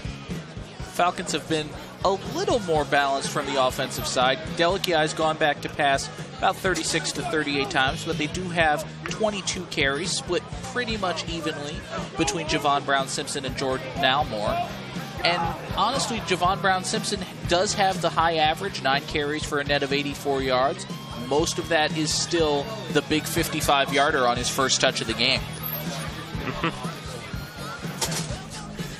S1: Falcons have been a little more balanced from the offensive side. Delici has gone back to pass about 36 to 38 times, but they do have 22 carries, split pretty much evenly between Javon Brown-Simpson and Jordan Nalmore. And honestly, Javon Brown-Simpson does have the high average, 9 carries for a net of 84 yards. Most of that is still the big 55-yarder on his first touch of the game.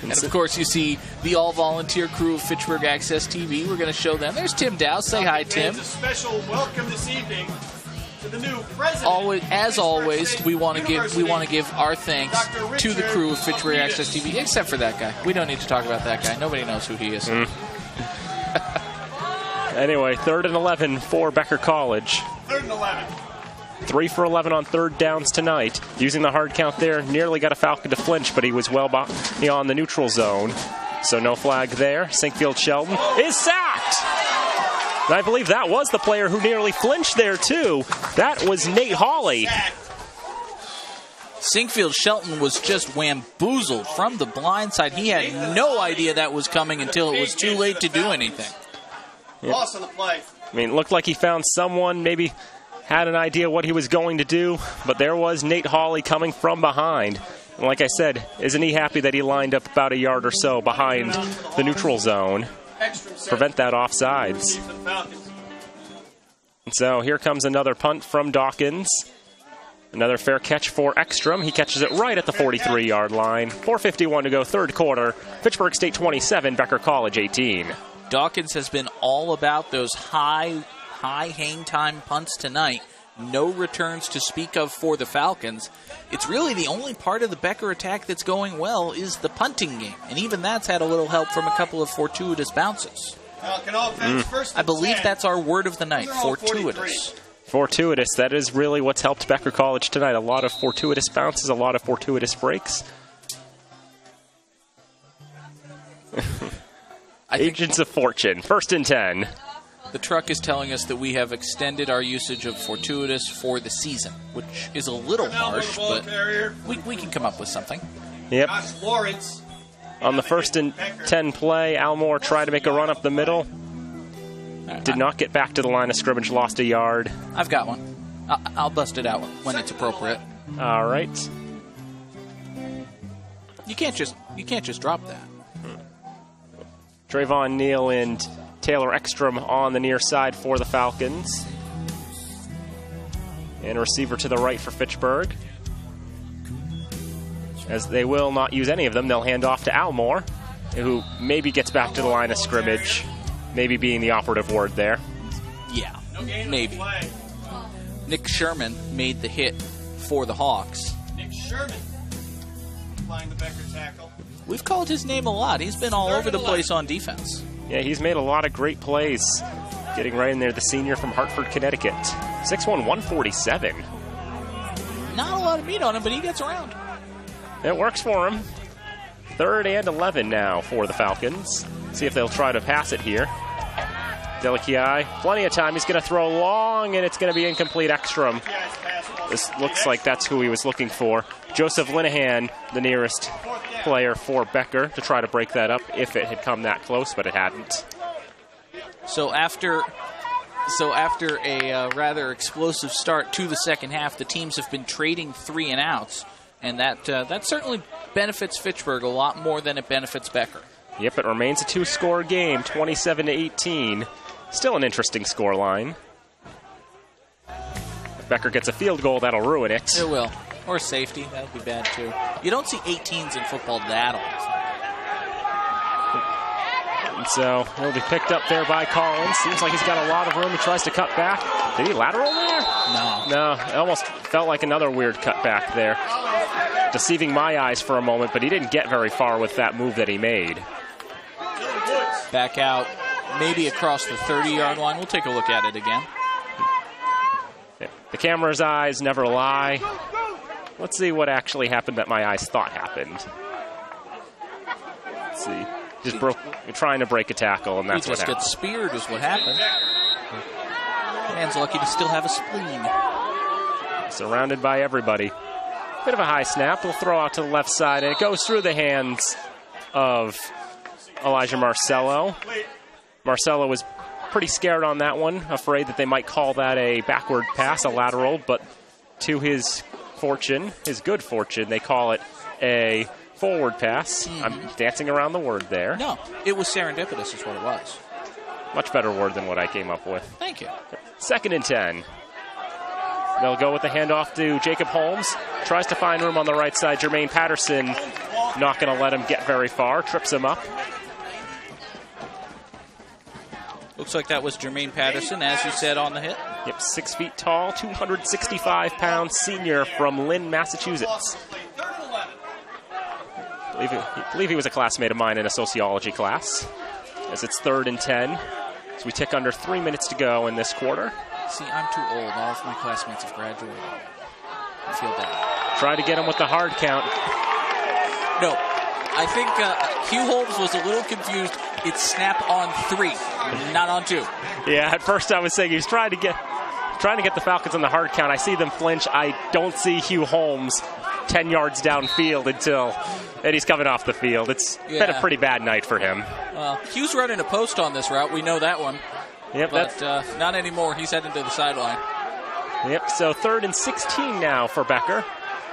S1: And, of course, you see the all-volunteer crew of Fitchburg Access TV. We're going to show them. There's Tim Dow. Say hi, Tim.
S2: A special welcome this evening to the new president.
S1: As always, we want to give our thanks to the crew of Fitchburg Access TV, except for that guy. We don't need to talk about that guy. Nobody knows who he is.
S5: Anyway, 3rd and 11 for Becker College.
S2: 3rd and 11.
S5: 3 for 11 on third downs tonight. Using the hard count there, nearly got a Falcon to flinch, but he was well beyond the neutral zone. So no flag there. Sinkfield Shelton is sacked. And I believe that was the player who nearly flinched there, too. That was Nate Hawley.
S1: Sinkfield Shelton was just wamboozled from the blind side. He had no idea that was coming until it was too late to do anything.
S2: Loss on the play.
S5: I mean, it looked like he found someone, maybe had an idea what he was going to do, but there was Nate Hawley coming from behind. And like I said, isn't he happy that he lined up about a yard or so behind the neutral zone? Prevent that offsides. And so here comes another punt from Dawkins. Another fair catch for Ekstrom. He catches it right at the 43-yard line. 4:51 to go, third quarter. Fitchburg State 27, Becker College 18.
S1: Dawkins has been all about those high hang time punts tonight. No returns to speak of for the Falcons. It's really the only part of the Becker attack that's going well is the punting game. And even that's had a little help from a couple of fortuitous bounces. I believe that's our word of the night, fortuitous.
S5: Fortuitous, that is really what's helped Becker College tonight. A lot of fortuitous bounces, a lot of fortuitous breaks. Agents of Fortune, 1st and 10.
S1: The truck is telling us that we have extended our usage of fortuitous for the season, which is a little harsh, but we can come up with something.
S5: Yep. On the 1st and 10 play, Almore tried to make a run up the middle. Did not get back to the line of scrimmage, lost a yard.
S1: I've got one. I'll bust it out when it's appropriate.
S5: All right.
S1: You can't just drop that.
S5: Trayvon Neal and Taylor Ekstrom on the near side for the Falcons. And a receiver to the right for Fitchburg. As they will not use any of them, they'll hand off to Almore, who maybe gets back to the line of scrimmage. Maybe being the operative word there.
S1: Yeah, maybe. Nick Sherman made the hit for the Hawks.
S2: Nick Sherman applying the Becker tackle.
S1: We've called his name a lot. He's been all over the place on defense.
S5: Yeah, he's made a lot of great plays. Getting right in there, the senior from Hartford, Connecticut. 6'1", 147.
S1: Not a lot of meat on him, but he gets around.
S5: It works for him. 3rd and 11 now for the Falcons. See if they'll try to pass it here. Delikiai, plenty of time. He's going to throw long, and it's going to be incomplete. Ekstrom. This looks like that's who he was looking for. Joseph Linehan, the nearest player for Becker, to try to break that up if it had come that close, but it hadn't.
S1: So after a rather explosive start to the second half, the teams have been trading 3 and outs, and that certainly benefits Fitchburg a lot more than it benefits Becker.
S5: Yep, it remains a 2-score game, 27-18. Still an interesting score line. If Becker gets a field goal, that'll ruin it.
S1: It will. Or safety, that'll be bad too. You don't see 18s in football that often.
S5: And so he'll be picked up there by Collins. Seems like he's got a lot of room. He tries to cut back. Did he lateral there? No, it almost felt like another weird cut back there. Deceiving my eyes for a moment, but he didn't get very far with that move that he made.
S1: Back out, maybe across the 30-yard line. We'll take a look at it again.
S5: Yeah. The camera's eyes never lie. Let's see what actually happened that my eyes thought happened. Let's see. You're trying to break a tackle, and that's what happened.
S1: He just gets speared is what happened. Man's lucky to still have a spleen.
S5: Surrounded by everybody. Bit of a high snap. We'll throw out to the left side, and it goes through the hands of Elijah Marcello. Marcello was pretty scared on that one, afraid that they might call that a backward pass, a lateral, but to his fortune, his good fortune, they call it a forward pass. I'm dancing around the word there.
S1: No, it was serendipitous is what it was.
S5: Much better word than what I came up with.
S1: Thank you.
S5: 2nd and 10. They'll go with the handoff to Jacob Holmes. Tries to find room on the right side. Jermaine Patterson not going to let him get very far. Trips him up.
S1: Looks like that was Jermaine Patterson, as you said, on the hit.
S5: Yep, 6 feet tall, 265-pound senior from Lynn, Massachusetts. I believe he was a classmate of mine in a sociology class. As it's 3rd and 10. As we tick under 3 minutes to go in this quarter.
S1: See, I'm too old. All of my classmates have graduated. I feel bad.
S5: Try to get him with the hard count.
S1: No, I think Hugh Holmes was a little confused. It's snap on 3, not on 2.
S5: Yeah, at first I was saying he was trying to get the Falcons on the hard count. I see them flinch. I don't see Hugh Holmes 10 yards downfield and he's coming off the field. It's been a pretty bad night for him.
S1: Hugh's running a post on this route. We know that one.
S5: Yep,
S1: but not anymore. He's heading to the sideline.
S5: Yep, so 3rd and 16 now for Becker.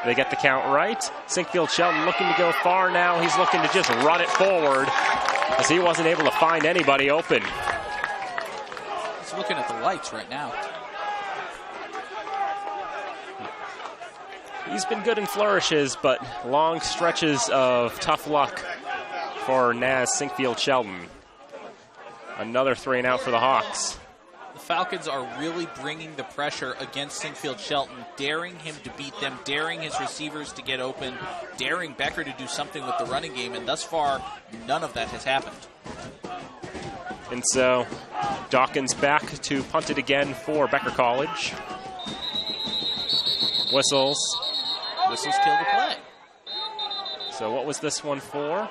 S5: They get the count right. Sinkfield Shelton looking to go far now. He's looking to just run it forward as he wasn't able to find anybody open.
S1: He's looking at the lights right now.
S5: He's been good in flourishes, but long stretches of tough luck for Naz Sinkfield Shelton. Another 3 and out for the Hawks.
S1: The Falcons are really bringing the pressure against Sinkfield Shelton, daring him to beat them, daring his receivers to get open, daring Becker to do something with the running game, and thus far, none of that has happened.
S5: And so, Dawkins back to punt it again for Becker College. Whistles
S1: kill the play.
S5: So what was this one for?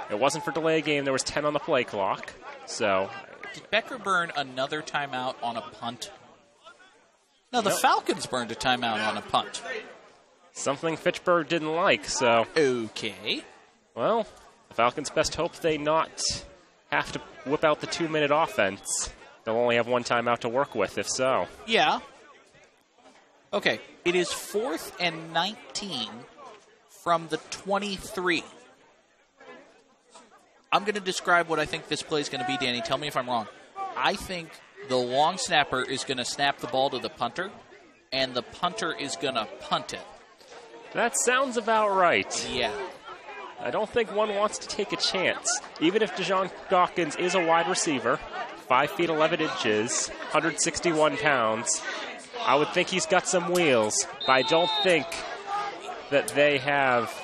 S5: It wasn't for delay game. There was 10 on the play clock. So
S1: did Becker burn another timeout on a punt? No, the Falcons burned a timeout on a punt.
S5: Something Fitchburg didn't like, so.
S1: Okay.
S5: Well, the Falcons best hope they not have to whip out the 2-minute offense. They'll only have 1 timeout to work with, if so.
S1: Yeah. Okay, it is 4th and 19 from the 23. I'm going to describe what I think this play is going to be, Danny. Tell me if I'm wrong. I think the long snapper is going to snap the ball to the punter, and the punter is going to punt it.
S5: That sounds about right.
S1: Yeah.
S5: I don't think one wants to take a chance. Even if Dijon Dawkins is a wide receiver, 5 feet 11 inches, 161 pounds, I would think he's got some wheels, but I don't think that they have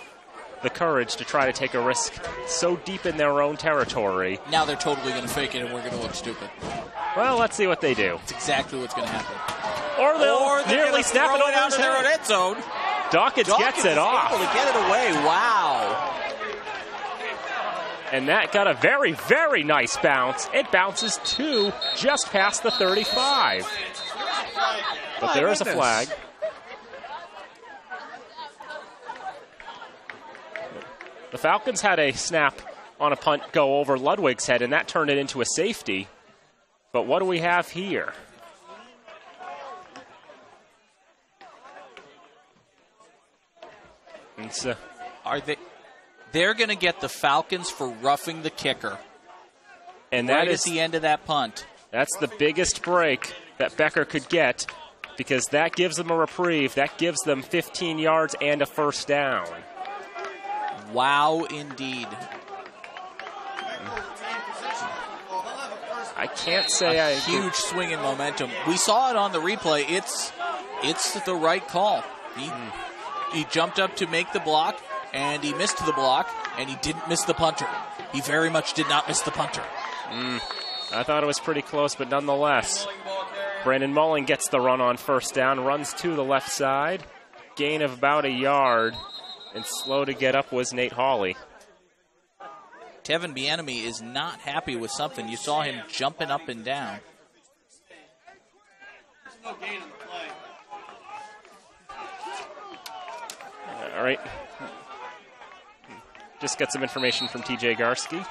S5: the courage to try to take a risk so deep in their own territory.
S1: Now they're totally going to fake it and we're going to look stupid.
S5: Well, let's see what they do.
S1: That's exactly what's going to happen.
S5: Or they'll nearly snap it over
S1: out of their own end zone.
S5: Dawkins gets it off.
S1: Able to get it away. Wow.
S5: And that got a very, very nice bounce. It bounces to just past the 35. But there is a flag. The Falcons had a snap on a punt go over Ludwig's head, and that turned it into a safety. But what do we have here? And so,
S1: they're going to get the Falcons for roughing the kicker.
S5: And
S1: right
S5: that is
S1: at the end of that punt.
S5: That's the biggest break that Becker could get, because that gives them a reprieve. That gives them 15 yards and a first down.
S1: Wow, indeed.
S5: I can't say
S1: a huge swing in momentum. We saw it on the replay. It's the right call. He jumped up to make the block, and he missed the block, and he didn't miss the punter. He very much did not miss the punter.
S5: I thought it was pretty close, but nonetheless. Brandon Mullen gets the run on first down, runs to the left side. Gain of about a yard, and slow to get up was Nate Hawley.
S1: Tevin Bienemy is not happy with something. You saw him jumping up and down.
S2: There's no gain on the play.
S5: All right. Just got some information from TJ Garski.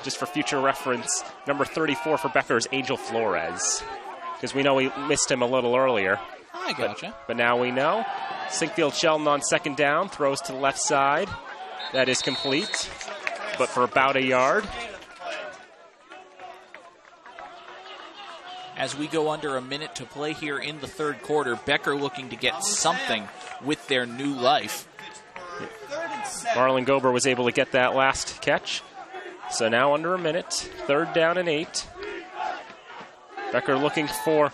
S5: Just for future reference, number 34 for Becker is Angel Flores, because we know we missed him a little earlier.
S1: I gotcha.
S5: But now we know. Sinkfield Shelton on second down, throws to the left side. That is complete, but for about a yard.
S1: As we go under a minute to play here in the third quarter, Becker looking to get something with their new life.
S5: Marlon Gober was able to get that last catch. So now under a minute, 3rd down and 8. Becker looking for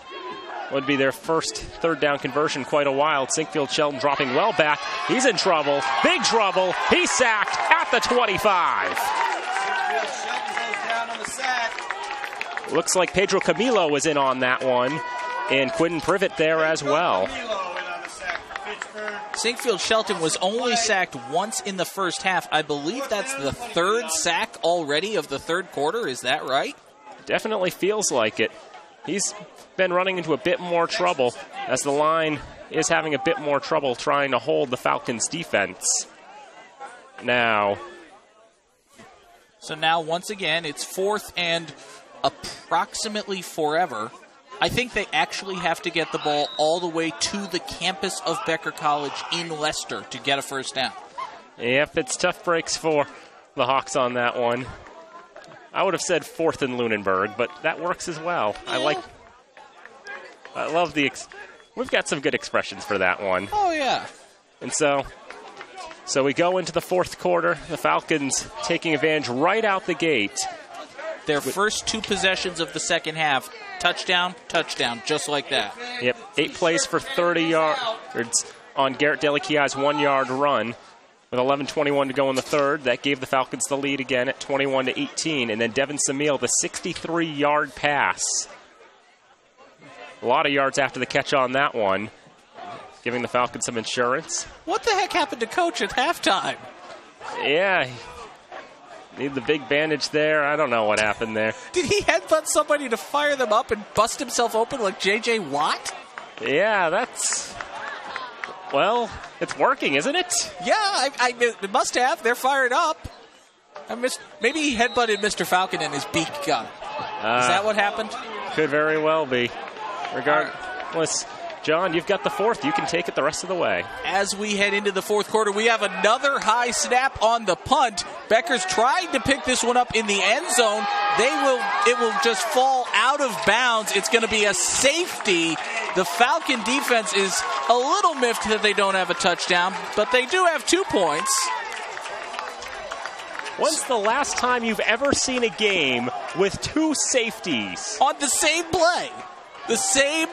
S5: would be their first 3rd down conversion quite a while. Sinkfield Shelton dropping well back. He's in trouble, big trouble. He's sacked at the 25. Looks like Pedro Camilo was in on that one. And Quinn Privet there as well.
S1: Sinkfield Shelton was only sacked once in the first half. I believe that's the third sack already of the third quarter. Is that right?
S5: Definitely feels like it. He's been running into a bit more trouble as the line is having a bit more trouble trying to hold the Falcons' defense.
S1: So now, once again, it's 4th and approximately forever. I think they actually have to get the ball all the way to the campus of Becker College in Leicester to get a first down.
S5: Yep, it's tough breaks for the Hawks on that one. I would have said 4th and Lunenburg, but that works as well.
S1: Yeah.
S5: I love we've got some good expressions for that one.
S1: Oh, yeah.
S5: And so we go into the 4th quarter. The Falcons taking advantage right out the gate.
S1: Their first 2 possessions of the second half, touchdown, just like that.
S5: Yep, 8 plays for 30 yards on Garrett Delikia's 1-yard run. With 11:21 to go in the third, that gave the Falcons the lead again at 21-18. And then Devin Samil, the 63-yard pass. A lot of yards after the catch on that one, giving the Falcons some insurance.
S1: What the heck happened to Coach at halftime?
S5: Yeah, need the big bandage there. I don't know what happened there.
S1: Did he headbutt somebody to fire them up and bust himself open like J.J. Watt?
S5: Yeah, well, it's working, isn't it?
S1: Yeah, it must have. They're fired up. Maybe he headbutted Mr. Falcon and his beak got him. Is that what happened?
S5: Could very well be. Regardless, John, you've got the 4th. You can take it the rest of the way.
S1: As we head into the 4th quarter, we have another high snap on the punt. Becker's trying to pick this one up in the end zone. It will just fall out of bounds. It's going to be a safety. The Falcon defense is a little miffed that they don't have a touchdown, but they do have 2 points.
S5: When's the last time you've ever seen a game with 2 safeties?
S1: On the same play. The same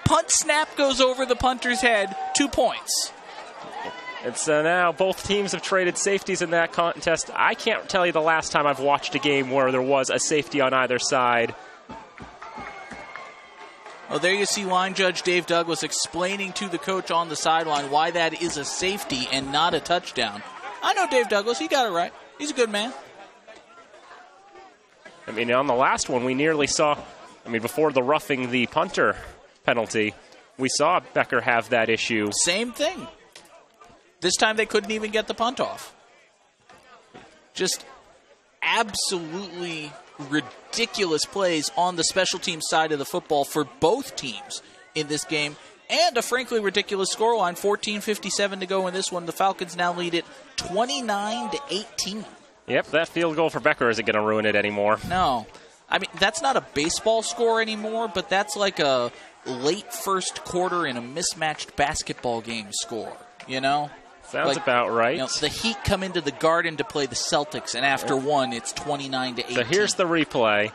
S1: punt snap goes over the punter's head, 2 points.
S5: And so now both teams have traded safeties in that contest. I can't tell you the last time I've watched a game where there was a safety on either side.
S1: Well, there you see line judge Dave Douglas explaining to the coach on the sideline why that is a safety and not a touchdown. I know Dave Douglas. He got it right. He's a good man.
S5: I mean, on the last one, we nearly saw, before the roughing the punter penalty, we saw Becker have that issue.
S1: Same thing. This time they couldn't even get the punt off. Just absolutely ridiculous plays on the special team side of the football for both teams in this game. And a frankly ridiculous scoreline, 14:57 to go in this one. The Falcons now lead it 29-18.
S5: Yep, that field goal for Becker isn't going to ruin it anymore.
S1: No. That's not a baseball score anymore, but that's like a late first quarter in a mismatched basketball game score, you know?
S5: Sounds about right.
S1: The Heat come into the Garden to play the Celtics, and after one, it's 29-18.
S5: So here's the replay.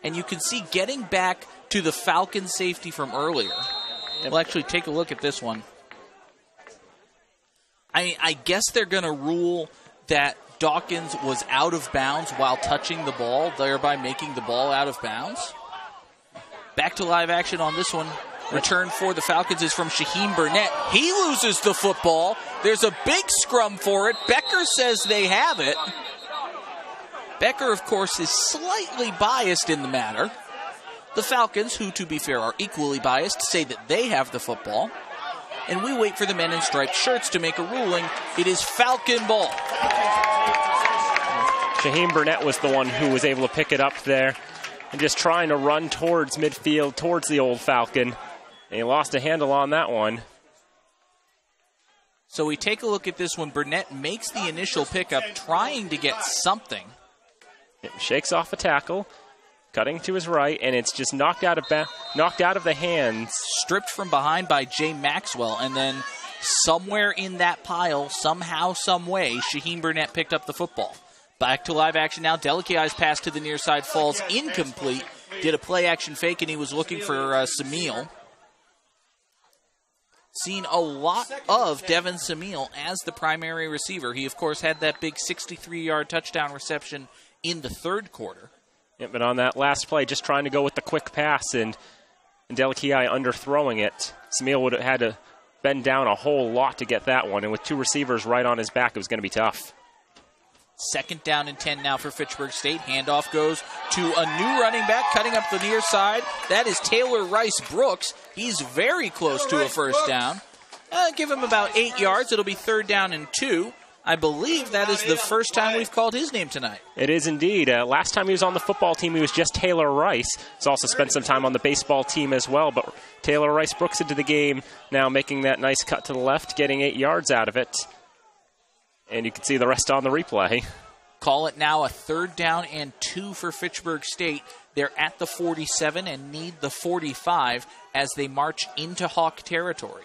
S1: And you can see getting back to the Falcon safety from earlier. We'll actually take a look at this one. I guess they're going to rule that Dawkins was out of bounds while touching the ball, thereby making the ball out of bounds. Back to live action on this one. Return for the Falcons is from Shaheem Burnett. He loses the football. There's a big scrum for it. Becker says they have it. Becker, of course, is slightly biased in the matter. The Falcons, who, to be fair, are equally biased, say that they have the football. And we wait for the men in striped shirts to make a ruling. It is Falcon ball.
S5: Shaheem Burnett was the one who was able to pick it up there and just trying to run towards midfield, towards the old Falcon. And he lost a handle on that one.
S1: So we take a look at this one. Burnett makes the initial pickup, trying to get something.
S5: It shakes off a tackle, cutting to his right, and it's just knocked out of the hands.
S1: Stripped from behind by Jay Maxwell, and then somewhere in that pile, somehow, some way, Shaheem Burnett picked up the football. Back to live action now. Delikiai's pass to the near side falls incomplete. Did a play action fake, and he was looking for Samil. Seen a lot of Devin Samil as the primary receiver. He, of course, had that big 63-yard touchdown reception in the third quarter.
S5: Yeah, but on that last play, just trying to go with the quick pass and Delakiai underthrowing it. Samil would have had to bend down a whole lot to get that one, and with 2 receivers right on his back, it was going to be tough.
S1: 2nd down and 10 now for Fitchburg State. Handoff goes to a new running back cutting up the near side. That is Taylor Rice Brooks. He's very close to a first down. Give him about 8 yards. It'll be 3rd down and 2. I believe that is the first time we've called his name tonight.
S5: It is indeed. Last time he was on the football team, he was just Taylor Rice. He's also spent some time on the baseball team as well. But Taylor Rice Brooks into the game now, making that nice cut to the left, getting 8 yards out of it. And you can see the rest on the replay.
S1: Call it now a 3rd down and 2 for Fitchburg State. They're at the 47 and need the 45 as they march into Hawk territory.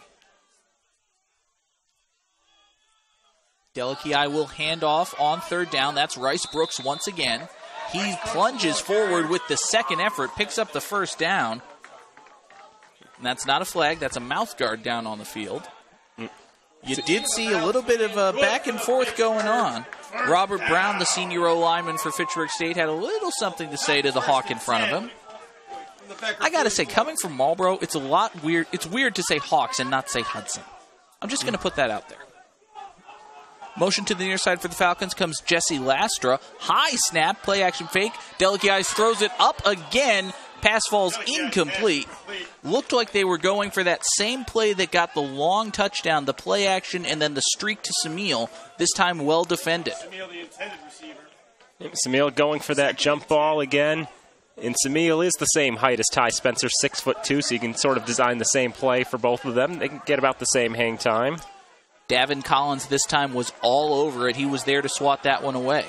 S1: Delakiai will hand off on 3rd down. That's Rice Brooks once again. He plunges forward with the 2nd effort, picks up the 1st down. And that's not a flag. That's a mouth guard down on the field. You did see a little bit of a back and forth going on. Robert Brown, the senior O-lineman for Fitchburg State, had a little something to say to the Hawk in front of him. I got to say, coming from Marlboro, it's a lot weird. It's weird to say Hawks and not say Hudson. I'm just going to put that out there. Motion to the near side for the Falcons comes Jesse Lastra. High snap, play action fake. Delakiai throws it up again. Pass falls incomplete. Looked like they were going for that same play that got the long touchdown, the play action, and then the streak to Samil. This time well defended.
S5: Samil going for that jump ball again. And Samil is the same height as Ty Spencer, 6'2", so you can sort of design the same play for both of them. They can get about the same hang time.
S1: Davin Collins this time was all over it. He was there to swat that one away.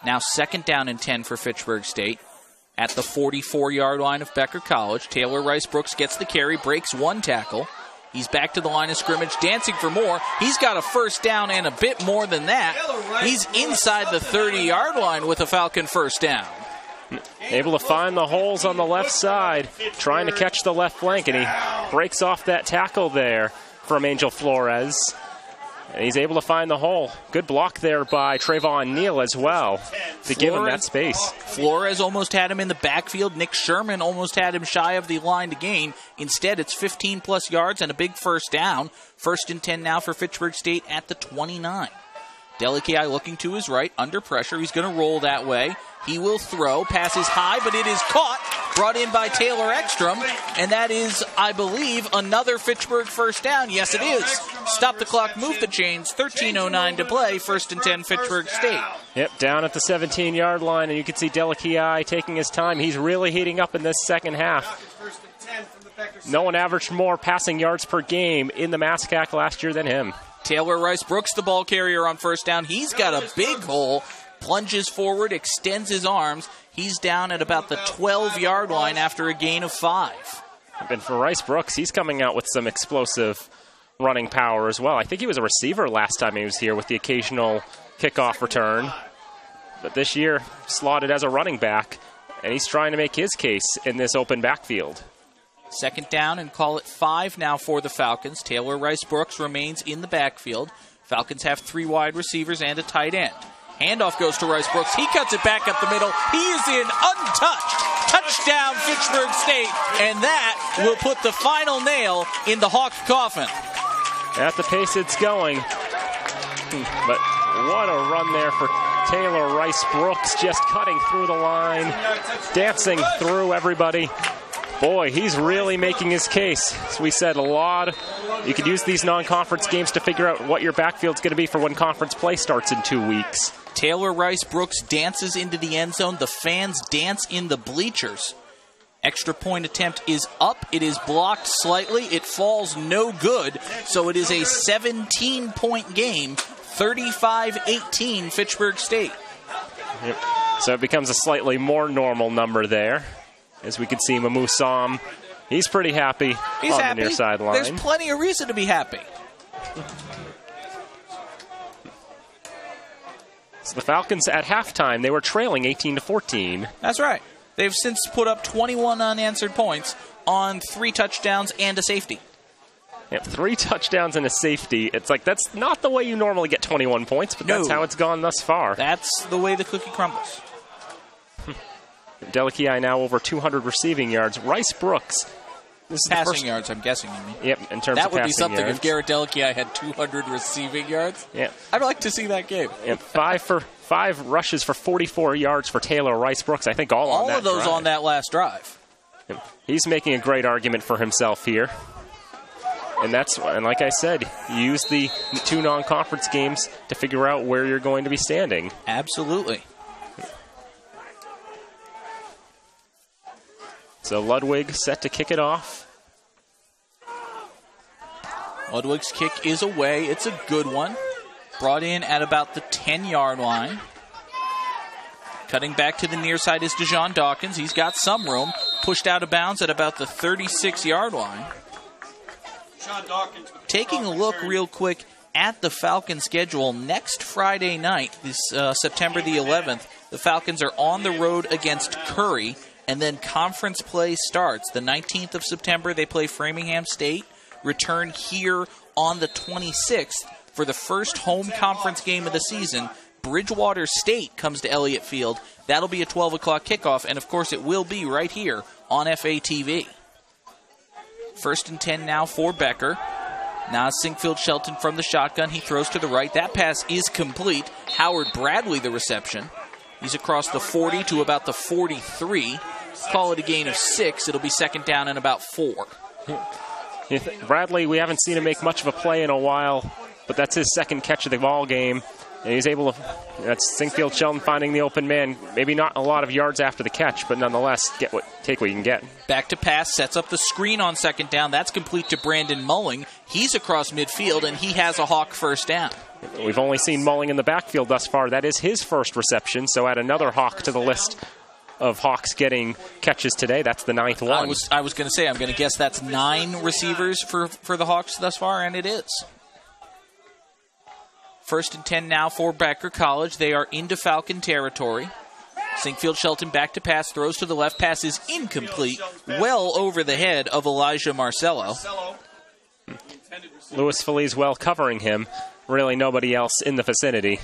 S1: Now 2nd down and 10 for Fitchburg State. At the 44-yard line of Becker College, Taylor Rice Brooks gets the carry, breaks 1 tackle. He's back to the line of scrimmage, dancing for more. He's got a 1st down and a bit more than that. He's inside the 30-yard line with a Falcon 1st down.
S5: Able to find the holes on the left side, trying to catch the left flank, and he breaks off that tackle there from Angel Flores. And he's able to find the hole. Good block there by Trayvon Neal as well to give him that space.
S1: Flores almost had him in the backfield. Nick Sherman almost had him shy of the line to gain. Instead, it's 15-plus yards and a big 1st down. 1st and 10 now for Fitchburg State at the 29. Delakiai looking to his right, under pressure. He's going to roll that way. He will throw. Pass is high, but it is caught. Brought in by Taylor Ekstrom. And that is, I believe, another Fitchburg 1st down. Yes, it is. Stop the clock, move the chains. 13:09 to play. 1st and 10, Fitchburg State.
S5: Yep, down at the 17-yard line, and you can see Delakiai taking his time. He's really heating up in this second half. No one averaged more passing yards per game in the MASCAC last year than him.
S1: Taylor Rice Brooks, the ball carrier on 1st down. He's got a big hole. Plunges forward, extends his arms. He's down at about the 12-yard line after a gain of 5.
S5: And for Rice Brooks, he's coming out with some explosive running power as well. I think he was a receiver last time he was here with the occasional kickoff return. But this year, slotted as a running back, and he's trying to make his case in this open backfield.
S1: 2nd down and call it 5 now for the Falcons. Taylor Rice Brooks remains in the backfield. Falcons have 3 wide receivers and a tight end. Handoff goes to Rice Brooks. He cuts it back up the middle. He is in untouched. Touchdown, Fitchburg State. And that will put the final nail in the Hawk coffin.
S5: At the pace it's going. But what a run there for Taylor Rice Brooks, just cutting through the line, dancing through everybody. Boy, he's really making his case. As we said, you could use these non-conference games to figure out what your backfield's going to be for when conference play starts in 2 weeks.
S1: Taylor Rice Brooks dances into the end zone. The fans dance in the bleachers. Extra point attempt is up. It is blocked slightly. It falls no good. So it is a 17-point game, 35-18 Fitchburg State.
S5: Yep. So it becomes a slightly more normal number there. As we can see, Mamu Sam, he's pretty happy on the near sideline.
S1: There's plenty of reason to be happy.
S5: So the Falcons at halftime, they were trailing 18-14.
S1: That's right. They've since put up 21 unanswered points on 3 touchdowns and a safety.
S5: Yep, 3 touchdowns and a safety. It's like, that's not the way you normally get 21 points, but that's how it's gone thus far.
S1: That's the way the cookie crumbles.
S5: Delakia now over 200 receiving yards. Rice Brooks. This is
S1: passing yards, I'm guessing, you mean.
S5: Yep, in terms
S1: that
S5: of
S1: would
S5: passing
S1: be something
S5: yards.
S1: if Garrett Delakia had 200 receiving yards.
S5: Yep.
S1: I'd like to see that game.
S5: Yep, 5 rushes for 44 yards for Taylor Rice Brooks. I think all
S1: of those
S5: drive.
S1: on that last drive.
S5: Yep. He's making a great argument for himself here. And like I said, use the 2 non-conference games to figure out where you're going to be standing.
S1: Absolutely.
S5: So Ludwig set to kick it off.
S1: Ludwig's kick is away. It's a good one. Brought in at about the 10-yard line. Cutting back to the near side is Dejon Dawkins. He's got some room. Pushed out of bounds at about the 36-yard line. Taking a look real quick at the Falcon schedule, next Friday night, this September the 11th, the Falcons are on the road against Curry, and then conference play starts. The 19th of September, they play Framingham State, return here on the 26th for the first home conference game of the season. Bridgewater State comes to Elliott Field. That'll be a 12 o'clock kickoff, and of course it will be right here on FATV. 1st and 10 now for Becker. Now Sinkfield Shelton from the shotgun. He throws to the right. That pass is complete. Howard Bradley the reception. He's across the 40 to about the 43. Call it a gain of 6. It'll be 2nd down and about 4.
S5: Bradley, we haven't seen him make much of a play in a while, but that's his 2nd catch of the ball game. And he's able to, that's Sinkfield Shelton finding the open man. Maybe not a lot of yards after the catch, but nonetheless, take what you can get.
S1: Back to pass, sets up the screen on 2nd down. That's complete to Brandon Mulling. He's across midfield, and he has a Hawk 1st down.
S5: We've only seen Mulling in the backfield thus far. That is his 1st reception, so add another Hawk to the list of Hawks getting catches today. That's the 9th one.
S1: I was going to say, I'm going to guess that's 9 receivers for the Hawks thus far, and it is. 1st and 10 now for Becker College. They are into Falcon territory. Sinkfield Shelton back to pass, throws to the left. Pass is incomplete, well over the head of Elijah Marcello.
S5: Louis Feliz well covering him. Really nobody else in the vicinity.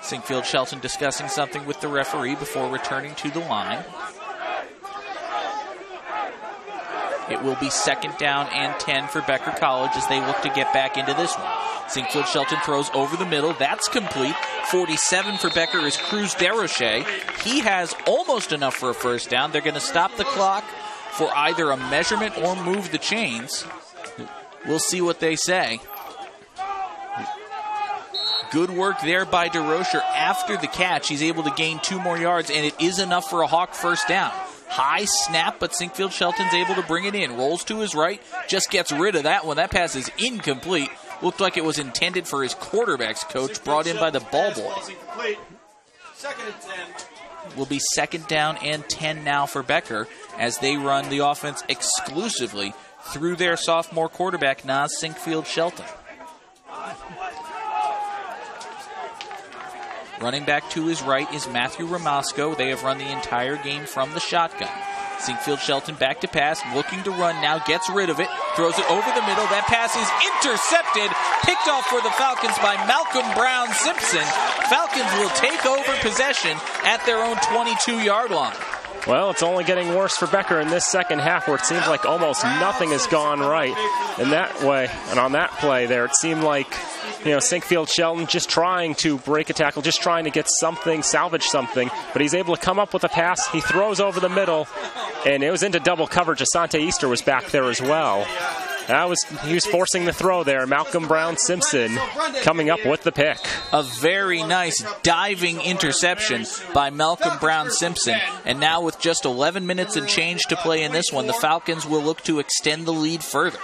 S1: Sinkfield Shelton discussing something with the referee before returning to the line. It will be 2nd down and 10 for Becker College as they look to get back into this one. Sinkfield Shelton throws over the middle. That's complete. 47 for Becker is Cruz DeRoche. He has almost enough for a 1st down. They're going to stop the clock for either a measurement or move the chains. We'll see what they say. Good work there by DeRoche. After the catch, he's able to gain 2 more yards, and it is enough for a Hawk 1st down. High snap, but Sinkfield Shelton's able to bring it in. Rolls to his right, just gets rid of that one. That pass is incomplete. Looked like it was intended for his quarterback's coach, brought in by the ball boy.
S2: 2nd and 10.
S1: Will be 2nd down and 10 now for Becker as they run the offense exclusively through their sophomore quarterback, Nas Sinkfield Shelton. Running back to his right is Matthew Ramasco. They have run the entire game from the shotgun. Sinkfield Shelton back to pass, looking to run now, gets rid of it, throws it over the middle. That pass is intercepted, picked off for the Falcons by Malcolm Brown Simpson. Falcons will take over possession at their own 22-yard line.
S5: Well, it's only getting worse for Becker in this 2nd half where it seems like almost nothing has gone right. In that way, and on that play there, it seemed like, Sinkfield Shelton just trying to break a tackle, just trying to get something, salvage something, but he's able to come up with a pass. He throws over the middle, and it was into double coverage. Asante Easter was back there as well. He was forcing the throw there. Malcolm Brown Simpson coming up with the pick.
S1: A very nice diving interception by Malcolm Brown Simpson. And now with just 11 minutes and change to play in this one, the Falcons will look to extend the lead further.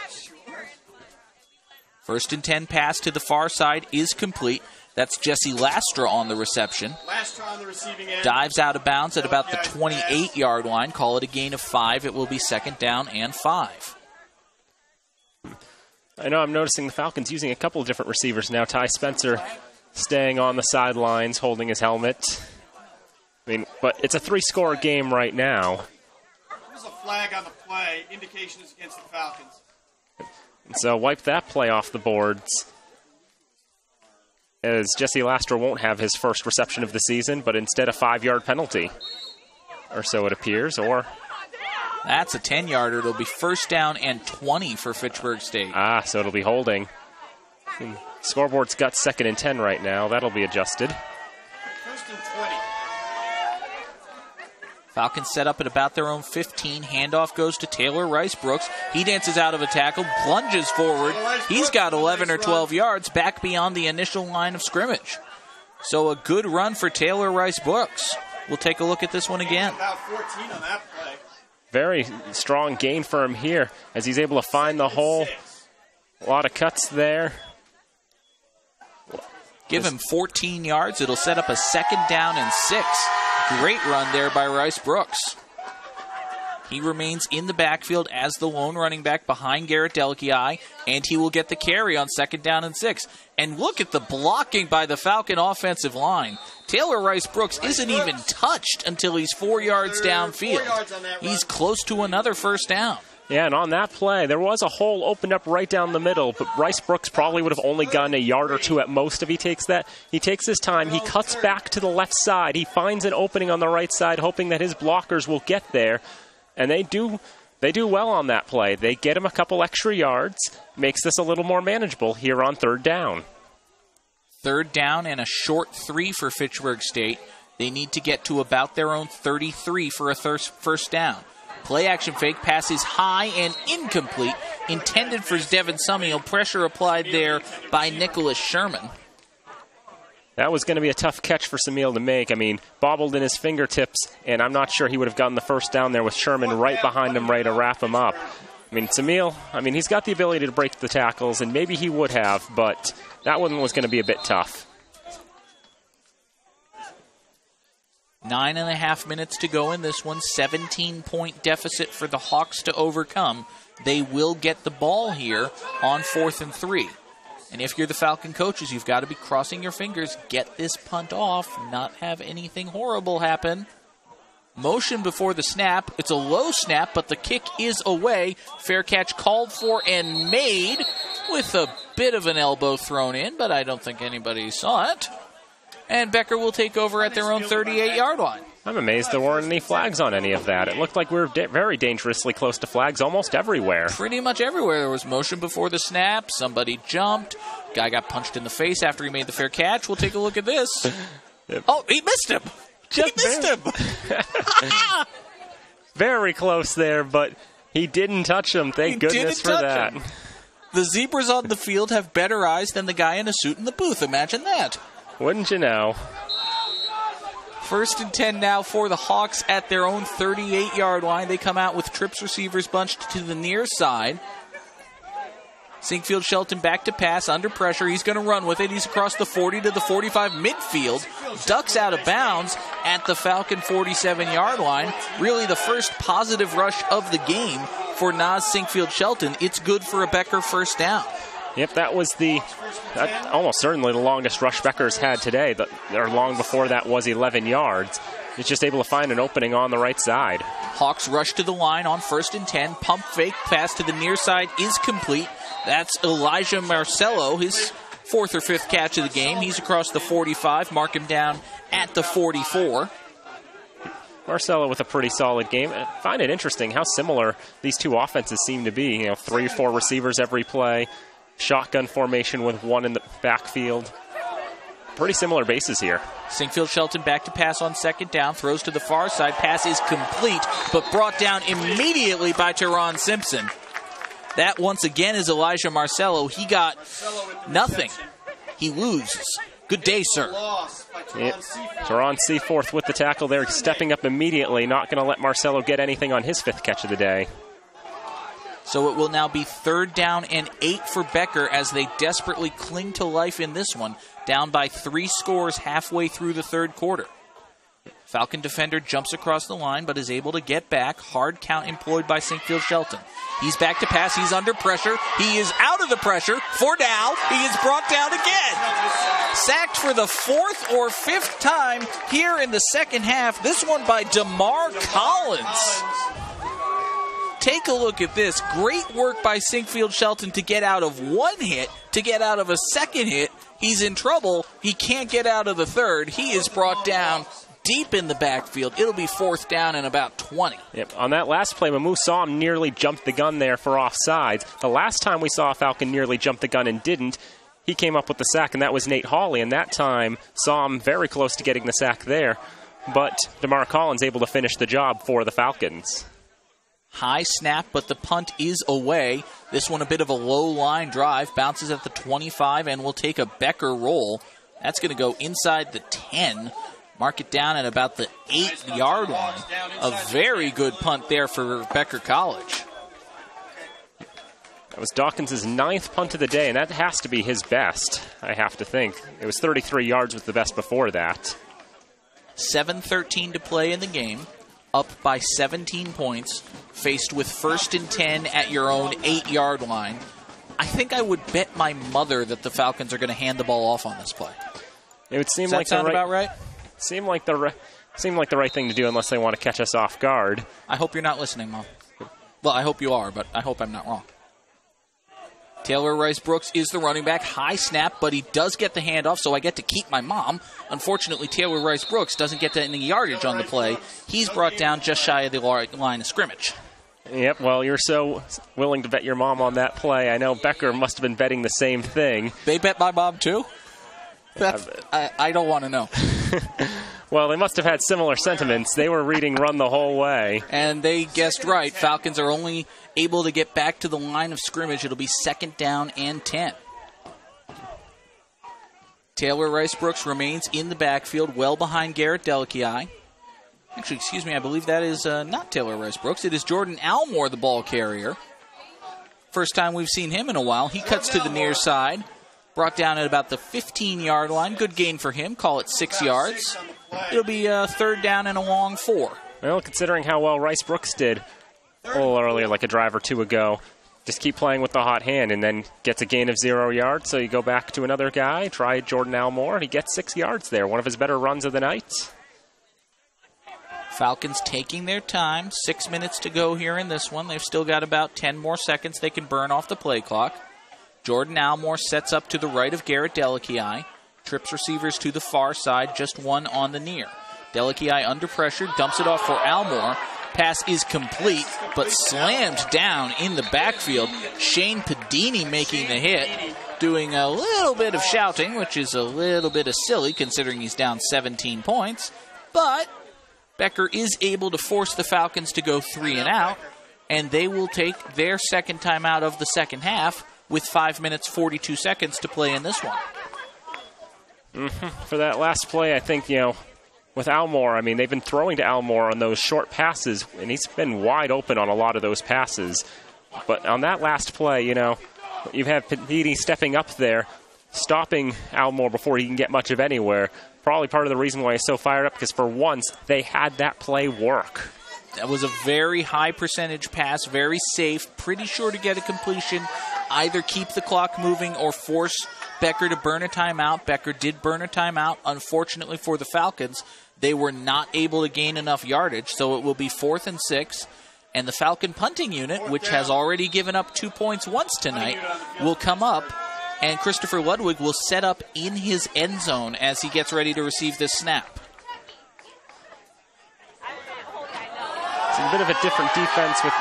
S1: 1st and 10 pass to the far side is complete. That's Jesse Lastra on the reception. Dives out of bounds at about the 28-yard line. Call it a gain of 5. It will be 2nd down and 5.
S5: I know I'm noticing the Falcons using a couple of different receivers now. Ty Spencer staying on the sidelines, holding his helmet. But it's a 3-score game right now.
S2: There's a flag on the play. Indication is against the Falcons.
S5: And so wipe that play off the boards. as Jesse Lastra won't have his first reception of the season, but instead a 5-yard penalty, or so it appears, or...
S1: That's a 10-yarder. It'll be first down and 20 for Fitchburg State.
S5: So it'll be holding. Scoreboard's got 2nd and 10 right now. That'll be adjusted.
S2: First and 20.
S1: Falcons set up at about their own 15. Handoff goes to Taylor Rice Brooks. He dances out of a tackle, plunges forward. He's got 11 or 12 yards back beyond the initial line of scrimmage. So a good run for Taylor Rice Brooks. We'll take a look at this one again.
S2: About 14 on that play.
S5: Very strong gain for him here as he's able to find the hole. A lot of cuts there.
S1: Give him 14 yards. It'll set up a 2nd down and 6. Great run there by Rice Brooks. He remains in the backfield as the lone running back behind Garrett Delkey, and he will get the carry on 2nd down and 6. And look at the blocking by the Falcon offensive line. Taylor Rice Brooks isn't even touched until he's 4 yards downfield. He's close to another first down.
S5: Yeah, and on that play, there was a hole opened up right down the middle, but Rice Brooks probably would have only gotten a yard or two at most if he takes that. He takes his time. He cuts back to the left side. He finds an opening on the right side, hoping that his blockers will get there. And they do well on that play. They get him a couple extra yards, makes this a little more manageable here on 3rd down.
S1: 3rd down and a short 3 for Fitchburg State. They need to get to about their own 33 for a first down. Play action fake, pass is high and incomplete. Intended for Devin Summiel. Pressure applied there by Nicholas Sherman.
S5: That was going to be a tough catch for Summiel to make. I mean, bobbled in his fingertips, and I'm not sure he would have gotten the first down there with Sherman right behind him, ready to wrap him up. I mean, Summiel, he's got the ability to break the tackles, and maybe he would have, but that one was going to be a bit tough.
S1: 9.5 minutes to go in this one. 17-point deficit for the Hawks to overcome. They will get the ball here on 4th and 3. And if you're the Falcon coaches, you've got to be crossing your fingers. Get this punt off, not have anything horrible happen. Motion before the snap. It's a low snap, but the kick is away. Fair catch called for and made with a bit of an elbow thrown in, but I don't think anybody saw it. And Becker will take over at their own 38-yard line.
S5: I'm amazed there weren't any flags on any of that. It looked like we were very dangerously close to flags almost everywhere.
S1: Pretty much everywhere. There was motion before the snap. Somebody jumped. Guy got punched in the face after he made the fair catch. We'll take a look at this. Oh, he missed him. He missed him.
S5: Very close there, but he didn't touch him. Thank goodness for that.
S1: The zebras on the field have better eyes than the guy in a suit in the booth. Imagine that.
S5: Wouldn't you know?
S1: 1st and 10 now for the Hawks at their own 38-yard line. They come out with trips receivers bunched to the near side. Sinkfield Shelton back to pass, under pressure. He's going to run with it. He's across the 40 to the 45 midfield. Ducks out of bounds at the Falcon 47-yard line. Really the first positive rush of the game for Nas Sinkfield Shelton. It's good for a Becker first down.
S5: Yep, that was almost certainly the longest rush Becker's had today. Or long before that was 11 yards. He's just able to find an opening on the right side.
S1: Hawks rush to the line on 1st and 10. Pump fake pass to the near side is complete. That's Elijah Marcello, his 4th or 5th catch of the game. He's across the 45. Mark him down at the 44.
S5: Marcello with a pretty solid game. I find it interesting how similar these two offenses seem to be. 3 or 4 receivers every play. Shotgun formation with one in the backfield. Pretty similar bases here.
S1: Sinkfield Shelton back to pass on 2nd down. Throws to the far side. Pass is complete, but brought down immediately by Teron Simpson. That, once again, is Elijah Marcello. He got nothing. He loses. Good day, sir.
S5: Yep. Teron Seaforth with the tackle there, stepping up immediately. Not going to let Marcello get anything on his 5th catch of the day.
S1: So it will now be 3rd down and 8 for Becker as they desperately cling to life in this one, down by 3 scores halfway through the 3rd quarter. Falcon defender jumps across the line but is able to get back. Hard count employed by Sinkfield Shelton. He's back to pass. He's under pressure. He is out of the pressure for now. He is brought down again. Sacked for the 4th or 5th time here in the 2nd half. This one by DeMar Collins. Take a look at this. Great work by Sinkfield Shelton to get out of one hit, to get out of a second hit, He's in trouble. He can't get out of the third. He is brought down deep in the backfield. It'll be 4th down and about 20.
S5: Yep. On that last play, Mamu saw him nearly jump the gun there for offsides. The last time we saw a Falcon nearly jump the gun and didn't, he came up with the sack, and that was Nate Hawley, and that time saw him very close to getting the sack there. But DeMar Collins able to finish the job for the Falcons.
S1: High snap, but the punt is away. This one a bit of a low line drive. Bounces at the 25 and will take a Becker roll. That's going to go inside the 10. Mark it down at about the 8-yard line. A very good punt there for Becker College.
S5: That was Dawkins' 9th punt of the day, and that has to be his best, I have to think. It was 33 yards with the best before that.
S1: 7:13 to play in the game. Up by 17 points. Faced with 1st and 10 at your own 8-yard line. I think I would bet my mother that the Falcons are going to hand the ball off on this play.
S5: It would seem
S1: Does that
S5: like
S1: sound about right?
S5: Seemed like the right thing to do unless they want to catch us off guard.
S1: I hope you're not listening, Mom. Well, I hope you are, but I hope I'm not wrong. Taylor Rice-Brooks is the running back. High snap, but he does get the handoff, so I get to keep my mom. Unfortunately, Taylor Rice-Brooks doesn't get any yardage on the play. He's brought down just shy of the line of scrimmage.
S5: Yep, well, you're so willing to bet your mom on that play. I know Becker must have been betting the same thing.
S1: They bet my mom, too? I don't want to know.
S5: Well, they must have had similar sentiments. They were reading run the whole way.
S1: And they guessed right. Falcons are only able to get back to the line of scrimmage. It'll be 2nd down and 10. Taylor Rice-Brooks remains in the backfield, well behind Garrett Delakey. Actually, excuse me, I believe that is not Taylor Rice-Brooks. It is Jordan Almore, the ball carrier. First time we've seen him in a while. He cuts to the near side. Brought down at about the 15-yard line. Good gain for him. Call it 6 yards. It'll be 3rd down and a long 4.
S5: Well, considering how well Rice-Brooks did a little earlier, like a drive or two ago, just keep playing with the hot hand and then gets a gain of 0 yards. So you go back to another guy, try Jordan Almore, and he gets 6 yards there. One of his better runs of the night.
S1: Falcons taking their time. 6 minutes to go here in this one. They've still got about 10 more seconds they can burn off the play clock. Jordan Almore sets up to the right of Garrett Delakey. Trips receivers to the far side, just one on the near. Delakey under pressure, dumps it off for Almore. Pass is complete, but slammed down in the backfield. Shane Padini making the hit, doing a little bit of shouting, which is a little bit of silly considering he's down 17 points. But Becker is able to force the Falcons to go 3 and out, and they will take their second timeout of the second half with 5 minutes, 42 seconds to play in this one.
S5: For that last play, I think, with Almore, I mean, they've been throwing to Almore on those short passes, and he's been wide open on a lot of those passes. But on that last play, you have Padini stepping up there, stopping Almore before he can get much of anywhere. Probably part of the reason why he's so fired up, because for once, they had that play work.
S1: That was a very high percentage pass, very safe, pretty sure to get a completion. Either keep the clock moving or force Becker to burn a timeout. Becker did burn a timeout. Unfortunately for the Falcons, they were not able to gain enough yardage, so it will be 4th and 6. And the Falcon punting unit, which has already given up 2 points once tonight, will come up, and Christopher Ludwig will set up in his end zone as he gets ready to receive this snap.
S5: It's a bit of a different defense with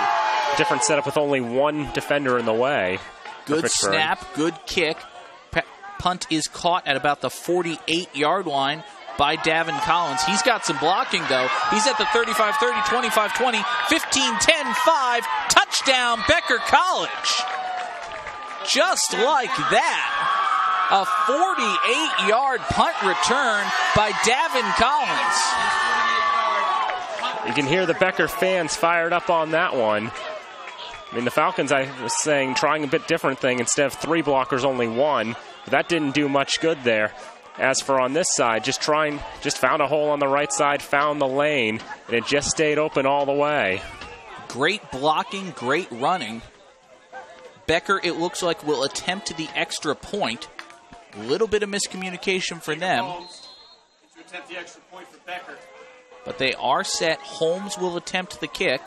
S5: different setup with only one defender in the way.
S1: Good snap, good kick. Punt is caught at about the 48-yard line by Davin Collins. He's got some blocking, though. He's at the 35-30, 25-20, 15-10-5. Touchdown, Becker College. Just like that. A 48-yard punt return by Davin Collins.
S5: You can hear the Becker fans fired up on that one. I mean, the Falcons, I was saying, trying a bit different thing. Instead of 3 blockers, only 1. But that didn't do much good there. As for on this side, just found a hole on the right side, found the lane, and it just stayed open all the way.
S1: Great blocking, great running. Becker, it looks like, will attempt the extra point. A little bit of miscommunication for them.
S2: To attempt the extra point for Becker.
S1: But they are set. Holmes will attempt the kick.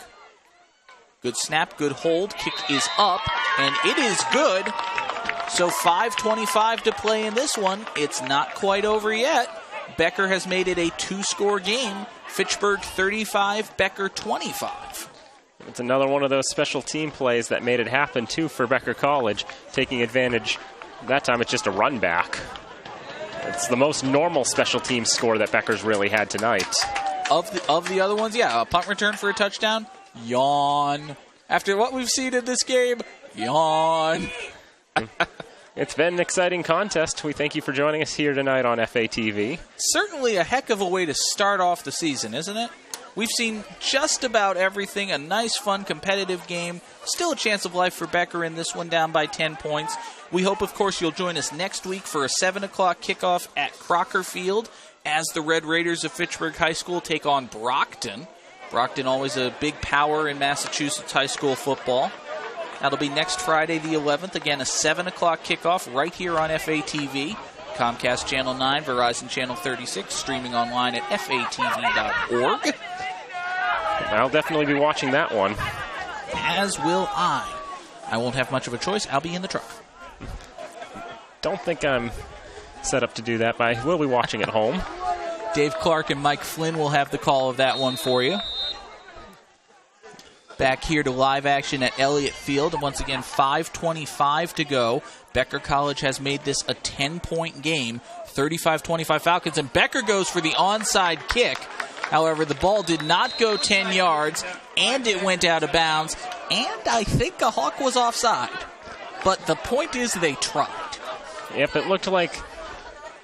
S1: Good snap, good hold. Kick is up, and it is good. So 5:25 to play in this one. It's not quite over yet. Becker has made it a 2-score game. Fitchburg 35, Becker 25.
S5: It's another one of those special team plays that made it happen, too, for Becker College, taking advantage. That time it's just a run back. It's the most normal special team score that Becker's really had tonight.
S1: Of the other ones, yeah, a punt return for a touchdown, yawn. After what we've seen in this game, yawn.
S5: It's been an exciting contest. We thank you for joining us here tonight on FATV.
S1: Certainly a heck of a way to start off the season, isn't it? We've seen just about everything. A nice, fun, competitive game. Still a chance of life for Becker in this one, down by 10 points. We hope, of course, you'll join us next week for a 7 o'clock kickoff at Crocker Field as the Red Raiders of Fitchburg High School take on Brockton. Brockton, always a big power in Massachusetts high school football. That'll be next Friday, the 11th. Again, a 7 o'clock kickoff right here on FATV. Comcast Channel 9, Verizon Channel 36, streaming online at fatv.org.
S5: I'll definitely be watching that one.
S1: As will I. I won't have much of a choice. I'll be in the truck.
S5: Don't think I'm set up to do that, but I will be watching at home.
S1: Dave Clark and Mike Flynn will have the call of that one for you. Back here to live action at Elliott Field. And once again, 5:25 to go. Becker College has made this a 10-point game. 35-25 Falcons. And Becker goes for the onside kick. However, the ball did not go 10 yards, and it went out of bounds. And I think a Hawk was offside. But the point is they tried.
S5: Yep, it looked like...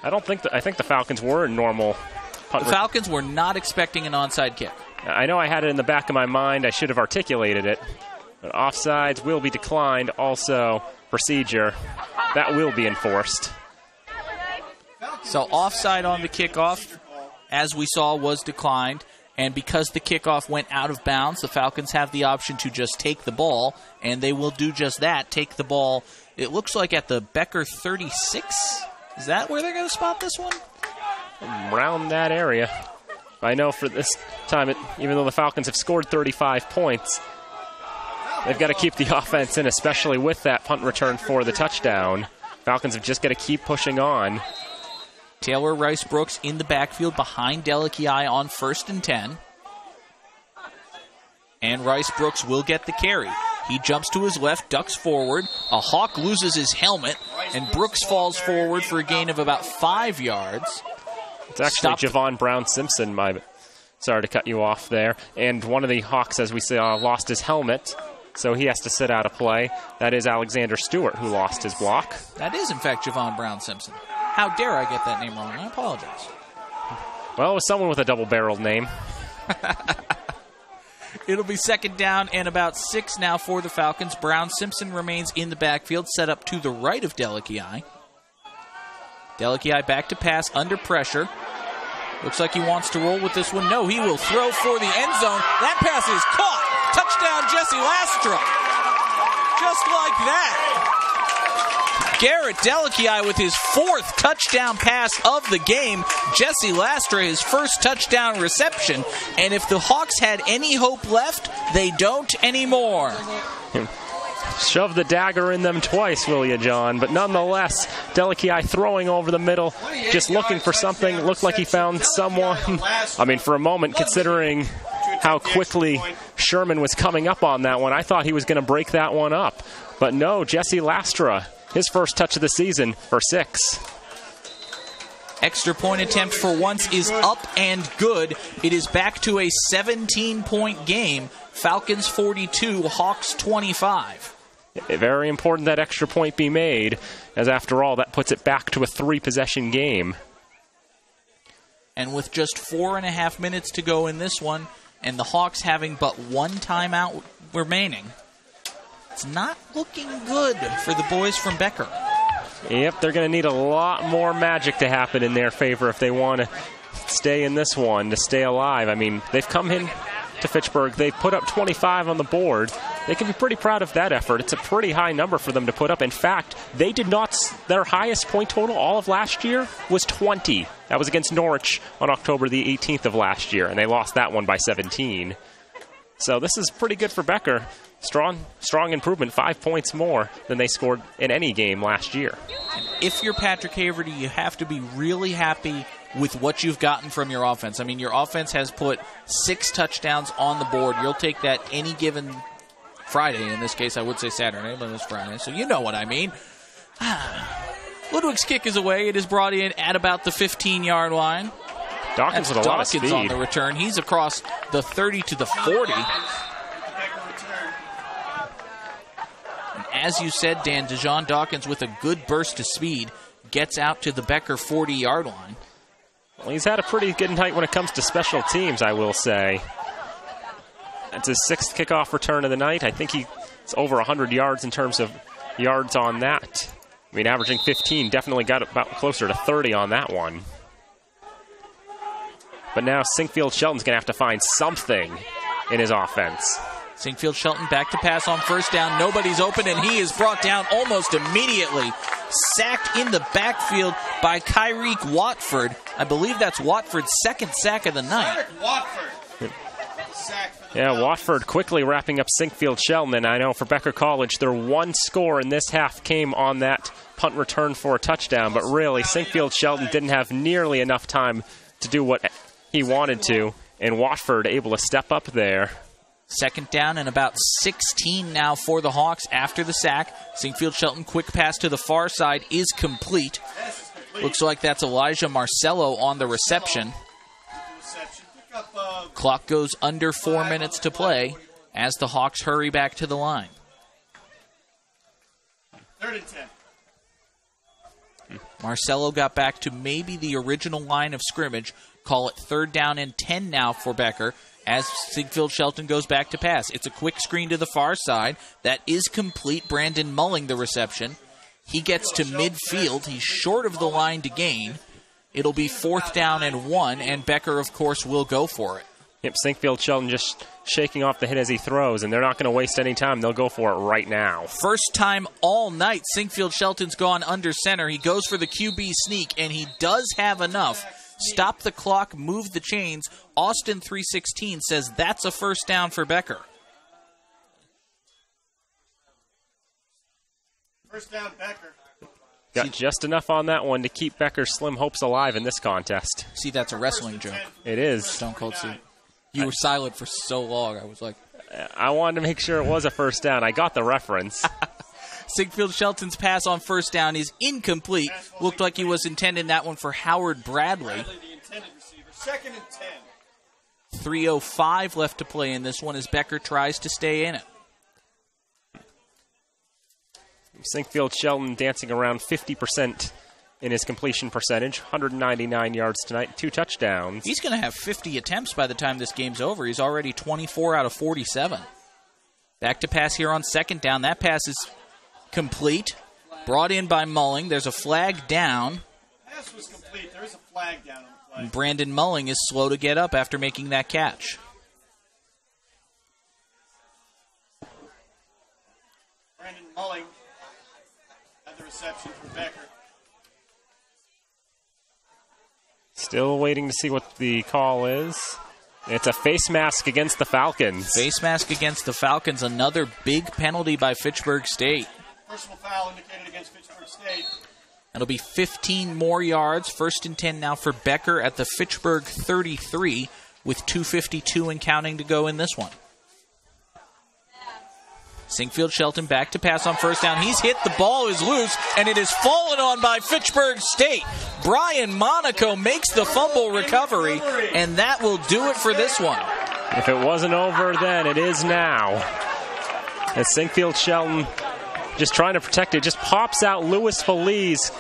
S5: I think the Falcons were normal.
S1: The Falcons were not expecting an onside kick.
S5: I know I had it in the back of my mind. I should have articulated it. But offsides will be declined. Also, procedure. That will be enforced.
S1: So offside on the kickoff, as we saw, was declined. And because the kickoff went out of bounds, the Falcons have the option to just take the ball. And they will do just that, take the ball. It looks like at the Becker 36. Is that where they're going to spot this one?
S5: Around that area. I know for this time, even though the Falcons have scored 35 points, they've got to keep the offense in, especially with that punt return for the touchdown. Falcons have just got to keep pushing on.
S1: Taylor Rice Brooks in the backfield behind Delikiai on 1st and 10. And Rice Brooks will get the carry. He jumps to his left, ducks forward. A Hawk loses his helmet, and Brooks falls forward for a gain of about 5 yards.
S5: It's actually Javon Brown-Simpson. Sorry to cut you off there. And one of the Hawks, as we saw, lost his helmet, so he has to sit out of play. That is Alexander Stewart, who lost his block.
S1: That is, in fact, Javon Brown-Simpson. How dare I get that name wrong? I apologize.
S5: Well, it was someone with a double-barreled name.
S1: It'll be 2nd down and about 6 now for the Falcons. Brown-Simpson remains in the backfield, set up to the right of Delikiai. Delikiai back to pass, under pressure. Looks like he wants to roll with this one. No, he will throw for the end zone. That pass is caught. Touchdown, Jesse Lastra. Just like that. Garrett Delikiai with his 4th touchdown pass of the game. Jesse Lastra, his 1st touchdown reception. And if the Hawks had any hope left, they don't anymore.
S5: Shove the dagger in them twice, will you, John? But nonetheless, Delikiai throwing over the middle, just looking for something. Looked like he found someone. I mean, for a moment, considering how quickly Sherman was coming up on that one, I thought he was going to break that one up. But no, Jesse Lastra, his 1st touch of the season for 6.
S1: Extra point attempt for once is up and good. It is back to a 17-point game. Falcons 42, Hawks 25.
S5: Very important that extra point be made, as after all, that puts it back to a 3-possession game.
S1: And with just 4.5 minutes to go in this one, and the Hawks having but 1 timeout remaining, it's not looking good for the boys from Becker.
S5: Yep, they're going to need a lot more magic to happen in their favor if they want to stay in this one, to stay alive. I mean, they've come in to Fitchburg. They put up 25 on the board. They can be pretty proud of that effort. It's a pretty high number for them to put up. In fact, they did not, their highest point total all of last year was 20. That was against Norwich on October the 18th of last year, and they lost that one by 17. So this is pretty good for Becker. Strong improvement, 5 points more than they scored in any game last year.
S1: If you're Patrick Haverty, you have to be really happy with what you've gotten from your offense. I mean, your offense has put 6 touchdowns on the board. You'll take that any given Friday. In this case, I would say Saturday, but it was Friday, so you know what I mean. Ludwig's kick is away. It is brought in at about the 15-yard line.
S5: Dawkins with a lot of speed.
S1: Dawkins on the return. He's across the 30 to the 40. And as you said, Dan, Dejon Dawkins with a good burst of speed gets out to the Becker 40-yard line.
S5: Well, he's had a pretty good night when it comes to special teams, I will say. That's his 6th kickoff return of the night. I think he's over 100 yards in terms of yards on that. I mean, averaging 15, definitely got about closer to 30 on that one. But now Sinkfield Shelton's going to have to find something in his offense.
S1: Sinkfield Shelton back to pass on first down. Nobody's open, and he is brought down almost immediately. Sacked in the backfield by Kyreek Watford. I believe that's Watford's 2nd sack of the night.
S5: Yeah, Watford quickly wrapping up Sinkfield Shelton, and I know for Becker College, their one score in this half came on that punt return for a touchdown, but really, Sinkfield Shelton didn't have nearly enough time to do what he wanted to, and Watford able to step up there.
S1: 2nd down and about 16 now for the Hawks after the sack. Sinkfield Shelton, quick pass to the far side is complete. Looks like that's Elijah Marcello on the reception. Clock goes under 4 minutes to play as the Hawks hurry back to the line.
S2: 3rd and 10.
S1: Marcello got back to maybe the original line of scrimmage. Call it 3rd down and 10 now for Becker as Sinkfield Shelton goes back to pass. It's a quick screen to the far side. That is complete. Brandon Mulling the reception. He gets to midfield. He's short of the line to gain. It'll be 4th down and 1, and Becker, of course, will go for it.
S5: Yep, Sinkfield Shelton just shaking off the hit as he throws, and they're not going to waste any time. They'll go for it right now.
S1: First time all night, Sinkfield Shelton's gone under center. He goes for the QB sneak, and he does have enough. Stop the clock, move the chains. Austin 316 says that's a 1st down for Becker.
S2: 1st down, Becker.
S5: Got just enough on that one to keep Becker's slim hopes alive in this contest.
S1: See, that's a wrestling joke.
S5: It is.
S1: Stone Cold Steve. You were silent for so long. I was like...
S5: I wanted to make sure it was a 1st down. I got the reference.
S1: Sinkfield Shelton's pass on 1st down is incomplete. Looked like he was intending that one for Howard Bradley.
S2: The intended receiver. 2nd and 10.
S1: 3:05 left to play in this one as Becker tries to stay in it.
S5: Sinkfield Shelton dancing around 50% in his completion percentage. 199 yards tonight, 2 touchdowns.
S1: He's going to have 50 attempts by the time this game's over. He's already 24 out of 47. Back to pass here on 2nd down. That pass is complete. Brought in by Mulling. There's a flag down.
S2: Pass was complete. There is a flag down on the play.
S1: Brandon Mulling is slow to get up after making that catch.
S2: Brandon Mulling at the reception for Becker.
S5: Still waiting to see what the call is. It's a face mask against the Falcons.
S1: Face mask against the Falcons. Another big penalty by Fitchburg State.
S2: Personal foul indicated against Fitchburg State.
S1: That'll be 15 more yards. 1st and 10 now for Becker at the Fitchburg 33 with 2:52 and counting to go in this one. Sinkfield Shelton back to pass on 1st down. He's hit. The ball is loose, and it is fallen on by Fitchburg State. Brian Monaco makes the fumble recovery, and that will do it for this one.
S5: If it wasn't over then, it is now. As Sinkfield Shelton just trying to protect it, just pops out Louis Feliz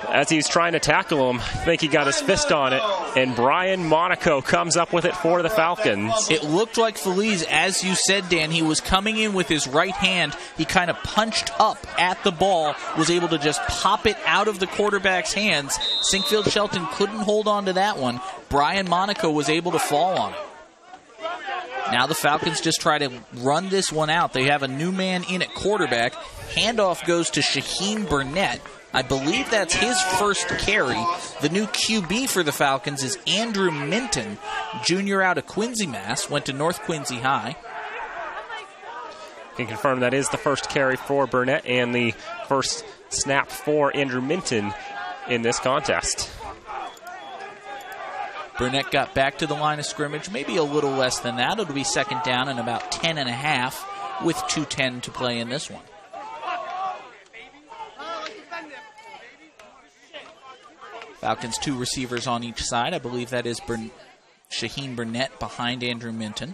S5: as he's trying to tackle him. I think he got his fist on it, and Brian Monaco comes up with it for the Falcons.
S1: It looked like Feliz, as you said, Dan, he was coming in with his right hand. He kind of punched up at the ball, was able to just pop it out of the quarterback's hands. Sinkfield Shelton couldn't hold on to that one. Brian Monaco was able to fall on it. Now the Falcons just try to run this one out. They have a new man in at quarterback. Handoff goes to Shaheen Burnett. I believe that's his first carry. The new QB for the Falcons is Andrew Minton, junior out of Quincy, Mass. Went to North Quincy High.
S5: Can confirm that is the first carry for Burnett and the first snap for Andrew Minton in this contest.
S1: Burnett got back to the line of scrimmage, maybe a little less than that. It'll be second down and about 10.5 with 2:10 to play in this one. Falcons 2 receivers on each side. I believe that is Shaheen Burnett behind Andrew Minton,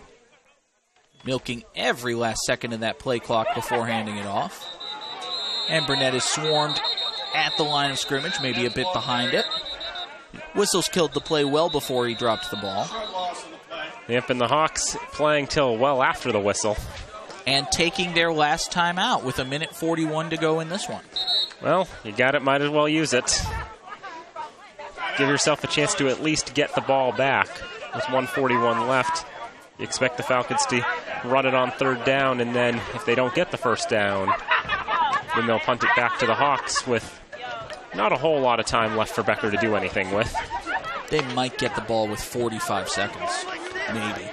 S1: milking every last second of that play clock before handing it off. And Burnett is swarmed at the line of scrimmage, maybe a bit behind it. Whistles killed the play well before he dropped the ball.
S5: Yep, and the Hawks playing till well after the whistle.
S1: And taking their last time out with 1:41 to go in this one.
S5: Well, you got it, might as well use it. Give yourself a chance to at least get the ball back. There's 1:41 left. You expect the Falcons to run it on third down, and then if they don't get the first down, then they'll punt it back to the Hawks with not a whole lot of time left for Becker to do anything with.
S1: They might get the ball with 45 seconds, maybe.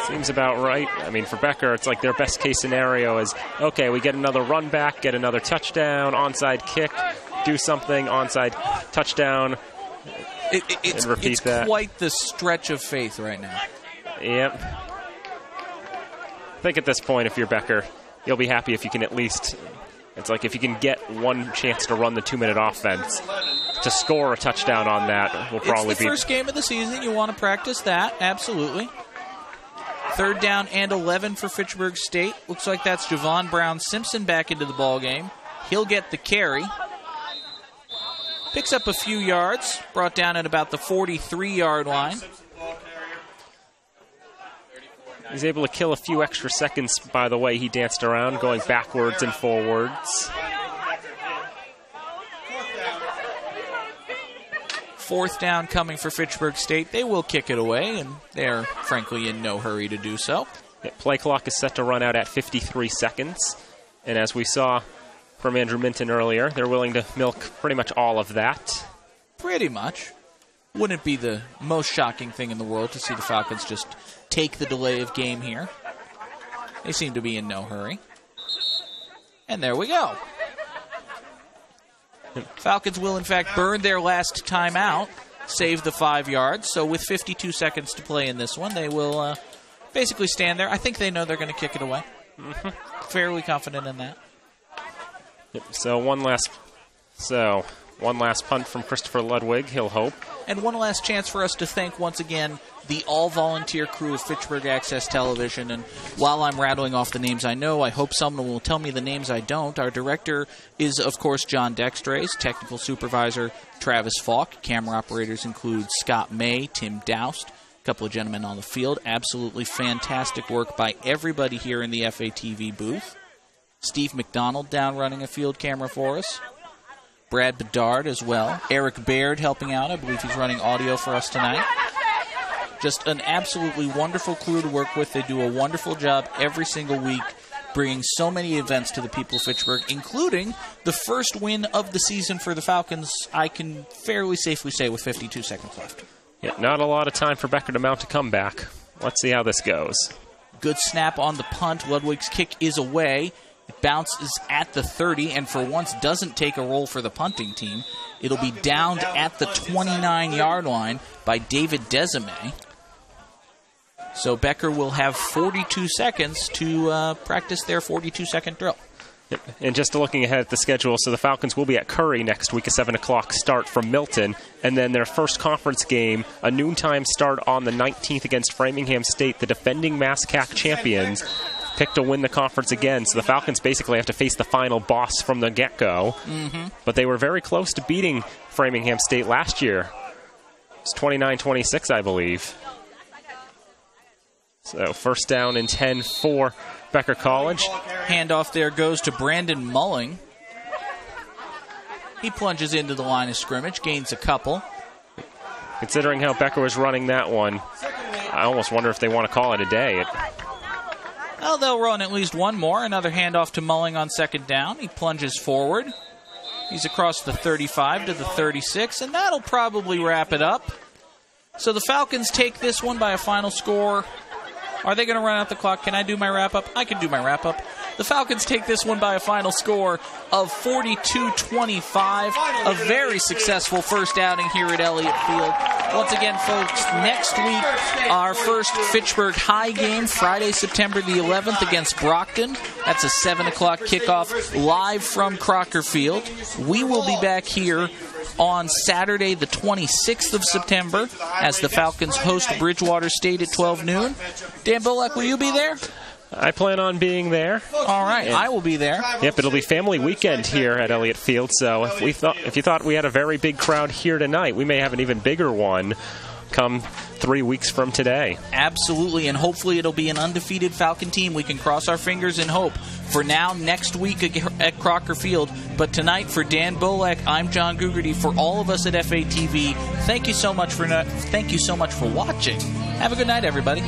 S5: Seems about right. I mean, for Becker, it's like their best case scenario is, okay, we get another run back, get another touchdown, onside kick, do something, onside touchdown, and repeat that.
S1: It's quite the stretch of faith right now.
S5: Yep. I think at this point, if you're Becker, you'll be happy if you can at least, it's like if you can get one chance to run the 2-minute offense, to score a touchdown on that will probably be...
S1: It's the first game of the season. You want to practice that, absolutely. Third down and 11 for Fitchburg State. Looks like that's Javon Brown-Simpson back into the ball game. He'll get the carry. Picks up a few yards, brought down at about the 43-yard line.
S5: He's able to kill a few extra seconds by the way he danced around, going backwards and forwards.
S1: Fourth down coming for Fitchburg State. They will kick it away, and they're, frankly, in no hurry to do so.
S5: Yeah, play clock is set to run out at 53 seconds. And as we saw from Andrew Minton earlier, they're willing to milk pretty much all of that.
S1: Pretty much. Wouldn't it be the most shocking thing in the world to see the Falcons just take the delay of game here? They seem to be in no hurry. And there we go. Falcons will, in fact, burn their last timeout, save the 5 yards. So with 52 seconds to play in this one, they will basically stand there. I think they know they're going to kick it away. Fairly confident in that.
S5: Yep, so one last punt from Christopher Ludwig, he'll hope.
S1: And one last chance for us to thank once again the all-volunteer crew of Fitchburg Access Television. And while I'm rattling off the names I know, I hope someone will tell me the names I don't. Our director is, of course, John Dextrace. Technical supervisor, Travis Falk. Camera operators include Scott May, Tim Doust. A couple of gentlemen on the field. Absolutely fantastic work by everybody here in the FATV booth. Steve McDonald down running a field camera for us. Brad Bedard as well. Eric Baird helping out. I believe he's running audio for us tonight. Just an absolutely wonderful crew to work with. They do a wonderful job every single week, bringing so many events to the people of Fitchburg, including the first win of the season for the Falcons, I can fairly safely say, with 52 seconds left.
S5: Yeah, not a lot of time for Becker to mount a comeback. Let's see how this goes.
S1: Good snap on the punt. Ludwig's kick is away. It bounces at the 30, and for once doesn't take a roll for the punting team. It'll be downed at the 29-yard line by David Desime. So Becker will have 42 seconds to practice their 42-second drill.
S5: Yep. And just looking ahead at the schedule, so the Falcons will be at Curry next week, a 7 o'clock start from Milton. And then their first conference game, a noontime start on the 19th against Framingham State, the defending MASCAC champions, picked to win the conference again. So the Falcons basically have to face the final boss from the get-go. But they were very close to beating Framingham State last year. It's 29-26, I believe. So first down and 10 for Becker College.
S1: Handoff there goes to Brandon Mulling. He plunges into the line of scrimmage, gains a couple.
S5: Considering how Becker was running that one, I almost wonder if they want to call it a day.
S1: Well, they'll run at least one more. Another handoff to Mulling on second down. He plunges forward. He's across the 35 to the 36, and that'll probably wrap it up. So the Falcons take this one by a final score. Are they going to run out the clock? Can I do my wrap-up? I can do my wrap-up. The Falcons take this one by a final score of 42-25. A very successful first outing here at Elliott Field. Once again, folks, next week, our first Fitchburg High game, Friday, September the 11th against Brockton. That's a 7 o'clock kickoff live from Crocker Field. We will be back here on Saturday, the 26th of September, as the Falcons host Bridgewater State at 12 noon. Dan Bullock, will you be there?
S5: I plan on being there.
S1: All right, I will be there.
S5: Yep, it'll be family weekend here at Elliott Field, so if you thought we had a very big crowd here tonight, we may have an even bigger one come 3 weeks from today.
S1: Absolutely, and hopefully it'll be an undefeated Falcon team. We can cross our fingers and hope. For now, next week at Crocker Field. But tonight, for Dan Bolek, I'm John Gugerty. For all of us at FATV, thank you so much for watching. Have a good night, everybody.